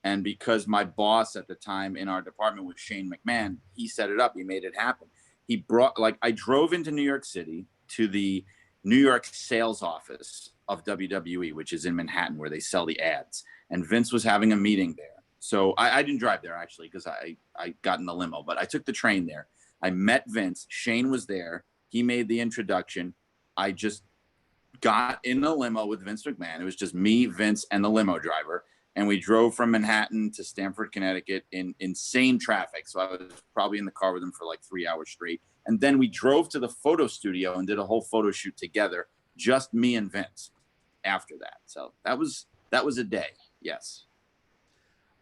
and because my boss at the time in our department was Shane McMahon, he set it up. He made it happen. He brought I drove into New York City to the New York sales office of WWE, which is in Manhattan, where they sell the ads. And Vince was having a meeting there. So I didn't drive there actually because I got in the limo, but I took the train there. I met Vince. Shane was there. He made the introduction. I just got in the limo with Vince McMahon. It was just me, Vince, and the limo driver. And we drove from Manhattan to Stamford, Connecticut in insane traffic. So I was probably in the car with him for like 3 hours straight. And then we drove to the photo studio and did a whole photo shoot together, just me and Vince after that. So that was a day. Yes.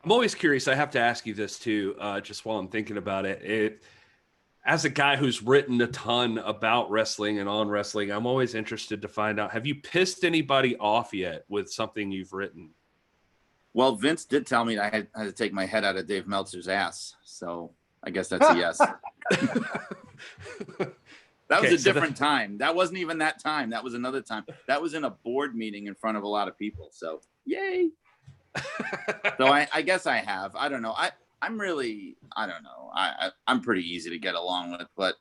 I'm always curious. I have to ask you this too, just while I'm thinking about it. As a guy who's written a ton about wrestling and on wrestling, I'm always interested to find out, have you pissed anybody off yet with something you've written? Well, Vince did tell me I had to take my head out of Dave Meltzer's ass. So I guess that's a yes. That was a different time. That wasn't even that time. That was another time. That was in a board meeting in front of a lot of people. So yay. So I guess I have. I don't know. I'm really, I don't know. I'm pretty easy to get along with, but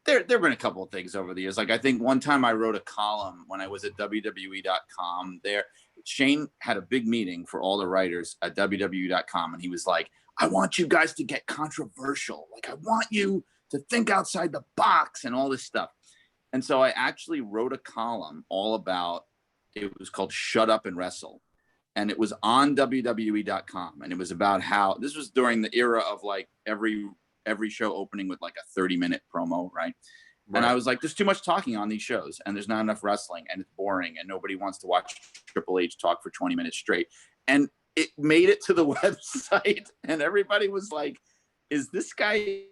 there have been a couple of things over the years. Like I think one time I wrote a column when I was at WWE.com there. Shane had a big meeting for all the writers at WWE.com. And he was like, I want you guys to get controversial. Like I want you to think outside the box and all this stuff. And so I actually wrote a column all about, it was called Shut Up and Wrestle. And it was on WWE.com. And it was about how, this was during the era of like every show opening with like a 30-minute promo, right? And I was like, there's too much talking on these shows and there's not enough wrestling and it's boring and nobody wants to watch Triple H talk for 20 minutes straight. And it made it to the website and everybody was like, is this guy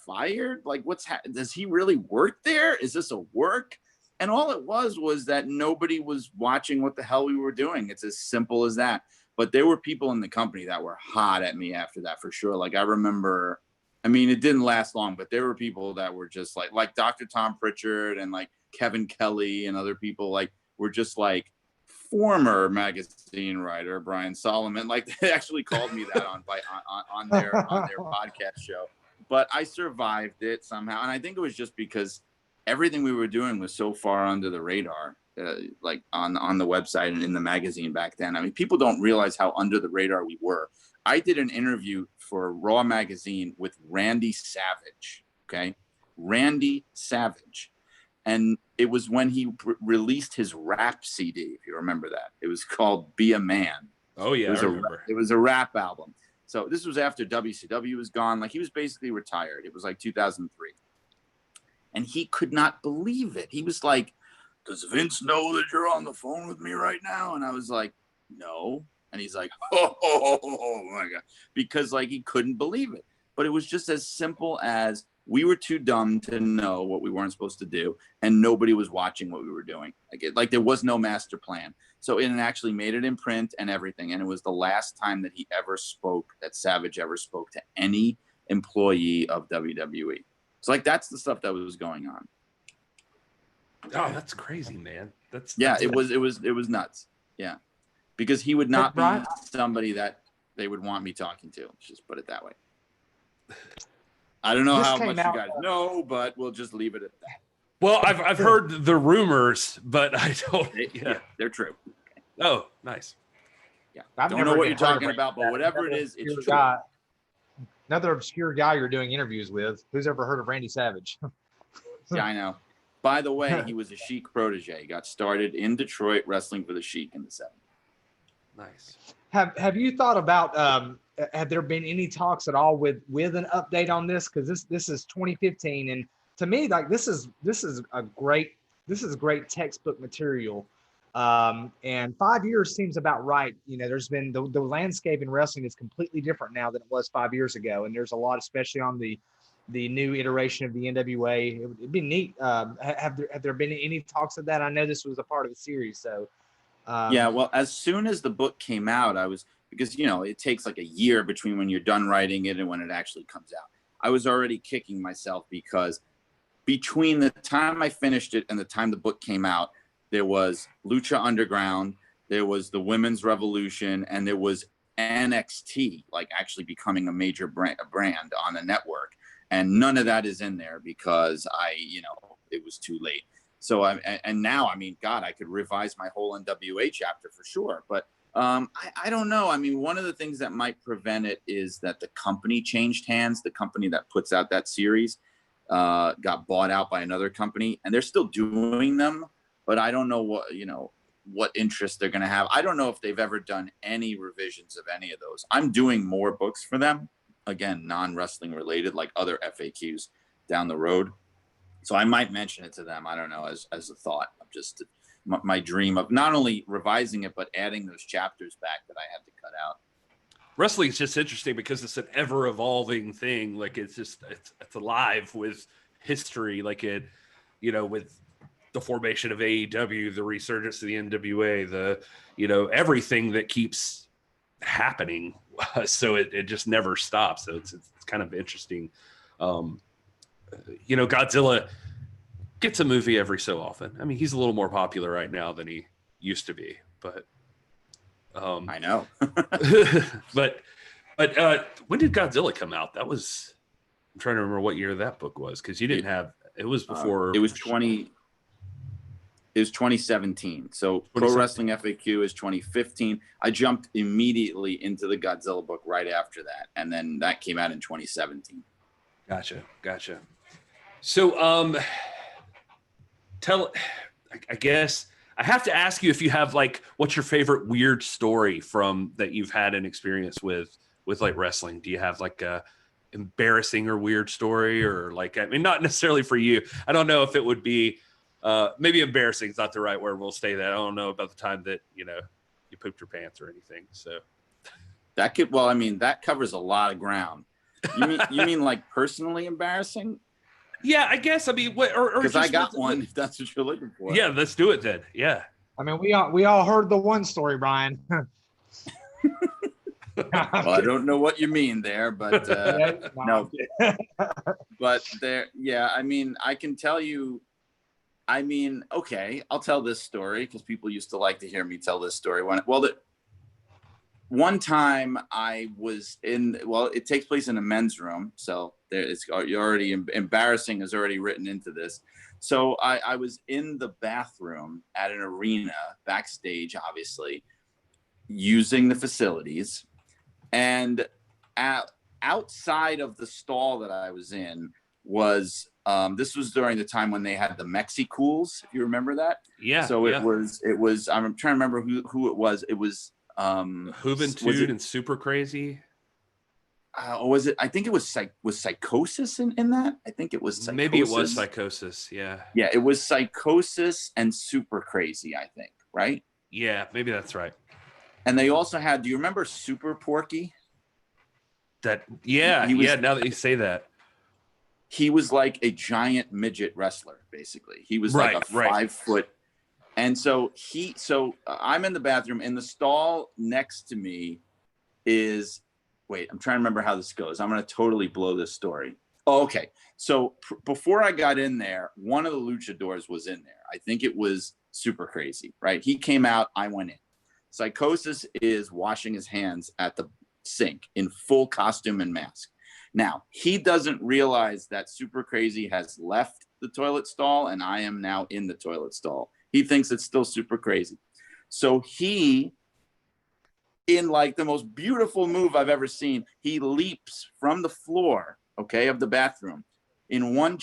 fired? Like, does he really work there? Is this a work? And all it was that nobody was watching what the hell we were doing. It's as simple as that. But there were people in the company that were hot at me after that for sure. Like I remember, I mean, it didn't last long, but there were people that were just like Dr. Tom Pritchard and like Kevin Kelly and other people like were just like former magazine writer Brian Solomon. Like they actually called me that on their podcast show. But I survived it somehow, and I think it was just because everything we were doing was so far under the radar, like on the website and in the magazine back then. I mean, people don't realize how under the radar we were. I did an interview for Raw magazine with Randy Savage. Okay, Randy Savage. And it was when he released his rap CD, if you remember that. It was called Be a Man. Oh, yeah, it was a rap album. So this was after WCW was gone. Like, he was basically retired. It was like 2003. And he could not believe it. He was like, does Vince know that you're on the phone with me right now? And I was like, no. And he's like, oh my God. Because, like, he couldn't believe it. But it was just as simple as, we were too dumb to know what we weren't supposed to do, and nobody was watching what we were doing. Like there was no master plan. So it actually made it in print and everything, and it was the last time that Savage ever spoke to any employee of WWE. So like that's the stuff that was going on. Oh, that's crazy, man. It was nuts. Yeah, because he would not be somebody that they would want me talking to. Let's just put it that way. I don't know how much you guys know, but we'll just leave it at that. Well, I've heard the rumors, but I don't. Yeah, they're true. Okay. Oh, nice. Yeah, I don't know what you're talking about, but whatever it is, it's true. Another obscure guy you're doing interviews with. Who's ever heard of Randy Savage? Yeah, I know. By the way, he was a Sheik protege. He got started in Detroit wrestling for the Sheik in the 70s. Nice. Have you thought about have there been any talks at all with an update on this? Because this is 2015, and to me, like this is great textbook material. And 5 years seems about right. You know, there's been the landscape in wrestling is completely different now than it was 5 years ago, and there's a lot, especially on the new iteration of the NWA. It'd be neat. Have there been any talks of that? I know this was a part of the series, so. Yeah, well, as soon as the book came out, because, you know, it takes like a year between when you're done writing it and when it actually comes out. I was already kicking myself because between the time I finished it and the time the book came out, there was Lucha Underground, there was the Women's Revolution, and there was NXT, like actually becoming a major brand on the network. And none of that is in there because it was too late. So and now, I mean, God, I could revise my whole NWA chapter for sure. But I don't know. I mean, one of the things that might prevent it is that the company changed hands. The company that puts out that series got bought out by another company, and they're still doing them. But I don't know what interest they're going to have. I don't know if they've ever done any revisions of any of those. I'm doing more books for them, again, non-wrestling related, like other FAQs down the road. So I might mention it to them. I don't know, as a thought of just my dream of not only revising it, but adding those chapters back that I had to cut out. Wrestling is just interesting because it's an ever evolving thing. Like it's alive with history. Like with the formation of AEW, the resurgence of the NWA, everything that keeps happening. So it just never stops. So it's kind of interesting. Godzilla gets a movie every so often. I mean, he's a little more popular right now than he used to be, but I know. but when did Godzilla come out? I'm trying to remember what year that book was, because you didn't have it was before. It was 2017. So Pro Wrestling FAQ is 2015. I jumped immediately into the Godzilla book right after that, and then that came out in 2017. Gotcha. So, I guess I have to ask you if you have what's your favorite weird story from that you've had an experience with like wrestling? Do you have like a embarrassing or weird story, or not necessarily for you. I don't know if it would be, maybe embarrassing is not the right word. We'll say that. I don't know about the time that, you pooped your pants or anything. So that covers a lot of ground. You mean like personally embarrassing? Yeah, I guess. I mean, because I got one. If that's what you're looking for. Yeah, let's do it then. Yeah. I mean, we all heard the one story, Brian. Well, I don't know what you mean there, but no. But there, yeah. I mean, I can tell you. I mean, okay, I'll tell this story because people used to like to hear me tell this story. One time I was it takes place in a men's room. So you're already embarrassing is already written into this. So I was in the bathroom at an arena backstage, obviously, using the facilities. And outside of the stall that I was in was, this was during the time when they had the Mexi-Cools, if you remember that. Yeah. So it was, I'm trying to remember who it was. It was, Juventud and Super Crazy. Was it? I think it was Psychosis in that. I think it was Psychosis. Maybe it was Psychosis. Yeah. Yeah, it was Psychosis and Super Crazy, I think, right? Yeah, maybe that's right. And they also had, do you remember Super Porky? Now that you say that. He was like a giant midget wrestler, basically. He was like a 5 foot. And so I'm in the bathroom. In the stall next to me is, wait, I'm trying to remember how this goes. I'm going to totally blow this story. Oh, okay. So before I got in there, one of the luchadors was in there. I think it was Super Crazy, right? He came out, I went in. Psychosis is washing his hands at the sink in full costume and mask. Now, he doesn't realize that Super Crazy has left the toilet stall and I am now in the toilet stall. He thinks it's still Super Crazy. So he, in like the most beautiful move I've ever seen, he leaps from the floor, of the bathroom in one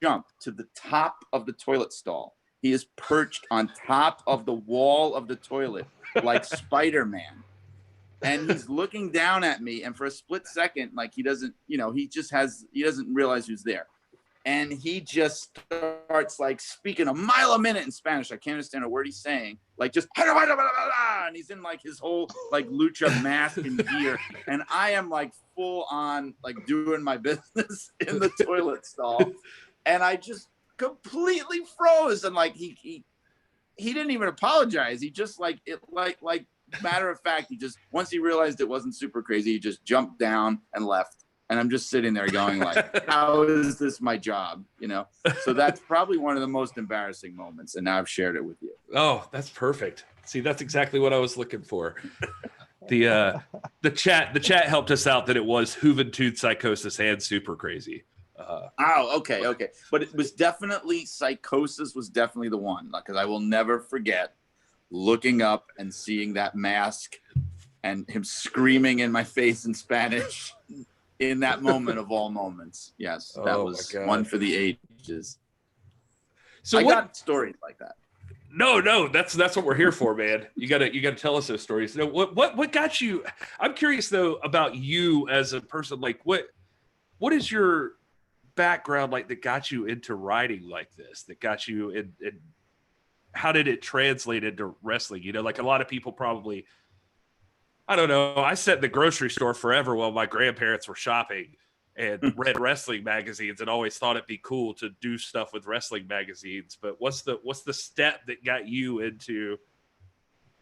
jump to the top of the toilet stall He is perched on top of the wall of the toilet like Spider-Man. And he's looking down at me. And for a split second, like he doesn't realize who's there. And he just starts like speaking a mile a minute in Spanish. I can't understand a word he's saying. Like just, and he's in like his whole like lucha mask and gear. And I am like full on like doing my business in the toilet stall. And I just completely froze. And like he didn't even apologize. He just like matter of fact, he just, once he realized it wasn't super crazy, he just jumped down and left. And I'm just sitting there going like, how is this my job? You know? So that's probably one of the most embarrassing moments. And now I've shared it with you. Oh, that's perfect. See, that's exactly what I was looking for. The chat helped us out that it was Juventud Psychosis and Super Crazy. Okay. But it was definitely, Psychosis was definitely the one, because I will never forget looking up and seeing that mask and him screaming in my face in Spanish. In that moment of all moments. Yes, that was one for the ages. So I got stories like that. No, that's what we're here for, man. You gotta tell us those stories. No, what got you? I'm curious though about you as a person. Like, what is your background like that got you into writing like this? That got you in how did it translate into wrestling? You know, like a lot of people probably, I don't know. I sat in the grocery store forever while my grandparents were shopping and read wrestling magazines and always thought it'd be cool to do stuff with wrestling magazines. But what's the step that got you into,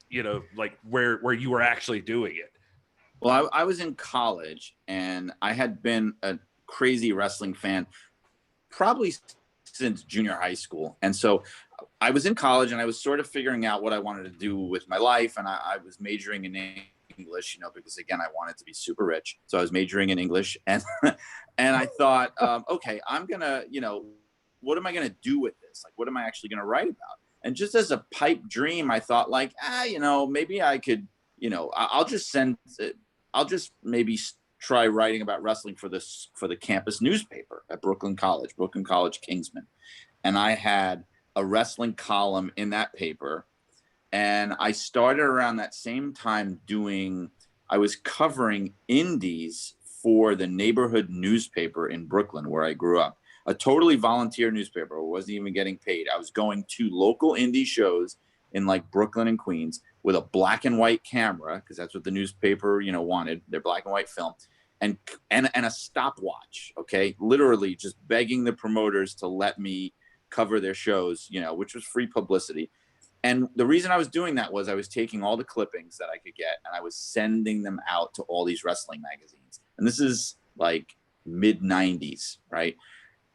you know, like where you were actually doing it? Well, I was in college and I had been a crazy wrestling fan probably since junior high school. And so I was in college and I was sort of figuring out what I wanted to do with my life. And I was majoring in English, you know, because again, I wanted to be super rich. So I was majoring in English and I thought, okay, I'm going to, you know, what am I going to do with this? Like, what am I actually going to write about? And just as a pipe dream, I thought like, you know, maybe I could, you know, I'll just maybe try writing about wrestling for the campus newspaper at Brooklyn College Kingsman. And I had a wrestling column in that paper. And I started around that same time I was covering indies for the neighborhood newspaper in Brooklyn, where I grew up, a totally volunteer newspaper. I wasn't even getting paid. I was going to local indie shows in like Brooklyn and Queens with a black and white camera, because that's what the newspaper, you know, wanted, their black and white film, and a stopwatch. Okay. Literally just begging the promoters to let me cover their shows, you know, which was free publicity. And the reason I was doing that was I was taking all the clippings that I could get and I was sending them out to all these wrestling magazines. And this is like mid 90s, right?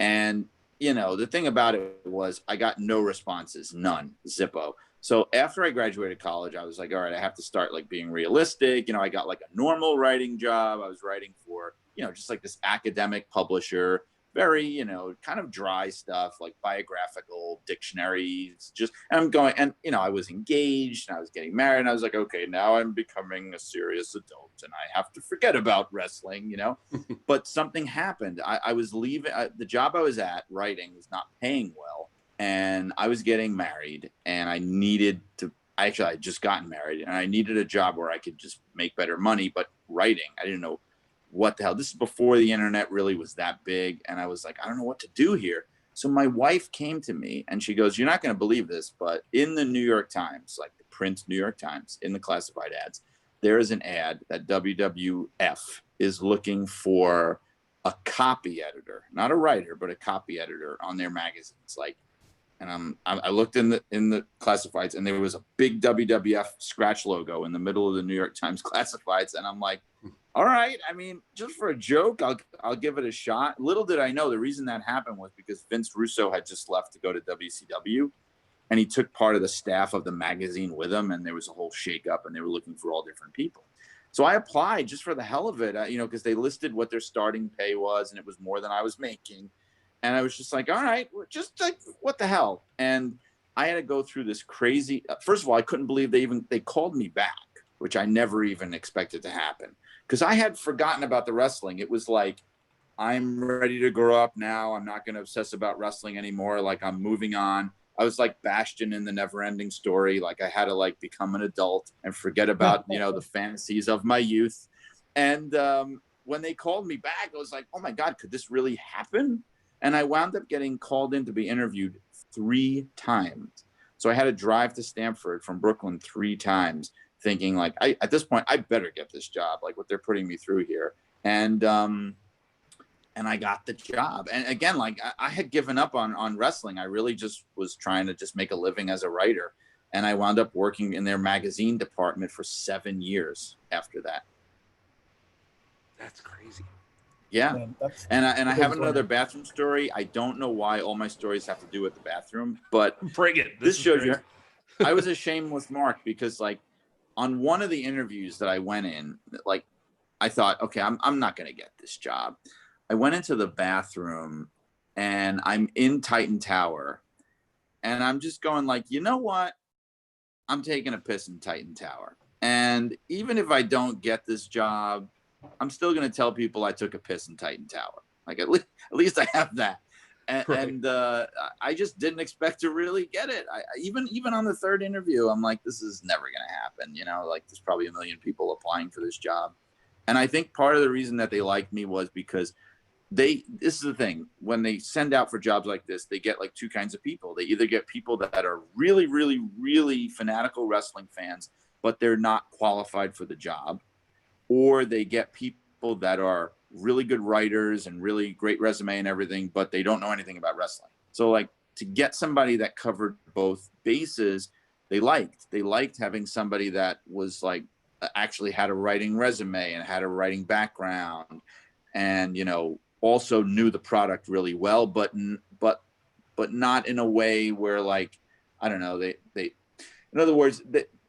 And, you know, the thing about it was I got no responses, none, zippo. So after I graduated college, I was like, all right, I have to start like being realistic. You know, I got like a normal writing job. I was writing for, you know, just like this academic publisher. Very, you know, kind of dry stuff like biographical dictionaries, and I'm going, and, you know, I was engaged and I was getting married and I was like, okay, now I'm becoming a serious adult and I have to forget about wrestling, you know, but something happened. I was leaving the job I was at writing was not paying well. And I was getting married and I had just gotten married and I needed a job where I could just make better money, but writing, I didn't know what the hell. This is before the internet really was that big. And I was like, I don't know what to do here. So my wife came to me and she goes, you're not going to believe this, but in the New York Times, like the print New York Times, in the classified ads, there is an ad that WWF is looking for a copy editor, not a writer, but a copy editor on their magazines. Like, and I looked in the classifieds and there was a big WWF scratch logo in the middle of the New York Times classifieds. And I'm like, all right, I mean, just for a joke, I'll give it a shot. Little did I know the reason that happened was because Vince Russo had just left to go to WCW, and he took part of the staff of the magazine with him, and there was a whole shakeup, and they were looking for all different people. So I applied just for the hell of it, you know, because they listed what their starting pay was, and it was more than I was making. And I was just like, all right, just like, what the hell? And I had to go through this crazy. First of all, I couldn't believe they called me back, which I never even expected to happen. Because I had forgotten about the wrestling. It was like, I'm ready to grow up now. I'm not going to obsess about wrestling anymore. Like, I'm moving on. I was like Bastion in the Never Ending Story. Like I had to like become an adult and forget about, the fantasies of my youth. And when they called me back, I was like, oh my God, could this really happen? And I wound up getting called in to be interviewed 3 times. So I had to drive to Stamford from Brooklyn 3 times, thinking like, at this point, I better get this job, like what they're putting me through here. And I got the job. And again, like I had given up on wrestling. I really just was trying to just make a living as a writer. And I wound up working in their magazine department for 7 years after that. That's crazy. Yeah. Man, And I have another bathroom story. I don't know why all my stories have to do with the bathroom, but Bring it. This shows you I was a shameless mark because like on one of the interviews that I went in, like I thought, okay, I'm not going to get this job. I went into the bathroom and I'm in Titan Tower and I'm just going like, you know what? I'm taking a piss in Titan Tower. And even if I don't get this job, I'm still going to tell people I took a piss in Titan Tower. Like at least I have that. And, Right. and I just didn't expect to really get it. Even on the 3rd interview, I'm like, this is never going to happen. Like there's probably 1 million people applying for this job. And I think part of the reason that they liked me was because this is the thing, when they send out for jobs like this, they get like 2 kinds of people. They either get people that are really, really, really fanatical wrestling fans, but they're not qualified for the job, or they get people that are really good writers and really great resume and everything, but they don't know anything about wrestling. So like to get somebody that covered both bases, they liked having somebody that was like actually had a writing resume and had a writing background and, also knew the product really well, but not in a way where like, I don't know, they in other words,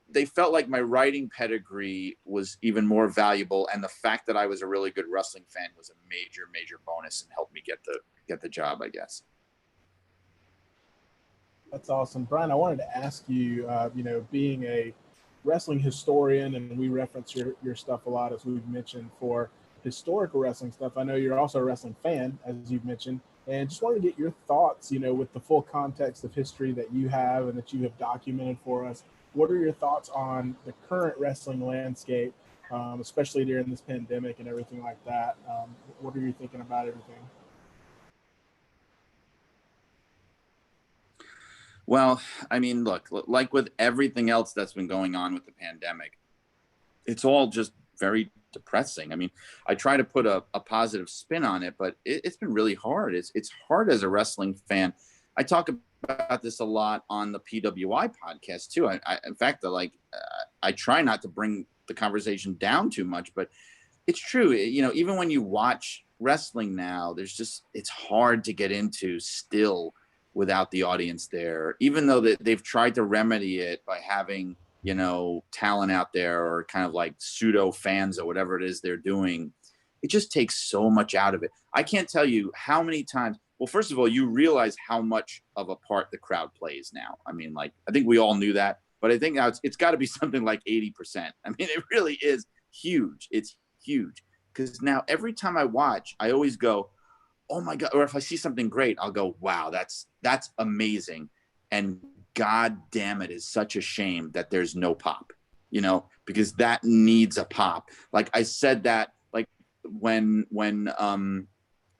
they felt like my writing pedigree was even more valuable, and the fact that I was a really good wrestling fan was a major bonus and helped me get the job, I guess. That's awesome. Brian, I wanted to ask you, being a wrestling historian, and we reference your stuff a lot, as we've mentioned, for historical wrestling stuff. I know you're also a wrestling fan, as you've mentioned, and just wanted to get your thoughts, with the full context of history that you have and that you have documented for us. What are your thoughts on the current wrestling landscape, especially during this pandemic and everything like that? What are you thinking about everything? Well, I mean, look, like with everything else that's been going on with the pandemic, it's all just very depressing. I mean, I try to put a positive spin on it, but it's been really hard. It's hard as a wrestling fan. I talk about this a lot on the PWI podcast too. In fact, I try not to bring the conversation down too much, but it's true. Even when you watch wrestling now, it's hard to get into still without the audience there, even though they've tried to remedy it by having, talent out there or kind of like pseudo fans or whatever it is they're doing. It just takes so much out of it. I can't tell you how many times. Well, first of all, you realize how much of a part the crowd plays now. I mean, like, I think we all knew that, but I think now it's got to be something like 80%. I mean, it really is huge. It's huge. Because now every time I watch, I always go, oh my God. Or if I see something great, I'll go, wow, that's amazing. And God damn it, is such a shame that there's no pop, because that needs a pop. Like I said that, like when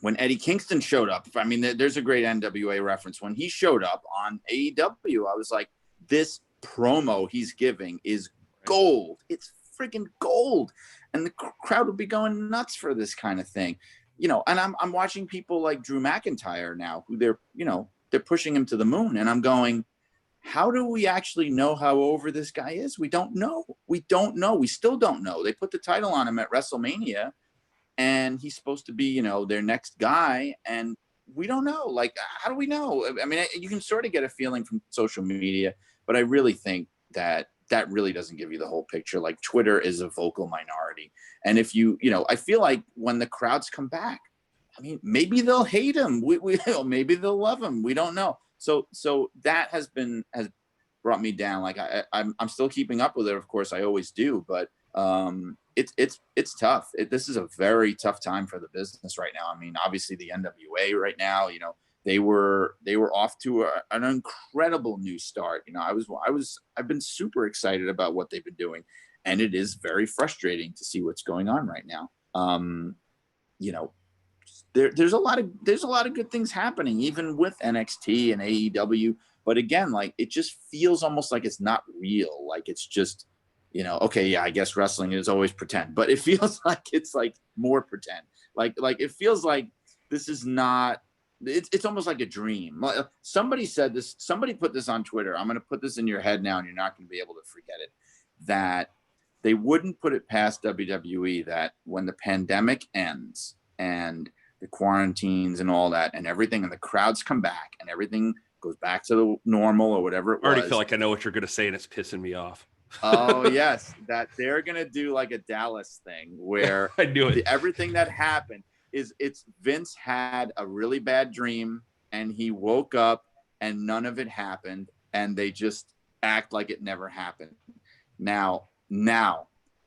Eddie Kingston showed up, I mean, there's a great NWA reference. When he showed up on AEW, I was like, this promo he's giving is gold. It's freaking gold. And the crowd would be going nuts for this kind of thing, and I'm watching people like Drew McIntyre now, who they're pushing him to the moon. And I'm going, how do we actually know how over this guy is? We don't know. We still don't know. They put the title on him at WrestleMania, and he's supposed to be, their next guy. And we don't know. Like, how do we know? I mean, you can sort of get a feeling from social media, but I really think that really doesn't give you the whole picture. Like, Twitter is a vocal minority. And if I feel like when the crowds come back, I mean, maybe they'll hate him. Maybe they'll love him. We don't know. So that has brought me down. Like I'm still keeping up with it. Of course, I always do, but it's tough. This is a very tough time for the business right now. I mean, obviously the NWA right now, they were off to an incredible new start. You know, I've been super excited about what they've been doing, and it is very frustrating to see what's going on right now. You know, there's a lot of good things happening, even with NXT and AEW. But again, like, it just feels almost like it's not real. Like, it's just, you know, okay, yeah, I guess wrestling is always pretend, but it feels like it's like more pretend. Like it feels like this is not. It's almost like a dream. Somebody said this. Somebody put this on Twitter. I'm going to put this in your head now, and you're not going to be able to forget it. That they wouldn't put it past WWE that when the pandemic ends and the quarantines and all that and everything, and the crowds come back and everything goes back to the normal or whatever it was. I already feel like I know what you're going to say, and it's pissing me off. Oh yes, that they're going to do like a Dallas thing where I knew it. Everything that happened it's Vince had a really bad dream and he woke up and none of it happened, and they just act like it never happened. Now,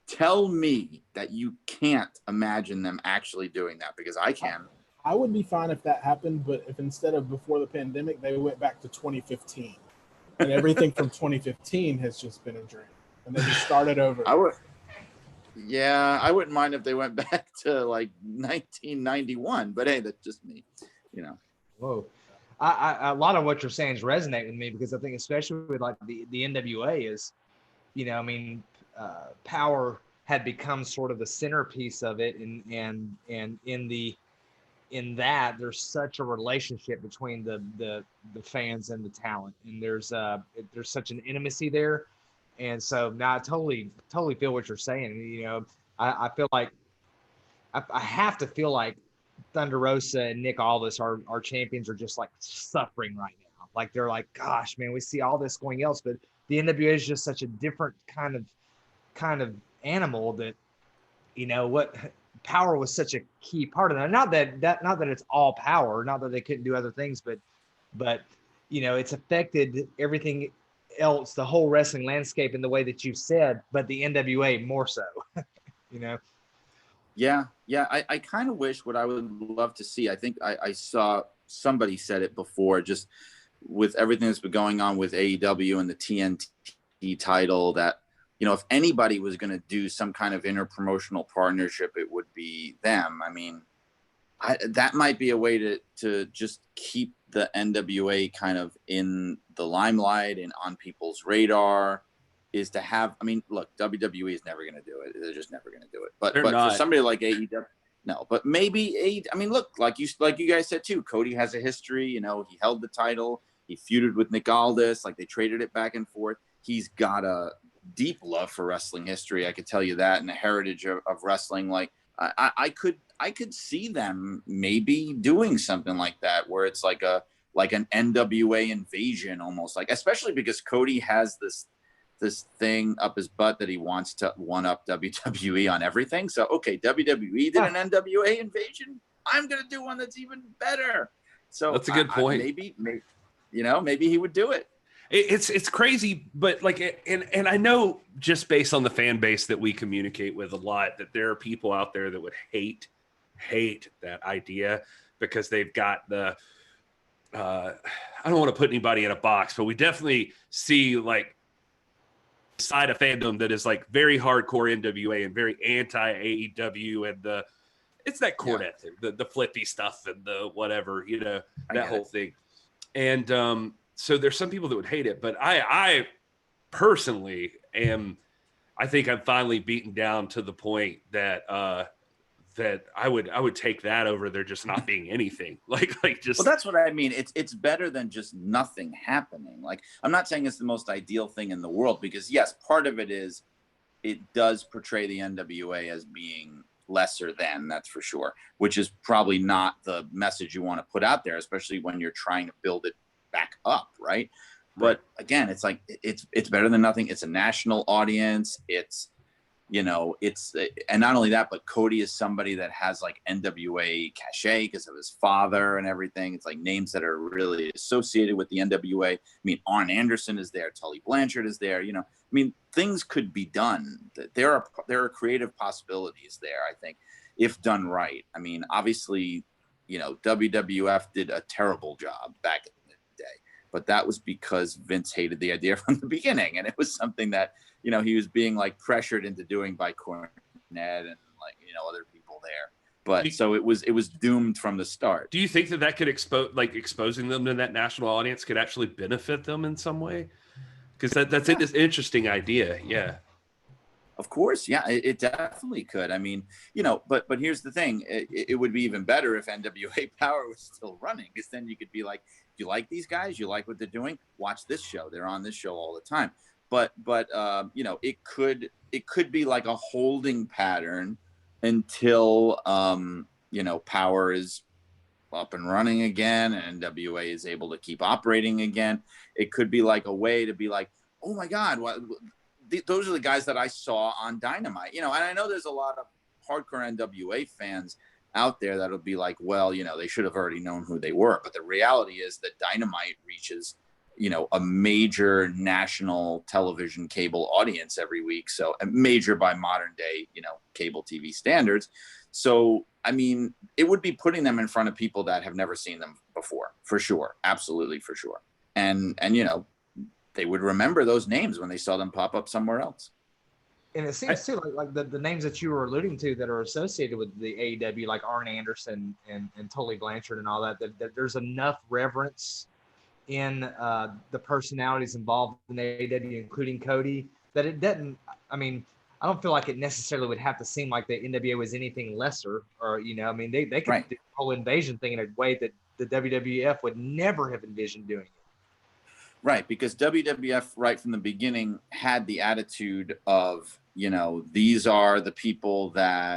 tell me that you can't imagine them actually doing that, because I can. I would be fine if that happened, but if instead of before the pandemic, they went back to 2015, and everything from 2015 has just been a dream, and they just started over. I wouldn't mind if they went back to like 1991, but hey, that's just me, you know. Whoa. A lot of what you're saying is resonating with me, because I think especially with like the NWA is, you know, I mean, power had become sort of the centerpiece of it, and in that there's such a relationship between the fans and the talent, and there's such an intimacy there. And so now I totally feel what you're saying. You know, I feel like I have to feel like Thunder Rosa and Nick Aldis, our champions, are just like suffering right now. Like, they're like, gosh, man, we see all this going else, but the NWA is just such a different kind of animal that, you know, what power was such a key part of that. Not that it's all power, not that they couldn't do other things, but you know, it's affected everything else, the whole wrestling landscape in the way that you said, but the NWA more so. You know. Yeah. I kind of wish, what I would love to see, I think I saw somebody said it before, just with everything that's been going on with AEW and the TNT title, that, you know, if anybody was going to do some kind of interpromotional partnership, it would be them. I mean, that might be a way to just keep the NWA kind of in the limelight and on people's radar, is to have, I mean, look, WWE is never going to do it. They're just never going to do it. But for somebody like AEW, no, but maybe I mean, look, like you guys said too, Cody has a history, you know, he held the title, he feuded with Nick Aldis, like they traded it back and forth. He's got a deep love for wrestling history, I could tell you that, and the heritage of wrestling. Like I could see them maybe doing something like that, where it's like an NWA invasion almost, like, especially because Cody has this thing up his butt that he wants to one up WWE on everything. So, okay, WWE did an NWA invasion, I'm going to do one that's even better. So that's a good point. Maybe, you know, maybe he would do it. It's crazy, but like, and I know just based on the fan base that we communicate with a lot, that there are people out there that would hate that idea, because they've got the, I don't want to put anybody in a box, but we definitely see like side of fandom that is like very hardcore NWA and very anti AEW, and it's that Cornette thing, the flippy stuff and the whatever, you know, that whole thing. And so there's some people that would hate it, but I personally I think I'm finally beaten down to the point that that I would take that over there just not being anything. Like just. Well, that's what I mean. It's better than just nothing happening. Like, I'm not saying it's the most ideal thing in the world, because yes, part of it is it does portray the NWA as being lesser than, that's for sure, which is probably not the message you want to put out there, especially when you're trying to build it back up, right? But again, it's like it's better than nothing. It's a national audience. It's, you know, and not only that, but Cody is somebody that has like NWA cachet because of his father and everything. It's like names that are really associated with the NWA. I mean, Arn Anderson is there, Tully Blanchard is there. You know, I mean, things could be done. There are creative possibilities there, I think, if done right. I mean, obviously, WWF did a terrible job back in the day, but that was because Vince hated the idea from the beginning, and it was something that he was being like pressured into doing by Cornette and other people there. But so it was doomed from the start. Do you think that could exposing them to that national audience could actually benefit them in some way? Because that's an interesting idea. Yeah. Of course, yeah, it definitely could. I mean, but here's the thing: it would be even better if NWA Power was still running, because then you could be like, "You like these guys? You like what they're doing? Watch this show. They're on this show all the time." But it could be like a holding pattern until Power is up and running again and NWA is able to keep operating again. It could be like a way to be like, oh my God, those are the guys that I saw on Dynamite. And I know there's a lot of hardcore NWA fans out there that'll be like, well, they should have already known who they were. But the reality is that Dynamite reaches a major national television cable audience every week. So major by modern day, cable TV standards. So, I mean, it would be putting them in front of people that have never seen them before, for sure. Absolutely, for sure. And they would remember those names when they saw them pop up somewhere else. And it seems too like the names that you were alluding to that are associated with the AEW, like Arn Anderson and Tully Blanchard and all that there's enough reverence in the personalities involved in AEW, including Cody, that it doesn't. I mean, I don't feel like it necessarily would have to seem like the NWA was anything lesser, or I mean, they could do the whole invasion thing in a way that the WWF would never have envisioned doing it. Right, because WWF right from the beginning had the attitude of, these are the people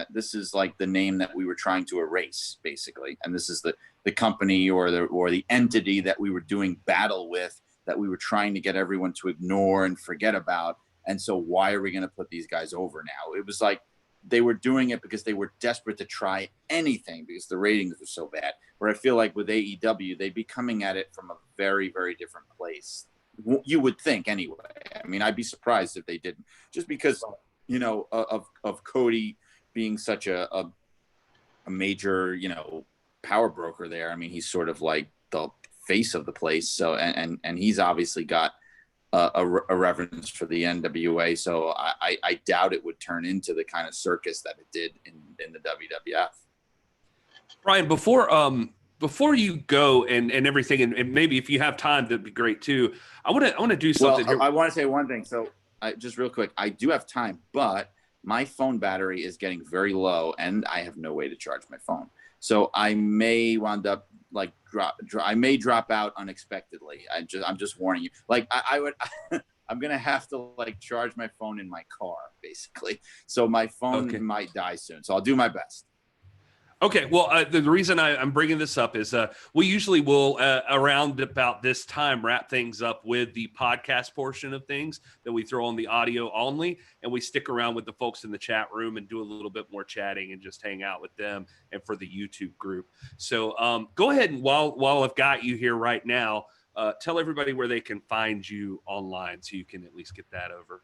this is like the name that we were trying to erase, basically, and this is the company or the entity that we were doing battle with, that we were trying to get everyone to ignore and forget about. And so why are we going to put these guys over now? It was like they were doing it because they were desperate to try anything because the ratings were so bad. Where I feel like with AEW, they'd be coming at it from a very, very different place. You would think anyway. I mean, I'd be surprised if they didn't, just because, of Cody being such a major, power broker there. I mean, he's sort of like the face of the place. So, and he's obviously got a reverence for the NWA. So I doubt it would turn into the kind of circus that it did in the WWF. Brian, before you go and everything, and maybe if you have time, that'd be great too. I want to do something here. I want to say one thing. So just real quick, I do have time, but my phone battery is getting very low and I have no way to charge my phone. So I may wind up like I may drop out unexpectedly. I'm just warning you. Like I would, I'm going to have to like charge my phone in my car basically. So my phone might die soon. So I'll do my best. Okay, well, the reason I'm bringing this up is we usually will, around about this time, wrap things up with the podcast portion of things that we throw on the audio only, and we stick around with the folks in the chat room and do a little bit more chatting and just hang out with them and for the YouTube group. So go ahead and while I've got you here right now, tell everybody where they can find you online so you can at least get that over.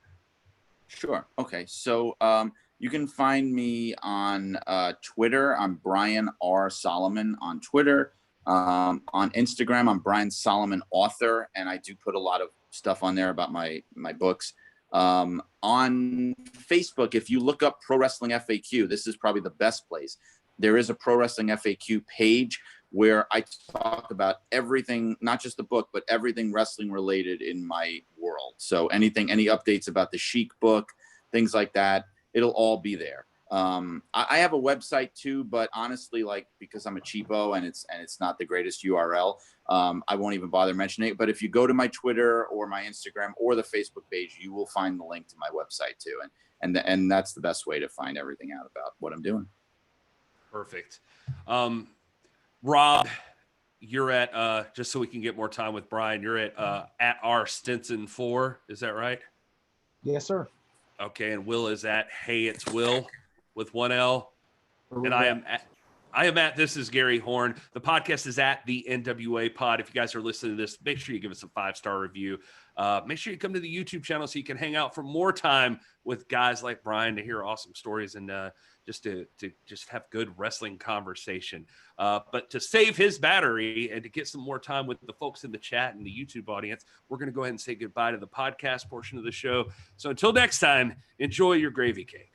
Sure. Okay, so you can find me on Twitter. I'm Brian R. Solomon on Twitter. On Instagram, I'm Brian Solomon Author, and I do put a lot of stuff on there about my books. On Facebook, if you look up Pro Wrestling FAQ, this is probably the best place. There is a Pro Wrestling FAQ page where I talk about everything, not just the book, but everything wrestling related in my world. So any updates about the Sheik book, things like that, it'll all be there. I have a website too, but honestly, like, because I'm a cheapo and it's not the greatest URL, I won't even bother mentioning it. But if you go to my Twitter or my Instagram or the Facebook page, you will find the link to my website too. And that's the best way to find everything out about what I'm doing. Perfect. Rob, you're at, just so we can get more time with Brian, you're at R Stinson 4. Is that right? Yes, sir. Okay, and Will is at Hey It's Will with one L, and I am I am Matt. This is Gary Horn. The podcast is at the NWA Pod. If you guys are listening to this, make sure you give us a 5-star review. Make sure you come to the YouTube channel so you can hang out for more time with guys like Brian to hear awesome stories and just to just have good wrestling conversation. But to save his battery and to get some more time with the folks in the chat and the YouTube audience, we're going to go ahead and say goodbye to the podcast portion of the show. So until next time, enjoy your gravy cake.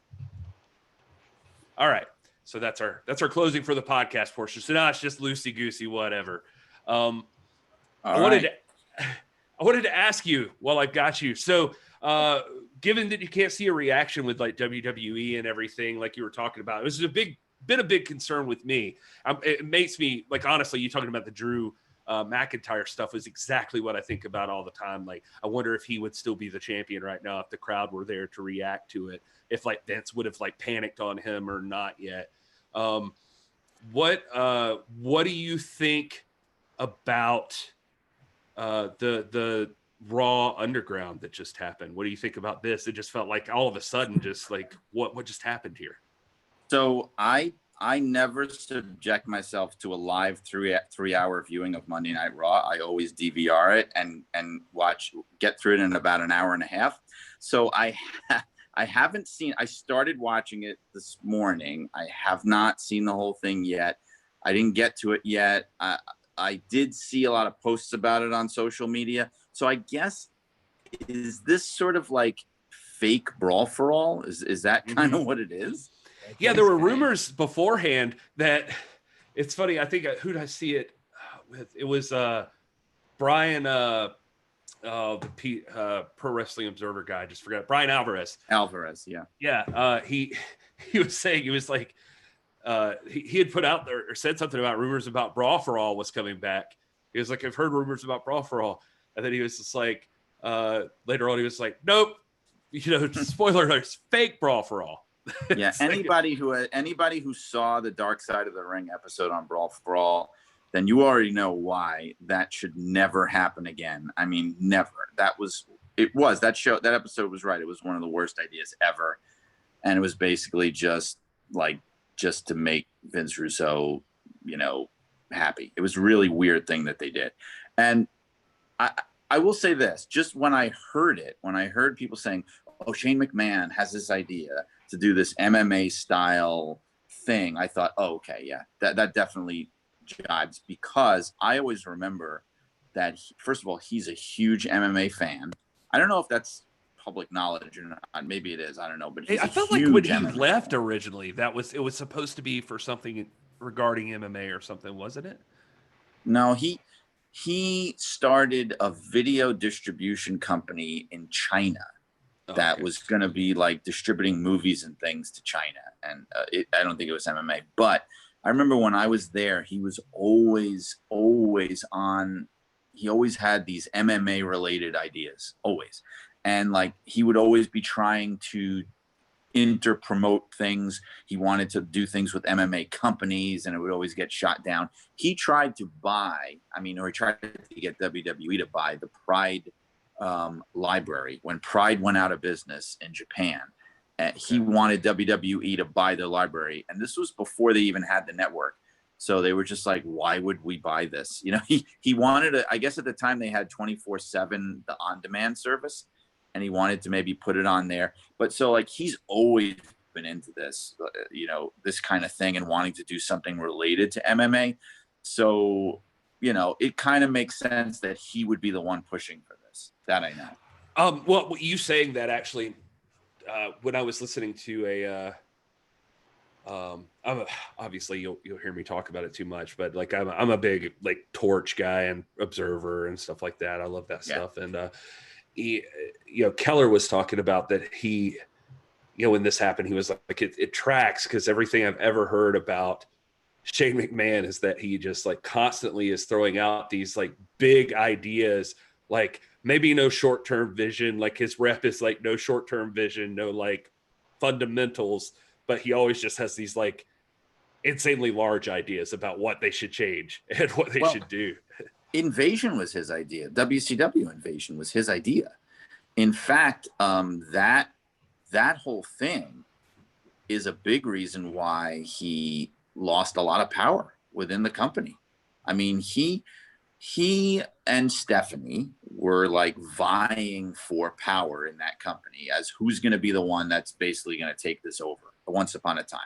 All right. So that's our closing for the podcast portion. So now it's just loosey goosey, whatever. I wanted to ask you while I've got you. So given that you can't see a reaction with like WWE and everything, like you were talking about, it was a big concern with me. It makes me like, honestly, you talking about the Drew McIntyre stuff is exactly what I think about all the time. Like, I wonder if he would still be the champion right now if the crowd were there to react to it, if like Vince would have like panicked on him or not yet. What do you think about the Raw Underground that just happened? What do you think about this? It just felt like all of a sudden, just like what just happened here? So I never subject myself to a live three-hour viewing of Monday Night Raw. I always DVR it and get through it in about an hour and a half. So I haven't seen. I started watching it this morning. I have not seen the whole thing yet. I didn't get to it yet. I did see a lot of posts about it on social media. So I guess, is this sort of like fake Brawl for All? Is that kind of what it is? Yeah, there were rumors beforehand that it's funny. I think who did I see it with? It was Brian, the Pro Wrestling Observer guy. I just forgot Brian Alvarez. Yeah. Yeah. He was saying, he was like, he had put out there or said something about rumors about Brawl for All was coming back. He was like, I've heard rumors about Brawl for All. And then he was just like, later on, he was like, nope, spoiler alert, fake Brawl for All. Yeah, anybody who saw the Dark Side of the Ring episode on Brawl for All, then you already know why that should never happen again. I mean, never. That episode was right. It was one of the worst ideas ever, and it was basically just to make Vince Russo, happy. It was a really weird thing that they did, and I will say this: just when I heard people saying, "Oh, Shane McMahon has this idea to do this MMA style thing," I thought, oh, okay, yeah, that definitely jibes, because I always remember that first of all, he's a huge MMA fan. I don't know if that's public knowledge or not. Maybe it is. I don't know. But I felt like when he left originally, it was supposed to be for something regarding MMA or something, wasn't it? No, he started a video distribution company in China that was going to be like distributing movies and things to China. And I don't think it was MMA, but I remember when I was there, he was always on. He always had these MMA related ideas, always. And like, he would always be trying to promote things. He wanted to do things with MMA companies, and it would always get shot down. He tried to he tried to get WWE to buy the Pride library when Pride went out of business in Japan. He wanted WWE to buy the library, and this was before they even had the network. So they were just like, why would we buy this? He wanted I guess at the time they had 24/7 the on-demand service, and he wanted to maybe put it on there. But so like, he's always been into this, this kind of thing, and wanting to do something related to MMA. So, it kind of makes sense that he would be the one pushing for this. That I know. Well, you saying that actually, when I was listening to obviously you'll hear me talk about it too much, but like I'm a big like Torch guy and Observer and stuff like that. I love that stuff. And Keller was talking about that he, when this happened, he was like, it tracks, because everything I've ever heard about Shane McMahon is that he just like constantly is throwing out these like big ideas, like maybe no short-term vision, like his rep is like no short-term vision, no like fundamentals, but he always just has these like insanely large ideas about what they should change and what they should do. Invasion was his idea. WCW Invasion was his idea. In fact, that whole thing is a big reason why he lost a lot of power within the company. I mean, he and Stephanie were like vying for power in that company as who's going to be the one that's basically going to take this over. Once upon a time.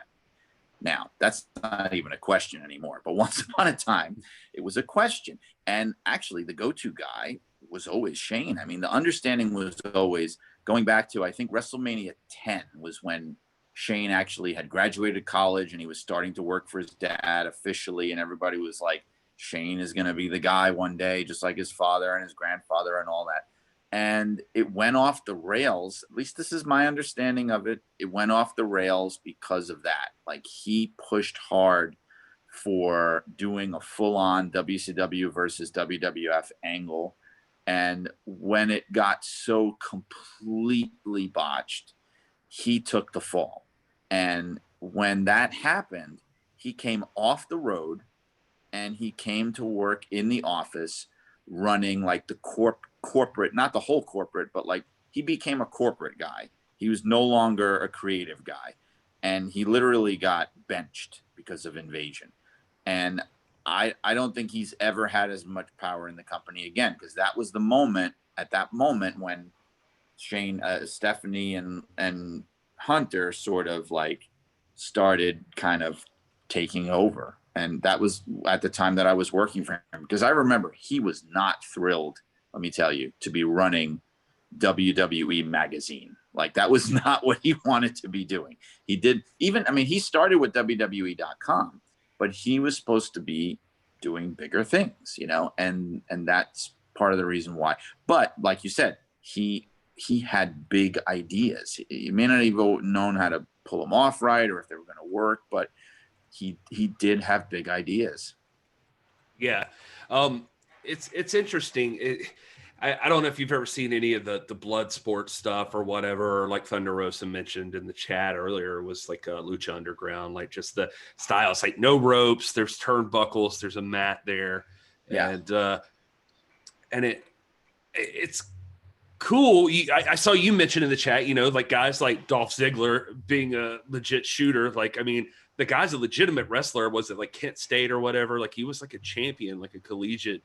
Now, that's not even a question anymore, but once upon a time, it was a question. And actually, the go-to guy was always Shane. I mean, the understanding was always going back to, I think, WrestleMania 10 was when Shane actually had graduated college and he was starting to work for his dad officially. And everybody was like, Shane is going to be the guy one day, just like his father and his grandfather and all that. And it went off the rails. At least this is my understanding of it. It went off the rails because of that. Like, he pushed hard for doing a full-on WCW versus WWF angle. And when it got so completely botched, he took the fall. And when that happened, he came off the road and he came to work in the office running like the corporate, not the whole corporate, but like he became a corporate guy. He was no longer a creative guy. And he literally got benched because of Invasion. And I don't think he's ever had as much power in the company again, because that was the moment, at that moment when Shane, Stephanie and Hunter sort of like started kind of taking over. And that was at the time that I was working for him, because I remember he was not thrilled, let me tell you, to be running WWE magazine. Like, that was not what he wanted to be doing. He did even, I mean, he started with WWE.com, but he was supposed to be doing bigger things, you know, and that's part of the reason why. But like you said, he had big ideas. He may not even known how to pull them off right or if they were going to work, but he did have big ideas. Yeah. It's interesting. I don't know if you've ever seen any of the blood sport stuff or whatever, or like Thunder Rosa mentioned in the chat earlier, was like Lucha Underground, like just the styles, like no ropes, there's turnbuckles, there's a mat there. Yeah. And it's cool. I saw you mention in the chat, you know, like guys like Dolph Ziggler being a legit shooter. Like, I mean, the guy's a legitimate wrestler. Was it like Kent State or whatever? Like, he was like a champion, like a collegiate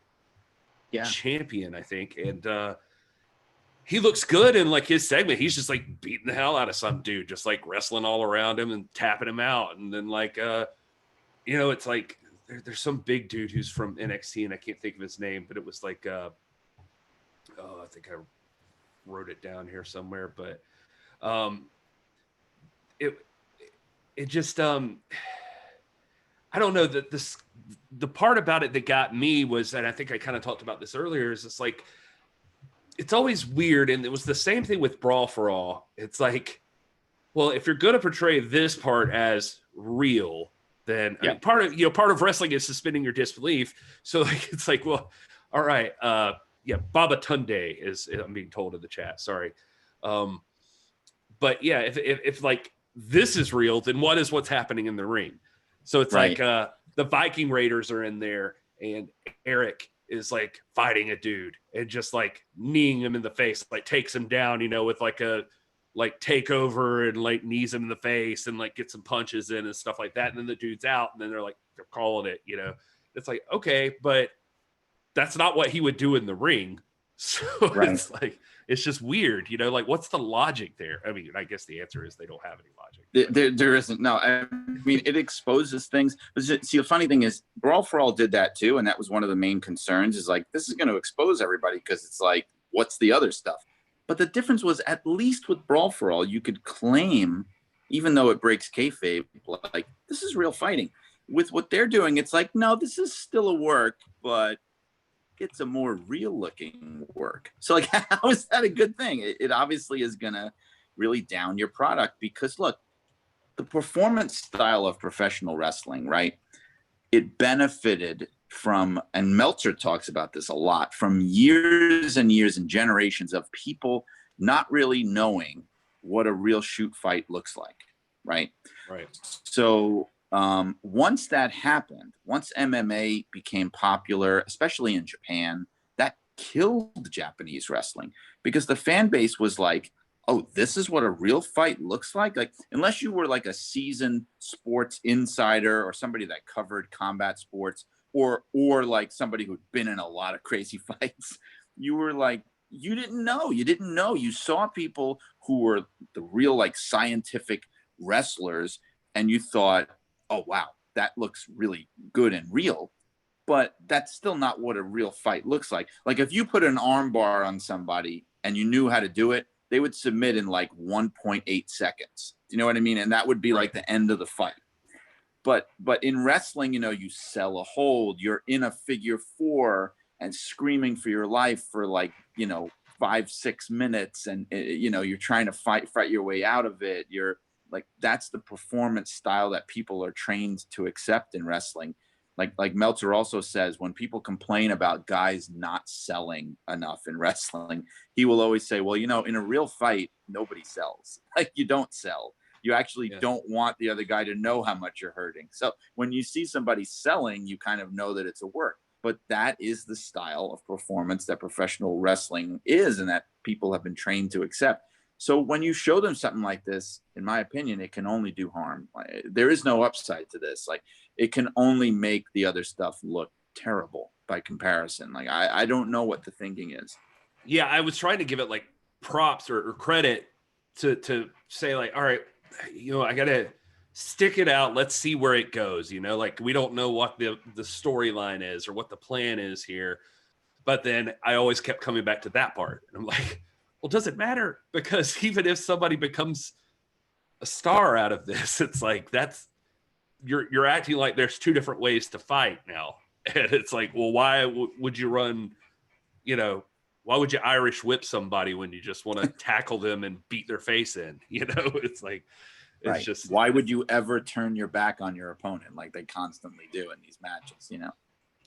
champion, I think. And he looks good in like his segment. He's just like beating the hell out of some dude, just like wrestling all around him and tapping him out. And then like, you know, it's like there's some big dude who's from NXT and I can't think of his name, but it was like, I think I wrote it down here somewhere, but it just I don't know, that the part about it that got me was, and I think I kind of talked about this earlier, is it's like it's always weird, and it was the same thing with Brawl for All. It's like, well, if you're going to portray this part as real, then I mean, part of wrestling is suspending your disbelief. So like, it's like, well, all right, Baba Tunde is, I'm being told in the chat. Sorry, but yeah, if like this is real, then what is what's happening in the ring? So it's like the Viking Raiders are in there, and Eric is like fighting a dude and just like kneeing him in the face, like takes him down, you know, with like a takeover, and like knees him in the face and like get some punches in and stuff like that. And then the dude's out, and then they're calling it, you know. It's like, okay, but that's not what he would do in the ring. So it's like, it's just weird, you know, like what's the logic there? I mean, I guess the answer is they don't have any logic. There isn't. No, I mean, it exposes things. But see, the funny thing is Brawl for All did that too. And that was one of the main concerns, is like, this is going to expose everybody, because it's like, what's the other stuff? But the difference was, at least with Brawl for All, you could claim, even though it breaks kayfabe, like, this is real fighting. With what they're doing, it's like, no, this is still a work, but it's a more real looking work. So like, how is that a good thing? It obviously is going to really down your product, because look, the performance style of professional wrestling, right? It benefited from, and Meltzer talks about this a lot, from years and years and generations of people not really knowing what a real shoot fight looks like. Right. So once that happened, once MMA became popular, especially in Japan, that killed Japanese wrestling, because the fan base was like, oh, this is what a real fight looks like. Like, unless you were like a seasoned sports insider or somebody that covered combat sports, or like somebody who'd been in a lot of crazy fights, you were like, you didn't know. You saw people who were the real like scientific wrestlers, and you thought, oh wow, that looks really good and real. But that's still not what a real fight looks like. Like, if you put an arm bar on somebody and you knew how to do it, they would submit in like 1.8 seconds. Do you know what I mean? And that would be like the end of the fight. But in wrestling, you sell a hold, you're in a figure four and screaming for your life for like, 5-6 minutes. And, you're trying to fight your way out of it. You're like, that's the performance style that people are trained to accept in wrestling. Like Meltzer also says, when people complain about guys not selling enough in wrestling, he will always say, well, in a real fight, nobody sells. Like, you don't sell. You actually don't want the other guy to know how much you're hurting. So when you see somebody selling, you kind of know that it's a work. But that is the style of performance that professional wrestling is, and that people have been trained to accept. So when you show them something like this, in my opinion, it can only do harm. There is no upside to this. Like, it can only make the other stuff look terrible by comparison. Like, I don't know what the thinking is. Yeah, I was trying to give it like props or credit to say like, all right, I got to stick it out. Let's see where it goes. Like, we don't know what the storyline is or what the plan is here. But then I always kept coming back to that part. And I'm like, well, does it matter? Because even if somebody becomes a star out of this, it's like, you're acting like there's two different ways to fight now. And it's like, well, why would you run, why would you Irish whip somebody when you just want to tackle them and beat their face in? It's like, it's just, why would you ever turn your back on your opponent like they constantly do in these matches?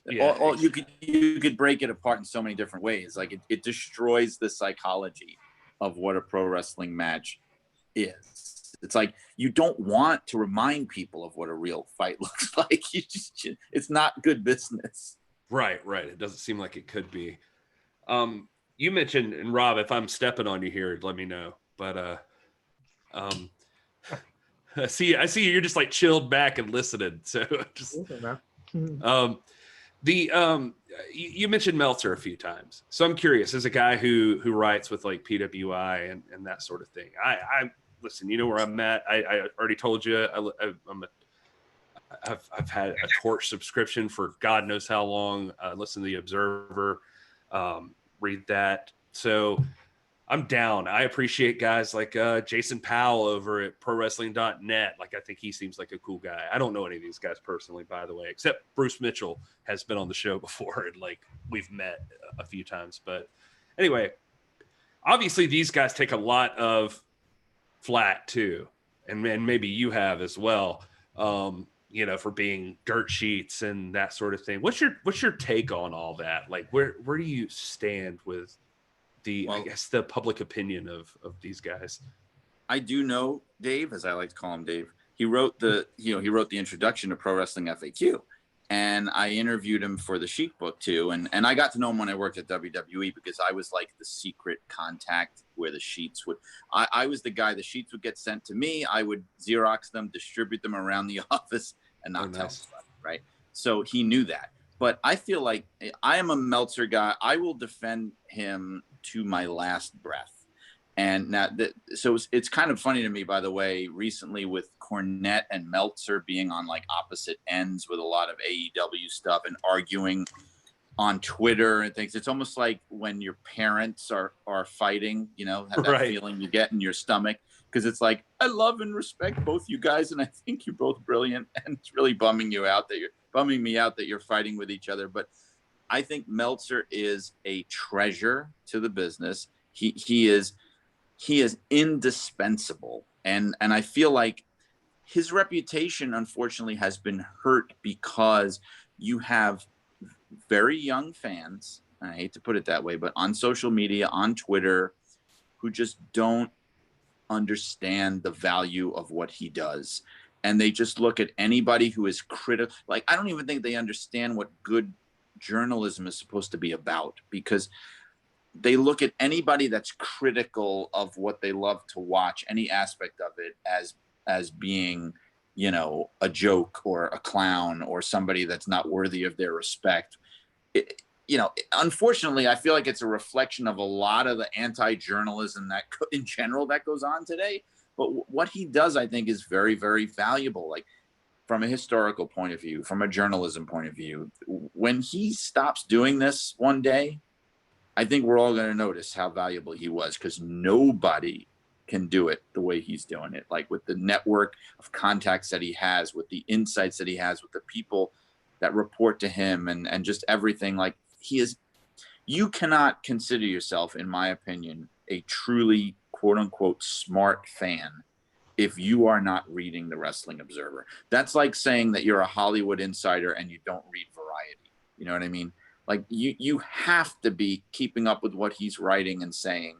Yeah, you could break it apart in so many different ways. Like, it destroys the psychology of what a pro wrestling match is. It's like, you don't want to remind people of what a real fight looks like. It's not good business. Right. It doesn't seem like it could be. You mentioned, and Rob, if I'm stepping on you here, let me know. But I see you're just like chilled back and listening. So just you mentioned Meltzer a few times. So I'm curious, as a guy who writes with like PWI and that sort of thing. I listen, you know where I'm at. I already told you I've had a Torch subscription for God knows how long. Listen to the Observer, read that. So I'm down. I appreciate guys like Jason Powell over at ProWrestling.net. Like, I think he seems like a cool guy. I don't know any of these guys personally, by the way, except Bruce Mitchell has been on the show before, and like we've met a few times. But anyway, obviously these guys take a lot of flack too, and maybe you have as well. For being dirt sheets and that sort of thing. What's your take on all that? Like, where do you stand with I guess the public opinion of these guys? I do know Dave, as I like to call him Dave. He wrote the introduction to Pro Wrestling FAQ, and I interviewed him for the Sheik book too. And I got to know him when I worked at WWE, because I was like the secret contact where the sheets would, I was the guy, the sheets would get sent to me. I would Xerox them, distribute them around the office, and not tell anybody, right? So he knew that. But I feel like I am a Meltzer guy. I will defend him to my last breath. And now so it's kind of funny to me, by the way, recently with Cornette and Meltzer being on like opposite ends with a lot of AEW stuff and arguing on Twitter and things. It's almost like when your parents are fighting, have that feeling you get in your stomach, because it's like, I love and respect both you guys, and I think you're both brilliant, and it's really bumming me out that you're fighting with each other. But I think Meltzer is a treasure to the business. He is indispensable, and I feel like his reputation, unfortunately, has been hurt because you have very young fans, I hate to put it that way, but on social media, on Twitter, who just don't understand the value of what he does. And they just look at anybody who is critical. Like, I don't even think they understand what good journalism is supposed to be about, because they look at anybody that's critical of what they love to watch, any aspect of it, as being, you know, a joke or a clown or somebody that's not worthy of their respect. You know, unfortunately, I feel like it's a reflection of a lot of the anti-journalism that in general that goes on today. But what he does, I think, is very, very valuable. Like, from a historical point of view, from a journalism point of view, when he stops doing this one day, I think we're all going to notice how valuable he was, because nobody can do it the way he's doing it. Like, with the network of contacts that he has, with the insights that he has, with the people that report to him, and just everything. Like, he is, you cannot consider yourself, in my opinion, a truly quote unquote smart fan if you are not reading the Wrestling Observer. That's like saying that you're a Hollywood insider and you don't read Variety. You know what I mean? Like, you have to be keeping up with what he's writing and saying.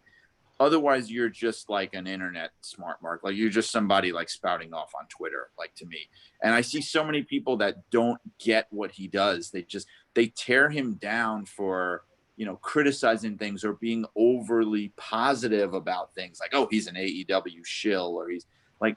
Otherwise, you're just like an internet smart mark. Like, you're just somebody like spouting off on Twitter, like, to me. And I see so many people that don't get what he does. They tear him down for, you know, criticizing things or being overly positive about things. Like, oh, he's an AEW shill, or he's like,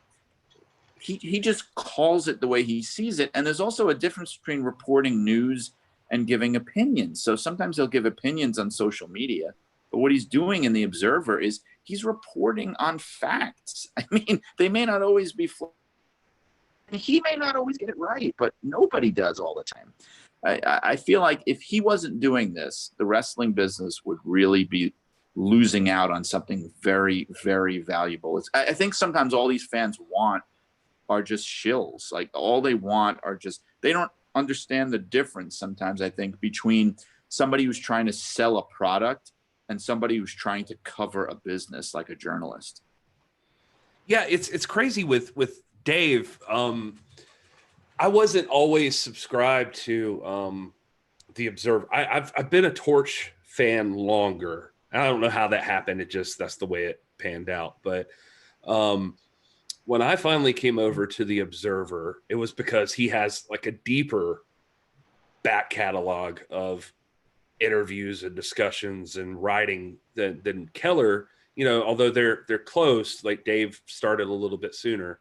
he just calls it the way he sees it. And there's also a difference between reporting news and giving opinions. So sometimes he'll give opinions on social media, but what he's doing in the Observer is he's reporting on facts. I mean, they may not always be, he may not always get it right, but nobody does all the time. I feel like if he wasn't doing this, the wrestling business would really be losing out on something very, very valuable. I think sometimes all these fans want are just shills. Like, all they want are just, they don't understand the difference sometimes, I think, between somebody who's trying to sell a product and somebody who's trying to cover a business, like a journalist. Yeah, it's crazy with Dave. I wasn't always subscribed to the Observer. I've been a Torch fan longer. I don't know how that happened. That's the way it panned out. But when I finally came over to the Observer, it was because he has like a deeper back catalog of interviews and discussions and writing than Keller. You know, although they're close, like Dave started a little bit sooner.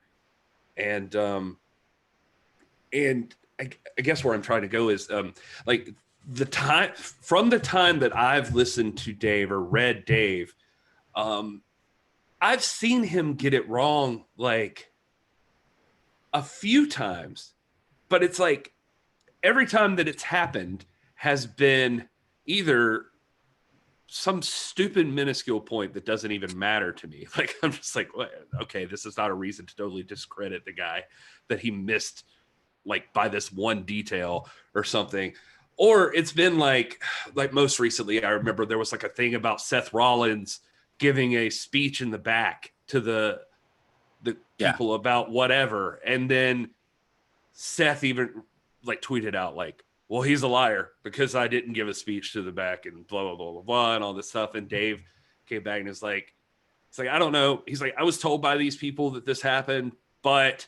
And I guess where I'm trying to go is like the time that I've listened to Dave or read Dave, I've seen him get it wrong like a few times, but it's like every time that it's happened has been either some stupid minuscule point that doesn't even matter to me. Like, I'm just like, well, okay, this is not a reason to totally discredit the guy that he missed like by this one detail or something. Or it's been like most recently, I remember there was like a thing about Seth Rollins giving a speech in the back to the people about whatever. And then Seth even like tweeted out like, well, he's a liar because I didn't give a speech to the back and blah, blah, blah, blah, blah, and all this stuff. And Dave came back and it's like, I don't know. He's like, I was told by these people that this happened, but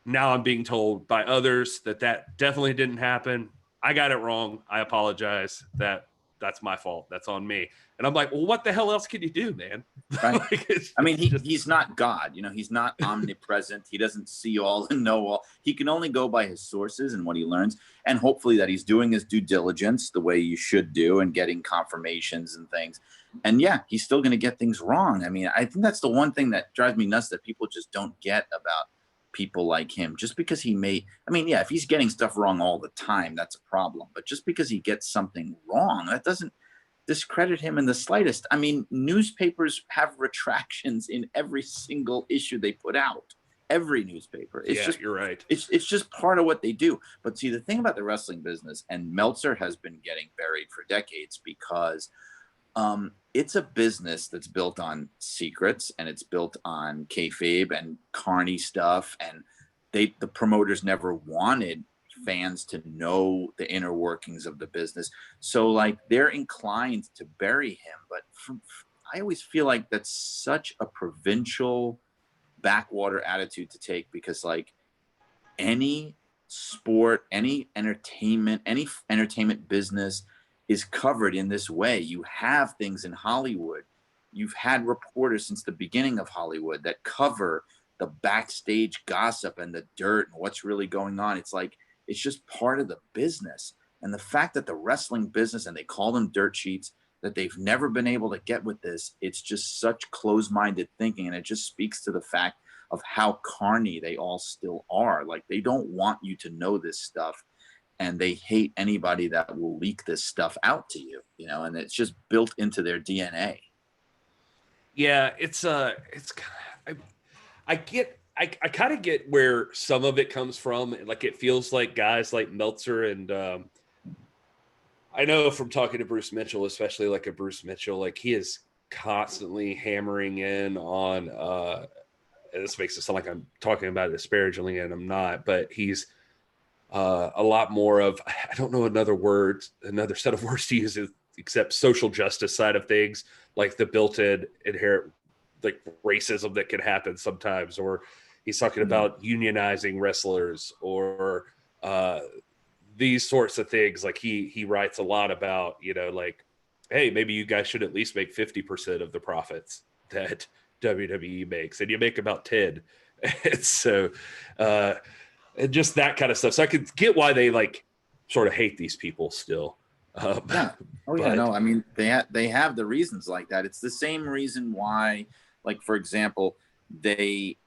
now I'm being told by others that definitely didn't happen. I got it wrong. I apologize. That's my fault. That's on me. And I'm like, well, what the hell else can you do, man? Right. Like, I mean, he's not God. You know, he's not omnipresent. He doesn't see all and know all. He can only go by his sources and what he learns. And hopefully that he's doing his due diligence the way you should do and getting confirmations and things. And yeah, he's still going to get things wrong. I mean, I think that's the one thing that drives me nuts that people just don't get about people like him. Just because if he's getting stuff wrong all the time, that's a problem. But just because he gets something wrong, that doesn't discredit him in the slightest. I mean, newspapers have retractions in every single issue they put out. Every newspaper. You're right. It's just part of what they do. But see, the thing about the wrestling business, and Meltzer has been getting buried for decades because it's a business that's built on secrets and it's built on kayfabe and carny stuff. And the promoters never wanted fans to know the inner workings of the business. So like they're inclined to bury him. But I always feel like that's such a provincial backwater attitude to take, because like any sport, any entertainment business is covered in this way. You have things in Hollywood. You've had reporters since the beginning of Hollywood that cover the backstage gossip and the dirt and what's really going on. It's like, it's just part of the business. And the fact that the wrestling business, and they call them dirt sheets, that they've never been able to get with this, it's just such closed-minded thinking. And it just speaks to the fact of how carny they all still are. Like, they don't want you to know this stuff, and they hate anybody that will leak this stuff out to you, you know, and it's just built into their DNA. Yeah, I kind of get where some of it comes from. Like, it feels like guys like Meltzer and I know from talking to Bruce Mitchell, especially like a Bruce Mitchell, like he is constantly hammering in on, and this makes it sound like I'm talking about it disparagingly, and I'm not, but he's a lot more of, I don't know another set of words to use except social justice side of things, like the built-in inherent like racism that can happen sometimes, or he's talking about unionizing wrestlers, or these sorts of things. Like he writes a lot about, you know, like, hey, maybe you guys should at least make 50% of the profits that WWE makes, and you make about 10. And so and just that kind of stuff. So I could get why they like sort of hate these people still. Yeah. Oh yeah. No, I mean, they have the reasons like that. It's the same reason why, like, for example, they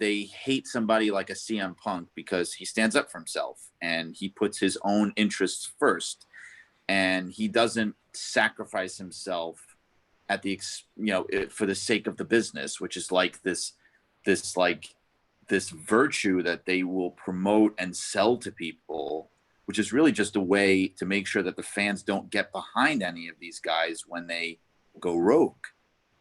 hate somebody like a CM Punk because he stands up for himself and he puts his own interests first, and he doesn't sacrifice himself at the for the sake of the business, which is like this virtue that they will promote and sell to people, which is really just a way to make sure that the fans don't get behind any of these guys when they go rogue.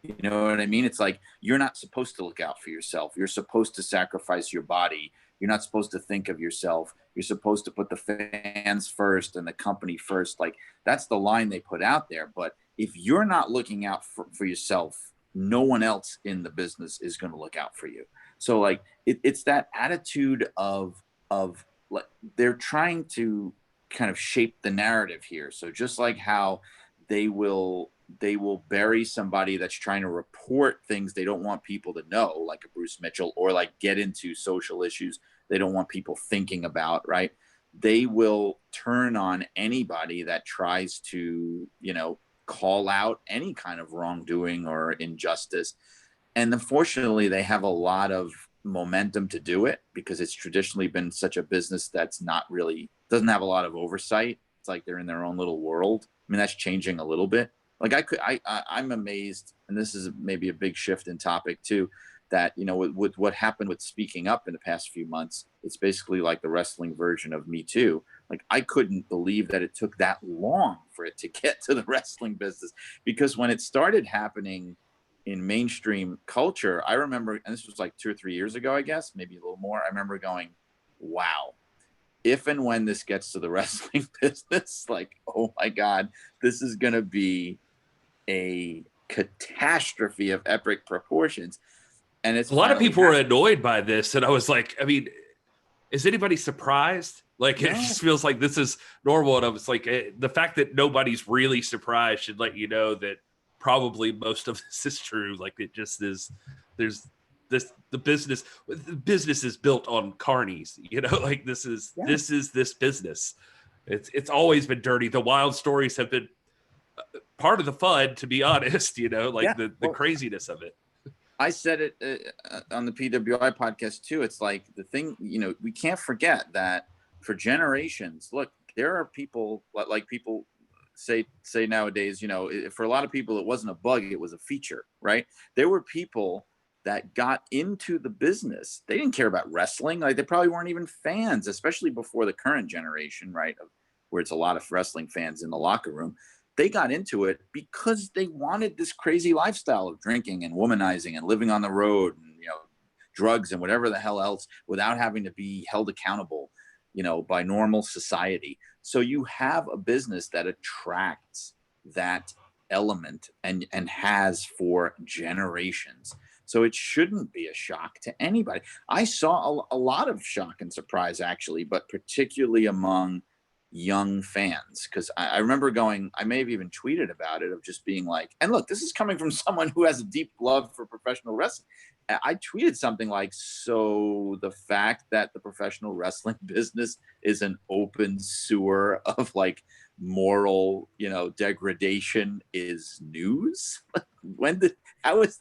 You know what I mean? It's like, you're not supposed to look out for yourself. You're supposed to sacrifice your body. You're not supposed to think of yourself. You're supposed to put the fans first and the company first. Like, that's the line they put out there. But if you're not looking out for yourself, no one else in the business is going to look out for you. So like, it's that attitude of like, they're trying to kind of shape the narrative here. So just like how they will bury somebody that's trying to report things they don't want people to know, like a Bruce Mitchell, or like get into social issues they don't want people thinking about, right? They will turn on anybody that tries to, you know, call out any kind of wrongdoing or injustice. And unfortunately, they have a lot of momentum to do it because it's traditionally been such a business that's not really, doesn't have a lot of oversight. It's like they're in their own little world. I mean, that's changing a little bit. Like I'm amazed, and this is maybe a big shift in topic too, that, you know, with what happened with speaking up in the past few months, it's basically like the wrestling version of Me Too. Like, I couldn't believe that it took that long for it to get to the wrestling business, because when it started happening in mainstream culture, I remember, and this was like 2 or 3 years ago, I guess, maybe a little more. I remember going, wow, if and when this gets to the wrestling business, like, oh my God, this is going to be a catastrophe of epic proportions. And it's a lot of people were annoyed by this. And I was like, I mean, is anybody surprised? Like, no. It just feels like this is normal. And I was like, the fact that nobody's really surprised should let you know that probably most of this is true. Like, it just is, the business is built on carnies, you know, like this is this business. It's always been dirty. The wild stories have been part of the fun, to be honest, you know, like the craziness of it. I said it on the PWI podcast too. It's like the thing, you know, we can't forget that for generations, look, there are people like people say nowadays, you know, for a lot of people, it wasn't a bug, it was a feature, right? There were people that got into the business. They didn't care about wrestling. Like, they probably weren't even fans, especially before the current generation, right? Where it's a lot of wrestling fans in the locker room. They got into it because they wanted this crazy lifestyle of drinking and womanizing and living on the road and, you know, drugs and whatever the hell else, without having to be held accountable, you know, by normal society. So you have a business that attracts that element and has for generations. So it shouldn't be a shock to anybody. I saw a lot of shock and surprise, actually, but particularly among young fans. Because I remember going, I may have even tweeted about it, of just being like, and look, this is coming from someone who has a deep love for professional wrestling. I tweeted something like, so the fact that the professional wrestling business is an open sewer of like moral, degradation is news? How is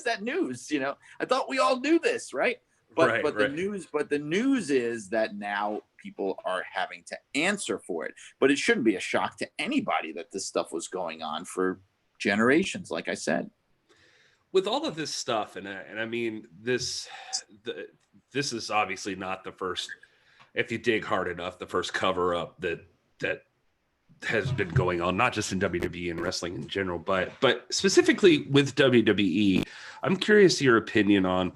that news? I thought we all knew this, right? But the news is that now people are having to answer for it. But it shouldn't be a shock to anybody that this stuff was going on for generations, like I said. With all of this stuff, and I mean, this is obviously not the first, if you dig hard enough, the first cover up that has been going on, not just in WWE and wrestling in general, but specifically with WWE. I'm curious your opinion on,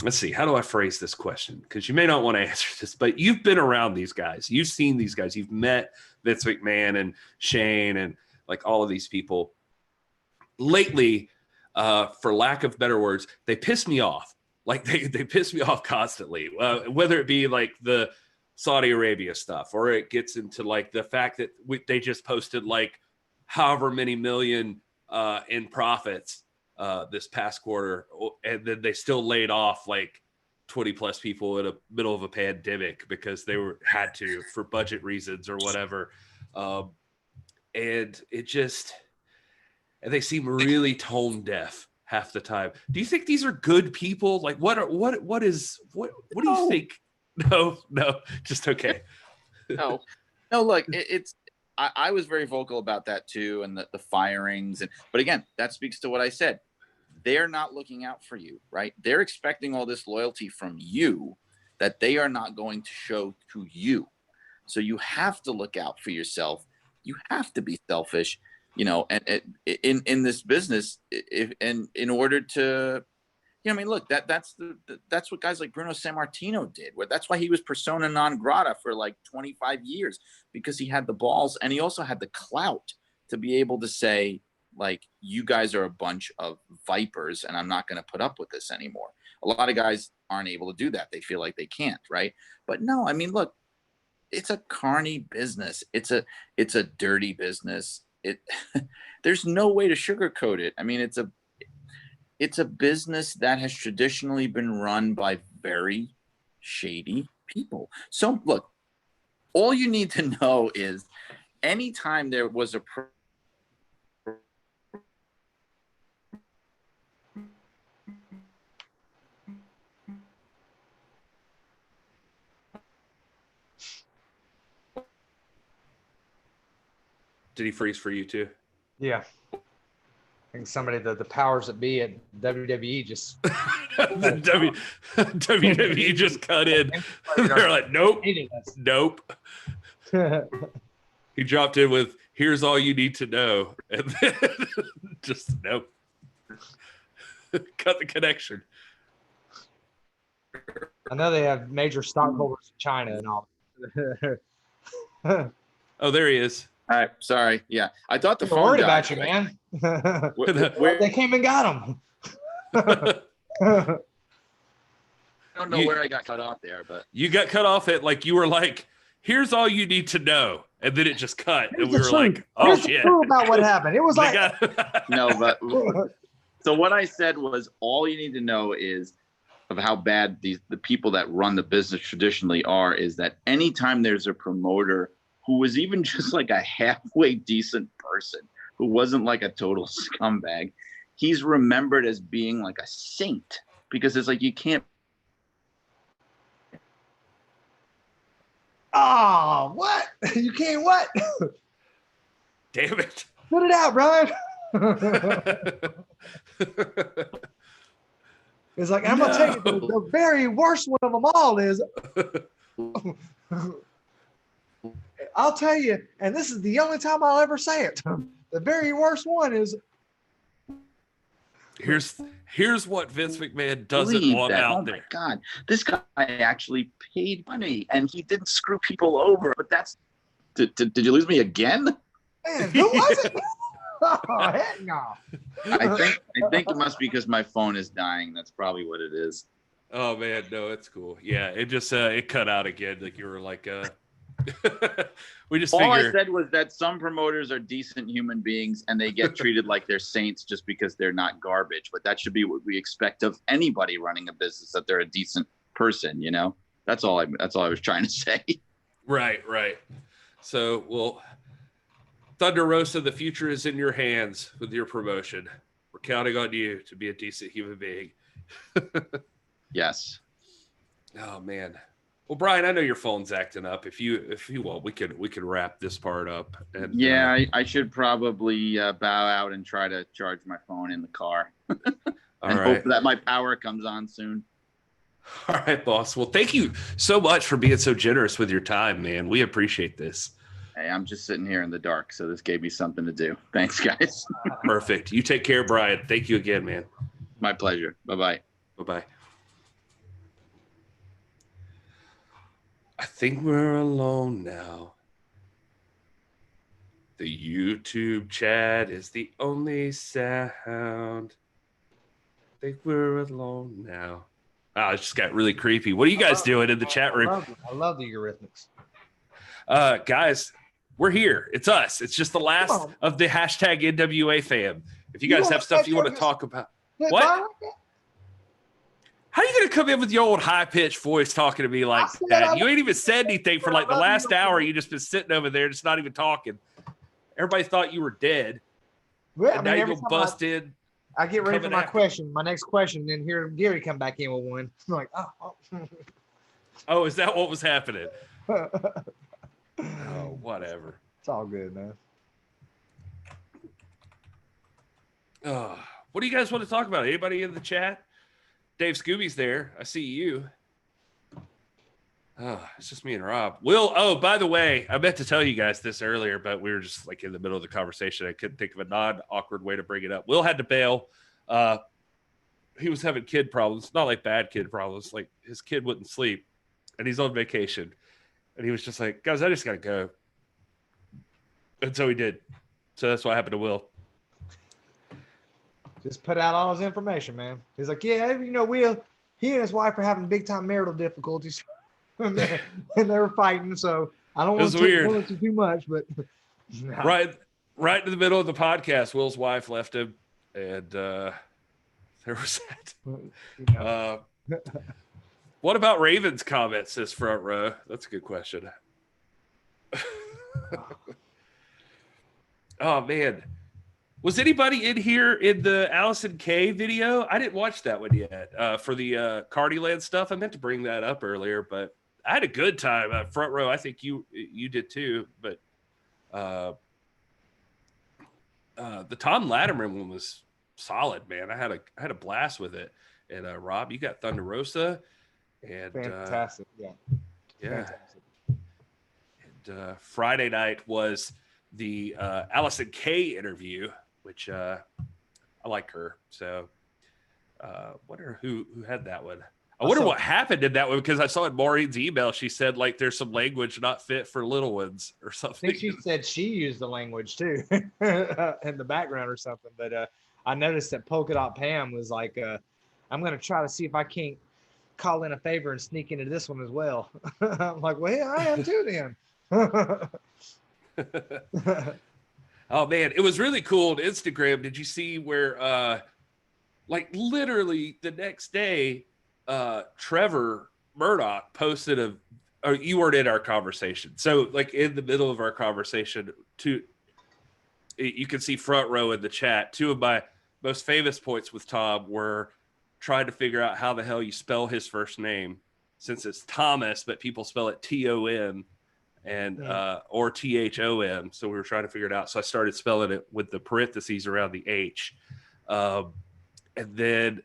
let's see, how do I phrase this question? Because you may not want to answer this, but you've been around these guys. You've seen these guys. You've met Vince McMahon and Shane and like all of these people. Lately, for lack of better words, they piss me off. Like they piss me off constantly, whether it be like the Saudi Arabia stuff, or it gets into like the fact that they just posted like however many million in profits this past quarter, and then they still laid off like 20 plus people in the middle of a pandemic because they had to for budget reasons or whatever. And they seem really tone deaf half the time. Do you think these are good people? Like what do you think? No, just okay. No, look, I was very vocal about that too, and the firings, but again, that speaks to what I said. They're not looking out for you, right? They're expecting all this loyalty from you that they are not going to show to you. So you have to look out for yourself. You have to be selfish, and in this business, in order to, look, that's what guys like Bruno Sammartino did. That's why he was persona non grata for like 25 years, because he had the balls and he also had the clout to be able to say, like, you guys are a bunch of vipers and I'm not going to put up with this anymore. A lot of guys aren't able to do that. They feel like they can't, right? But no, look, it's a carny business. It's a dirty business. There's no way to sugarcoat it. It's a business that has traditionally been run by very shady people. So look, all you need to know is anytime there was a Did he freeze for you too? Yeah. I think the powers that be at WWE just WWE just cut in. They're like, nope. He dropped in with, here's all you need to know. And then just nope. Cut the connection. I know they have major stockholders in China and all. Oh, there he is. All right, sorry. Yeah, I thought the I'm phone worried died. about you, man. Where They came and got him. I don't know where I got cut off there, but You got cut off at like, you were like, here's all you need to know. And then it just cut. And we were like, oh shit. About what happened. It was like, No, but so what I said was, all you need to know is of how bad the people that run the business traditionally are, is that anytime there's a promoter who was even just like a halfway decent person, who wasn't like a total scumbag, he's remembered as being like a saint, because it's like, you can't. oh, what? You can't what? Damn it. Put it out, Brian. It's like, I'm going to tell you, the very worst one of them all is, I'll tell you, and this is the only time I'll ever say it. The very worst one is, here's what Vince McMahon doesn't want out there. Oh my God, this guy actually paid money and he didn't screw people over. But that's, did you lose me again? man, who was it? Oh, heck no. I think it must be because my phone is dying. That's probably what it is. Oh man, no, it's cool. Yeah, it just it cut out again. Like you were like We just All I figure. said was that some promoters are decent human beings and they get treated like they're saints just because they're not garbage. But that should be what we expect of anybody running a business, that they're a decent person, you know? That's all I was trying to say. Right. So, well, Thunder Rosa, the future is in your hands with your promotion. We're counting on you to be a decent human being. Yes. Oh man. Well, Brian, I know your phone's acting up. If you want, we could wrap this part up. And Yeah, I should probably bow out and try to charge my phone in the car. all And right. hope that my power comes on soon. All right, boss. Well, thank you so much for being so generous with your time, man. We appreciate this. Hey, I'm just sitting here in the dark, so this gave me something to do. Thanks, guys. Perfect. You take care, Brian. Thank you again, man. My pleasure. Bye-bye. Bye-bye. I think we're alone now. The YouTube chat is the only sound. I think we're alone now. Oh, it just got really creepy. What are you guys doing in the chat room? I love the Eurythmics. Guys, we're here. It's us. It's just the last of the hashtag NWA fam. If you guys have stuff you want to talk about. What? How are you going to come in with your old high-pitched voice talking to me like that? You ain't even said anything for like the last hour. You just been sitting over there, just not even talking. Everybody thought you were dead. Well, And now you go bust in. I get ready for coming my after. question, my next question, and then hear Gary come back in with one. I'm like, Oh, is that what was happening? oh. Oh, whatever. It's all good, man. What do you guys want to talk about? Anybody in the chat? Dave Scooby's there. I see you. Oh, it's just me and Rob. Will, oh, by the way, I meant to tell you guys this earlier, but we were just like in the middle of the conversation. I couldn't think of a non-awkward way to bring it up. Will had to bail. He was having kid problems, not like bad kid problems. Like his kid wouldn't sleep, and he's on vacation. And he was just like, guys, I just got to go. And so he did. So that's what happened to Will. Just put out all his information, man. He's like, yeah, Will, he and his wife are having big time marital difficulties. and they were fighting, so I don't want to do too much, but right in the middle of the podcast, Will's wife left him, and there was that. What about Raven's comments? Says Front Row. That's a good question. Oh man, was anybody in here in the Allison K video? I didn't watch that one yet. For the Cardiland stuff, I meant to bring that up earlier, but I had a good time. Front Row, I think you did too. But the Tom Latimer one was solid, man. I had a blast with it. And Rob, you got Thunder Rosa, and fantastic, yeah. Fantastic. And Friday night was the Allison K interview, which I like her. So wonder who had that one. I wonder what happened in that one, because I saw in Maureen's email, she said like there's some language not fit for little ones or something. I think she said she used the language too in the background or something. But I noticed that Polka Dot Pam was like, I'm going to try to see if I can't call in a favor and sneak into this one as well. I'm like, well, yeah, I am too then. Oh man, it was really cool on Instagram. Did you see where like literally the next day Trevor Murdoch posted or you weren't in our conversation, so like in the middle of our conversation, you can see Front Row in the chat. Two of my most famous points with Tom were trying to figure out how the hell you spell his first name, since it's Thomas but people spell it Tom and or Thom. So we were trying to figure it out. So I started spelling it with the parentheses around the H. And then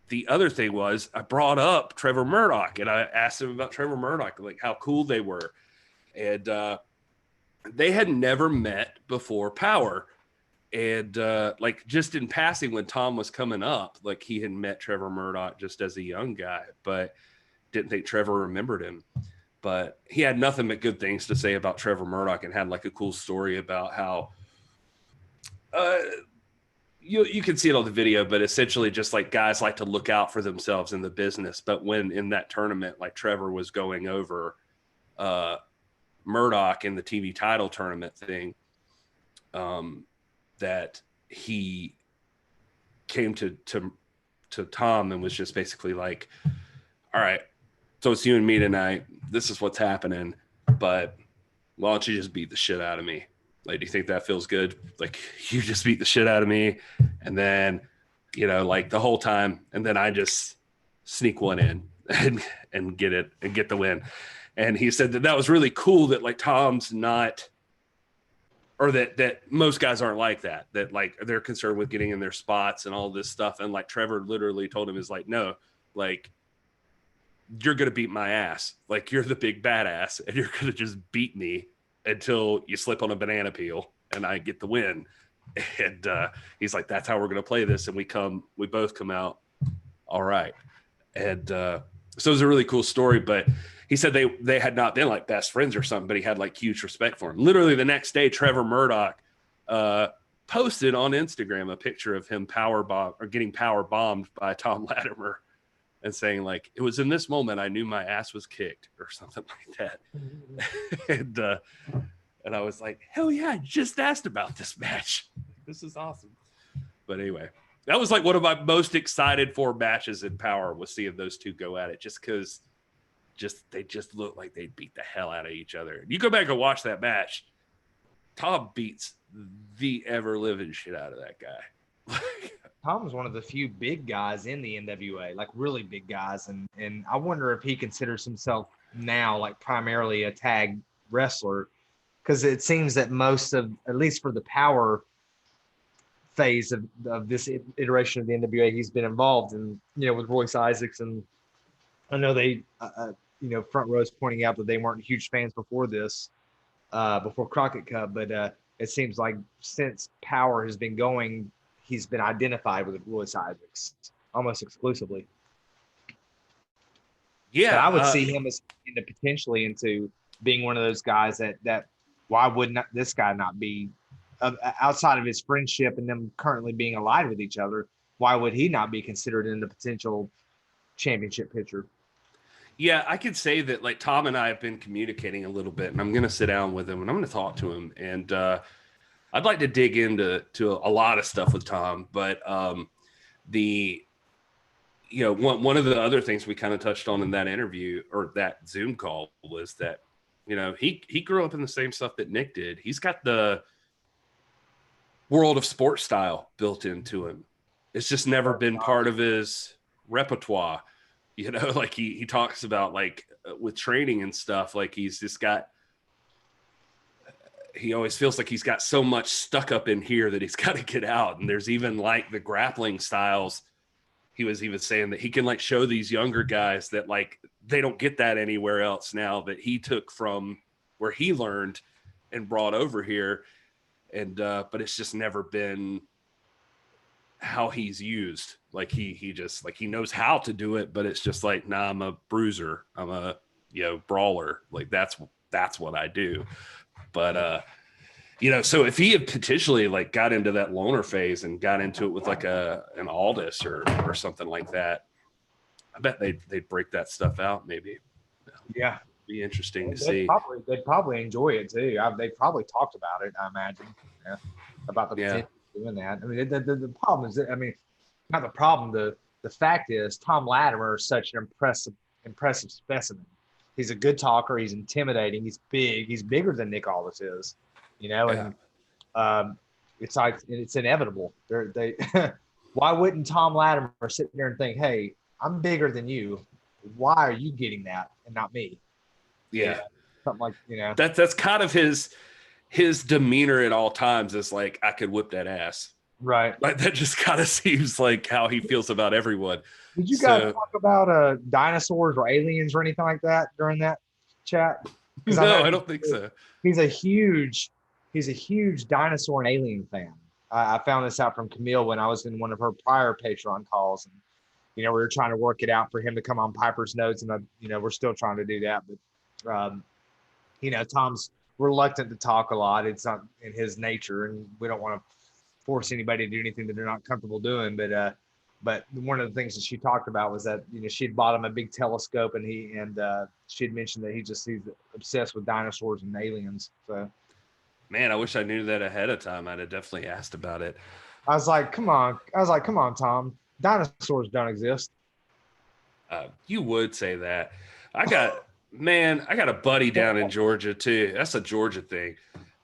the other thing was I brought up Trevor Murdoch, and I asked him about Trevor Murdoch, like how cool they were. And they had never met before Power. And like just in passing, when Tom was coming up, like he had met Trevor Murdoch just as a young guy, but didn't think Trevor remembered him. But he had nothing but good things to say about Trevor Murdoch, and had like a cool story about how you can see it on the video, but essentially just like guys like to look out for themselves in the business. But when in that tournament, like Trevor was going over Murdoch in the TV title tournament thing, that he came to Tom and was just basically like, all right, so it's you and me tonight. This is what's happening, but why don't you just beat the shit out of me? Like, do you think that feels good? Like, you just beat the shit out of me, and then, you know, like the whole time, and then I just sneak one in and get it and get the win. And he said that was really cool, that like Tom's not, or that most guys aren't like that like they're concerned with getting in their spots and all this stuff. And like Trevor literally told him, is like, no, like, you're going to beat my ass. Like, you're the big badass, and you're going to just beat me until you slip on a banana peel and I get the win. And he's like, that's how we're going to play this. And we both come out all right. And so it was a really cool story, but he said they had not been like best friends or something, but he had like huge respect for him. Literally the next day, Trevor Murdoch posted on Instagram a picture of him getting power bombed by Tom Latimer, and saying like, it was in this moment I knew my ass was kicked, or something like that. And I was like, hell yeah, I just asked about this match. This is awesome. But anyway, that was like one of my most excited for matches in Power, was seeing those two go at it, just because they just looked like they'd beat the hell out of each other. You go back and watch that match, Tom beats the ever living shit out of that guy. Tom was one of the few big guys in the NWA, like really big guys. And I wonder if he considers himself now like primarily a tag wrestler, because it seems that most of, at least for the Power phase of this iteration of the NWA, he's been involved in, you know, with Royce Isaacs. And I know they, you know, Front Row's pointing out that they weren't huge fans before this, before Crockett Cup, but it seems like since Power has been going, he's been identified with Royce Isaacs almost exclusively. Yeah, but I would see him as potentially into being one of those guys that why would not this guy not be, outside of his friendship and them currently being allied with each other, why would he not be considered in the potential championship picture? Yeah, I could say that like Tom and I have been communicating a little bit, and I'm going to sit down with him and I'm going to talk to him. And I'd like to dig into a lot of stuff with Tom, but one of the other things we kind of touched on in that interview, or that Zoom call, was that, you know, he grew up in the same stuff that Nick did. He's got the world of sports style built into him. It's just never been part of his repertoire. You know, like he talks about like with training and stuff, like he's just got, he always feels like he's got so much stuck up in here that he's got to get out. And there's even like the grappling styles. He was even saying that he can like show these younger guys that like they don't get that anywhere else now, that he took from where he learned and brought over here. And but it's just never been how he's used. Like he just like, he knows how to do it, but it's just like, nah, I'm a bruiser, I'm a, you know, brawler. Like that's what I do. But you know, so if he had potentially like got into that loner phase and got into it with like an Aldis or something like that, I bet they'd break that stuff out. Maybe. Yeah, be interesting to see. They'd probably enjoy it too. They probably talked about it, I imagine, about the potential of doing that. I mean, the problem is that, I mean, not the problem. The fact is, Tom Latimer is such an impressive specimen. He's a good talker. He's intimidating. He's big. He's bigger than Nick Aldis is, you know. And it's like it's inevitable. They why wouldn't Tom Latimer sit there and think, "Hey, I'm bigger than you. Why are you getting that and not me?" Yeah, something like, you know. That's kind of his demeanor at all times, is like, I could whip that ass. Right. Like that just kind of seems like how he feels about everyone. Did you guys talk about dinosaurs or aliens or anything like that during that chat? No, I don't think so. He's a huge dinosaur and alien fan. I found this out from Camille when I was in one of her prior Patreon calls, and you know, we were trying to work it out for him to come on Piper's Notes, and you know, we're still trying to do that. But you know, Tom's reluctant to talk a lot. It's not in his nature, and we don't want to force anybody to do anything that they're not comfortable doing. But But one of the things that she talked about was that, she had bought him a big telescope, and she had mentioned that he's obsessed with dinosaurs and aliens. So, Man, I wish I knew that ahead of time. I'd have definitely asked about it. I was like, come on, Tom. Dinosaurs don't exist. You would say that. I got a buddy down in Georgia too. That's a Georgia thing.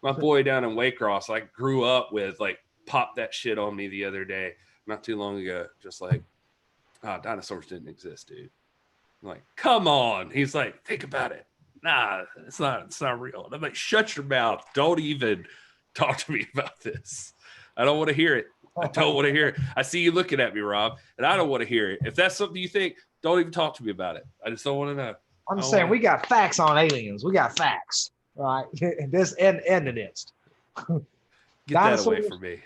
My boy down in Waycross, I grew up with, like, popped that shit on me the other day, not too long ago. Just like, dinosaurs didn't exist, dude. I'm like, come on. He's like, think about it. Nah, it's not real. And I'm like, shut your mouth. Don't even talk to me about this. I don't want to hear it. I don't want to hear it. I see you looking at me, Rob, and I don't want to hear it. If that's something you think, don't even talk to me about it. I just don't want to know. I'm saying we got facts on aliens. We got facts, right? This and the next. Get dinosaurs. That away from me.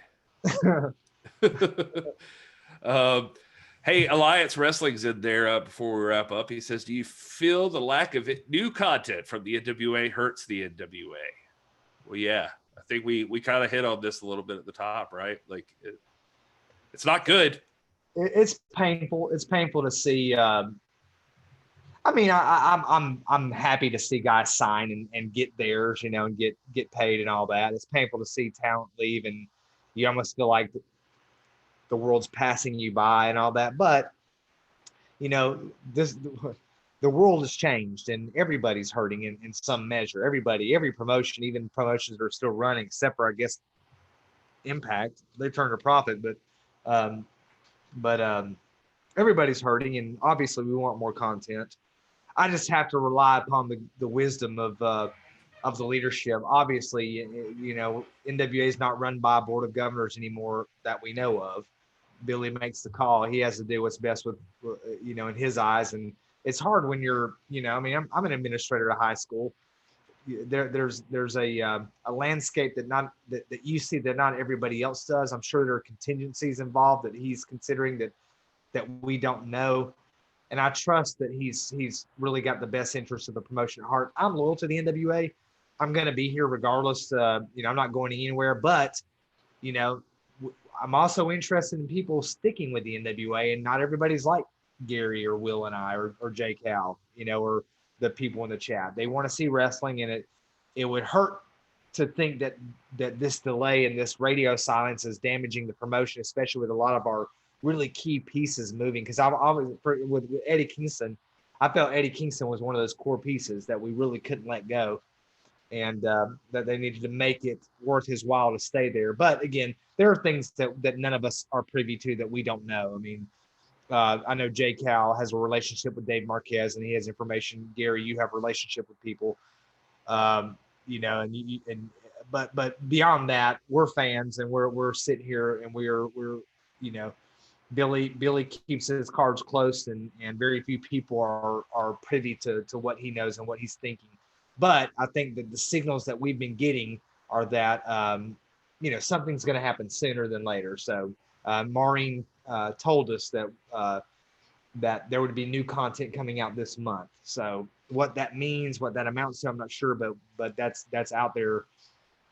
Hey, Alliance Wrestling's in there before we wrap up. He says, do you feel the lack of new content from the NWA hurts the NWA? Well, yeah. I think we kind of hit on this a little bit at the top, right? Like, it's not good. It's painful. It's painful to see. I'm happy to see guys sign and get theirs, and get paid and all that. It's painful to see talent leave, and you almost feel like the world's passing you by and all that. But the world has changed, and everybody's hurting in some measure. Every promotion, even promotions that are still running, except for, I guess, Impact, they turned a profit, but everybody's hurting, and obviously we want more content. I just have to rely upon the wisdom of the leadership. Obviously, NWA is not run by a board of governors anymore that we know of. Billy makes the call. He has to do what's best with, in his eyes. And it's hard when you're, I'm an administrator at a high school. There's a landscape that you see that not everybody else does. I'm sure there are contingencies involved that he's considering that we don't know. And I trust that he's really got the best interest of the promotion at heart. I'm loyal to the NWA. I'm going to be here regardless. I'm not going anywhere, but, I'm also interested in people sticking with the NWA, and not everybody's like Gary or Will and I or Jay Cal, or the people in the chat. They want to see wrestling, and it would hurt to think that this delay and this radio silence is damaging the promotion, especially with a lot of our really key pieces moving. Because with Eddie Kingston, I felt Eddie Kingston was one of those core pieces that we really couldn't let go, and that they needed to make it worth his while to stay there. But again, there are things that none of us are privy to that we don't know. I mean, I know Jay Cal has a relationship with Dave Marquez, and he has information. Gary, you have a relationship with people, but beyond that, we're fans, and we're sitting here, and we're Billy keeps his cards close, and very few people are privy to what he knows and what he's thinking. But I think that the signals that we've been getting are that something's going to happen sooner than later. So Maureen told us that there would be new content coming out this month. So what that means, what that amounts to, I'm not sure, but that's out there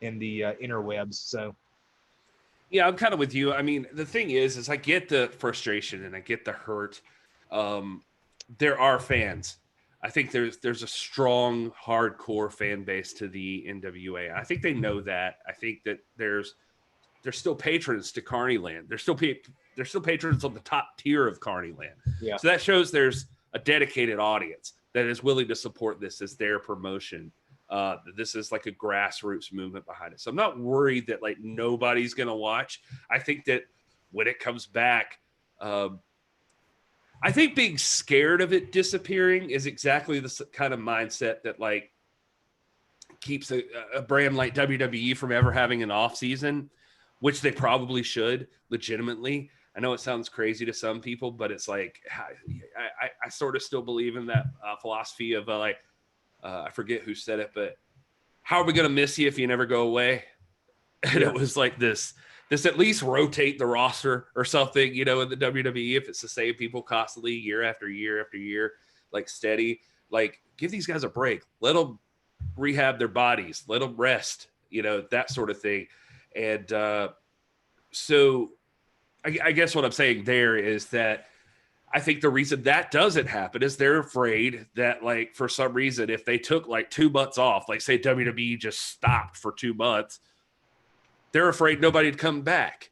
in the interwebs. So yeah, I'm kind of with you. I mean, the thing is I get the frustration and I get the hurt. There are fans. I think there's a strong, hardcore fan base to the NWA. I think they know that. I think that there's still patrons to Carneyland. There's still patrons on the top tier of Carneyland. Yeah. So that shows there's a dedicated audience that is willing to support this as their promotion. This is like a grassroots movement behind it. So I'm not worried that like nobody's going to watch. I think that when it comes back, I think being scared of it disappearing is exactly the kind of mindset that like keeps a brand like WWE from ever having an off season, which they probably should legitimately. I know it sounds crazy to some people, but it's like, I sort of still believe in that philosophy of I forget who said it, but how are we going to miss you if you never go away? And it was like this at least rotate the roster or something, in the WWE, if it's the same people constantly year after year after year, like steady, like give these guys a break, let them rehab their bodies, let them rest, that sort of thing. And so I guess what I'm saying there is that I think the reason that doesn't happen is they're afraid that, like, for some reason, if they took like 2 months off, like say WWE just stopped for 2 months, they're afraid nobody'd come back.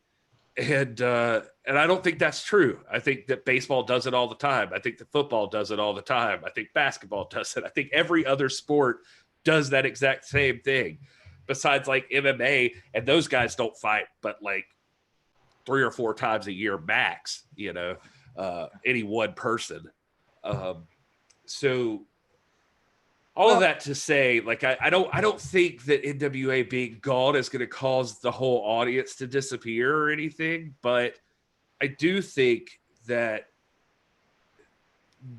And I don't think that's true. I think that baseball does it all the time. I think that football does it all the time. I think basketball does it. I think every other sport does that exact same thing, besides like MMA, and those guys don't fight but like 3 or 4 times a year max, you know, any one person. So all of that to say, like, I don't think that NWA being gone is going to cause the whole audience to disappear or anything, but I do think that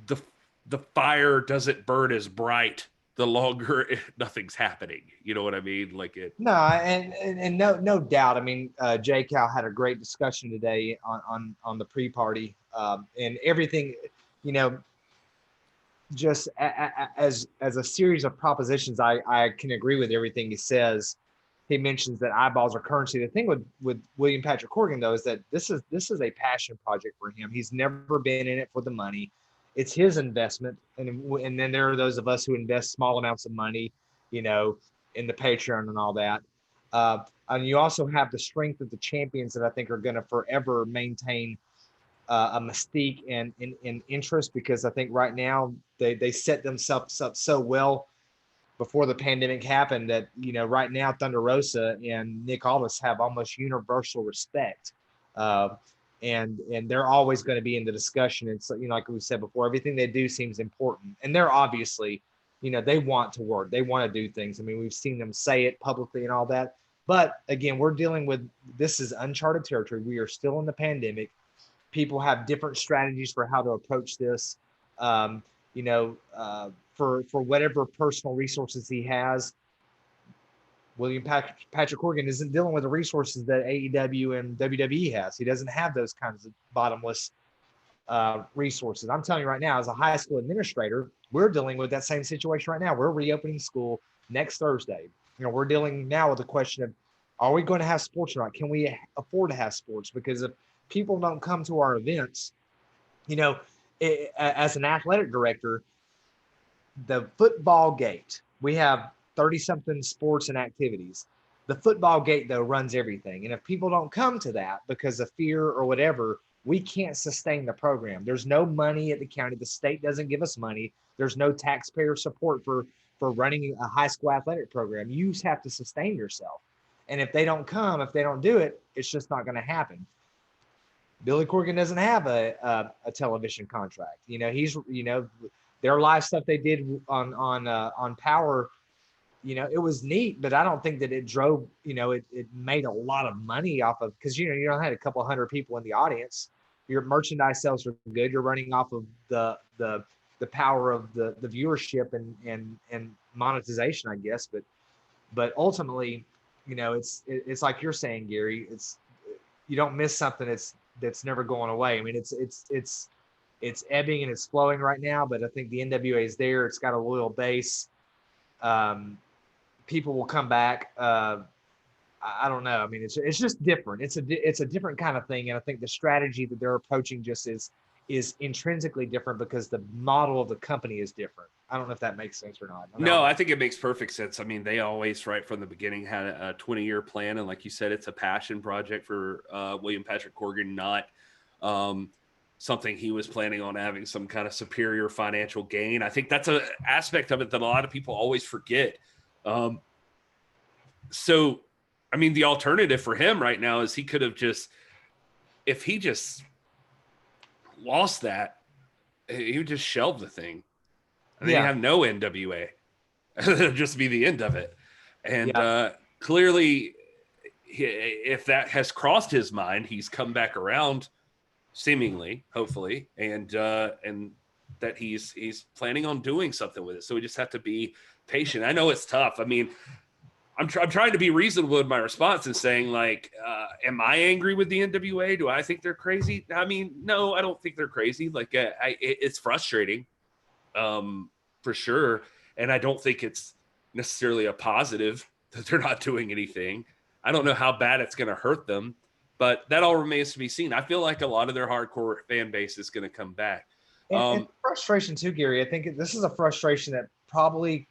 the fire doesn't burn as bright the longer nothing's happening. You know what I mean? Like it. No, and no doubt. I mean, J. Cal had a great discussion today on the pre-party, and everything, you know, just as a series of propositions, I can agree with everything he says. He mentions that eyeballs are currency. The thing with William Patrick Corgan, though, is that this is a passion project for him. He's never been in it for the money. It's his investment, and then there are those of us who invest small amounts of money, you know, in the Patreon and all that. And you also have the strength of the champions that I think are going to forever maintain a mystique and interest, because I think right now they set themselves up so well before the pandemic happened that, you know, right now Thunder Rosa and Nick Aldis have almost universal respect. And they're always going to be in the discussion. And so, you know, like we said before, everything they do seems important. And they're obviously, you know, they want to work. They want to do things. I mean, we've seen them say it publicly and all that. But again, we're dealing with, this is uncharted territory. We are still in the pandemic. People have different strategies for how to approach this. You know, for whatever personal resources he has, William Patrick Corgan isn't dealing with the resources that AEW and WWE has. He doesn't have those kinds of bottomless resources. I'm telling you right now, as a high school administrator, we're dealing with that same situation right now. We're reopening school next Thursday. You know, we're dealing now with the question of, are we going to have sports or not? Can we afford to have sports? Because if people don't come to our events, you know, as an athletic director, the football gate, we have 30-something sports and activities. The football gate, though, runs everything. And if people don't come to that because of fear or whatever, we can't sustain the program. There's no money at the county. The state doesn't give us money. There's no taxpayer support for running a high school athletic program. You have to sustain yourself. And if they don't come, if they don't do it, it's just not going to happen. Billy Corgan doesn't have a television contract. You know, he's, you know, their live stuff they did on Power, you know, it was neat, but I don't think that it drove, you know, it made a lot of money off of, because, you know, you don't have a couple hundred people in the audience. Your merchandise sales are good. You're running off of the power of the viewership and monetization, I guess. But ultimately, you know, it's like you're saying, Gary, you don't miss something that's never going away. I mean, it's ebbing and it's flowing right now, but I think the NWA is there. It's got a loyal base. People will come back. I don't know. I mean, it's just different. It's a different kind of thing, and I think the strategy that they're approaching just is intrinsically different because the model of the company is different. I don't know if that makes sense or not. No, I think it makes perfect sense. I mean, they always, right from the beginning, had a 20-year plan, and like you said, it's a passion project for William Patrick Corgan, not something he was planning on having some kind of superior financial gain. I think that's an aspect of it that a lot of people always forget. So, I mean, the alternative for him right now is he could have just, if he just lost that, he would just shelve the thing. And then you have no NWA. It'll just be the end of it. And clearly, if that has crossed his mind, he's come back around, seemingly, hopefully, and that he's planning on doing something with it. So we just have to be patient. I know it's tough. I mean, I'm trying to be reasonable in my response and saying, like, am I angry with the NWA? Do I think they're crazy? I mean, no, I don't think they're crazy. Like, it's frustrating, for sure. And I don't think it's necessarily a positive that they're not doing anything. I don't know how bad it's going to hurt them. But that all remains to be seen. I feel like a lot of their hardcore fan base is going to come back. And frustration too, Gary. I think this is a frustration that probably